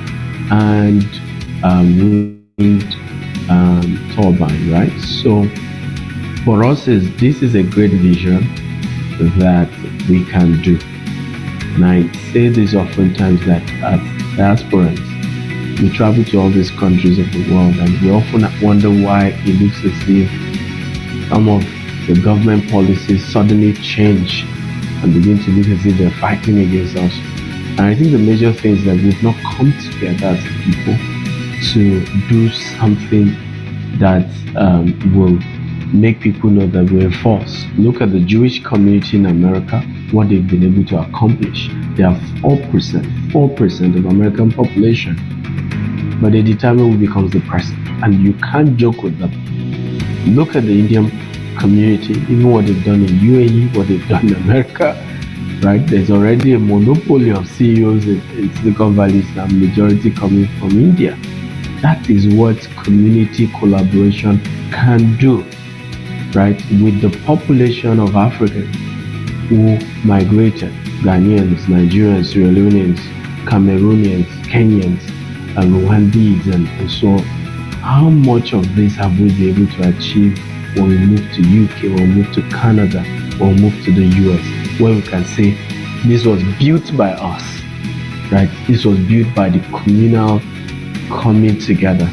and wind turbine, right? So for us, this is a great vision that we can do. And I say this oftentimes that as diasporans, we travel to all these countries of the world, and we often wonder why it looks as if some of the government policies suddenly change and begin to look as if they're fighting against us. And I think the major thing is that we've not come together as people to do something that will make people know that we're a force. Look at the Jewish community in America, what they've been able to accomplish. They are 4% of American population, but they determine who becomes the president, and you can't joke with them. Look at the Indian community, even what they've done in UAE, what they've done in America, right? There's already a monopoly of CEOs in Silicon Valley, and majority coming from India. That is what community collaboration can do, right? With the population of Africans who migrated, Ghanaians, Nigerians, Sierra Leoneans, Cameroonians, Kenyans, and Rwandese, and so how much of this have we been able to achieve when we move to UK, when we move to Canada, when we move to the US, where we can say this was built by us, right? This was built by the communal coming together.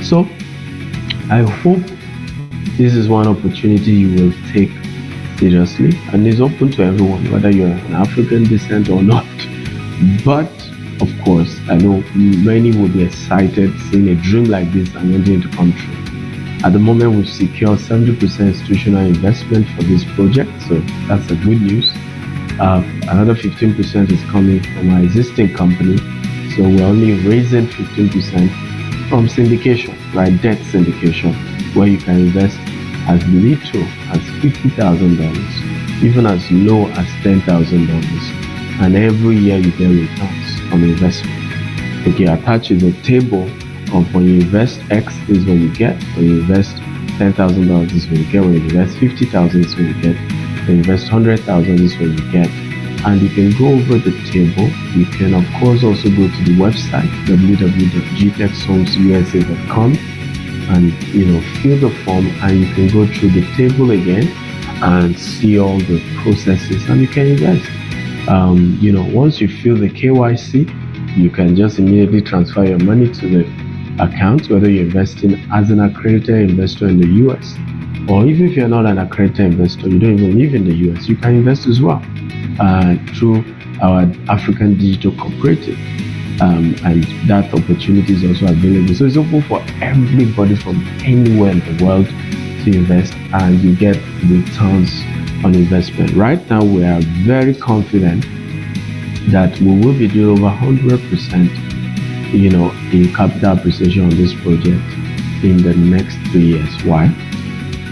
So I hope this is one opportunity you will take seriously, and it's open to everyone, whether you're an African descent or not. But of course, I know many will be excited seeing a dream like this and wanting to come true. At the moment, we've secured 70% institutional investment for this project, so that's a good news. Another 15% is coming from our existing company, so we're only raising 15% from syndication, right? Debt syndication, where you can invest as little as $50,000, even as low as $10,000, and every year you get returns on investment. Okay, attached is a table of when you invest X is when you get, when you invest $10,000 is when you get, when you invest $50,000 is when you get, when you invest $100,000 is when you get. And you can go over the table. You can of course also go to the website www.gtexhomesusa.com and fill the form, and you can go through the table again and see all the processes, and you can invest. Once you fill the KYC, you can just immediately transfer your money to the account, whether you're investing as an accredited investor in the US, or even if you're not an accredited investor, you don't even live in the US, you can invest as well through our African Digital Cooperative. And that opportunity is also available. So it's open for everybody from anywhere in the world to invest, and you get returns on investment. Right now, we are very confident that we will be doing over 100%, in capital appreciation on this project in the next 3 years. Why?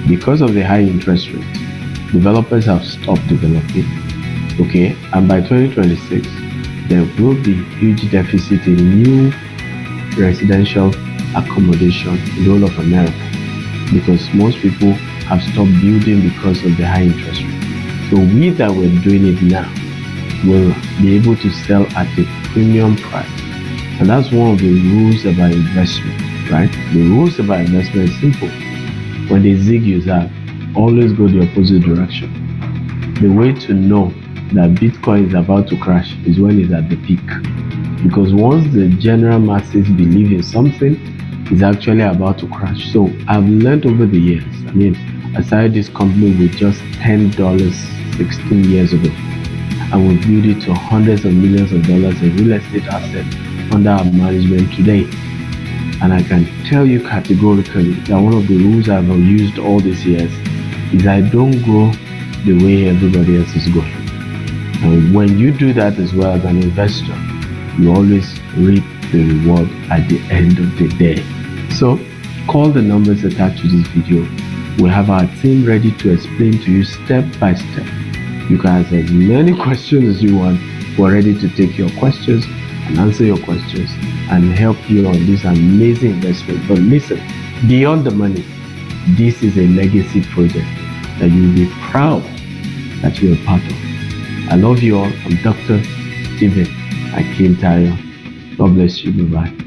Because of the high interest rates, developers have stopped developing. Okay, and by 2026, there will be huge deficit in new residential accommodation in the whole of America, because most people have stopped building because of the high interest rate. So we that we're doing it now will be able to sell at a premium price. And that's one of the rules about investment, right? The rules about investment is simple. When they zig, you zag. Always go the opposite direction. The way to know that Bitcoin is about to crash is when it's at the peak. Because once the general masses believe in something, it's actually about to crash. So I've learned over the years. I started this company with just $10 16 years ago. And we built it to hundreds of millions of dollars in real estate assets under our management today. And I can tell you categorically that one of the rules I've used all these years is I don't go the way everybody else is going. And when you do that as well as an investor, you always reap the reward at the end of the day. So call the numbers attached to this video. We have our team ready to explain to you step by step. You can ask as many questions as you want. We're ready to take your questions and answer your questions and help you on this amazing investment. But listen, beyond the money, this is a legacy project that you'll be proud that you're a part of. I love you all. I'm Dr. Stephen Akintayo. God bless you. Bye-bye.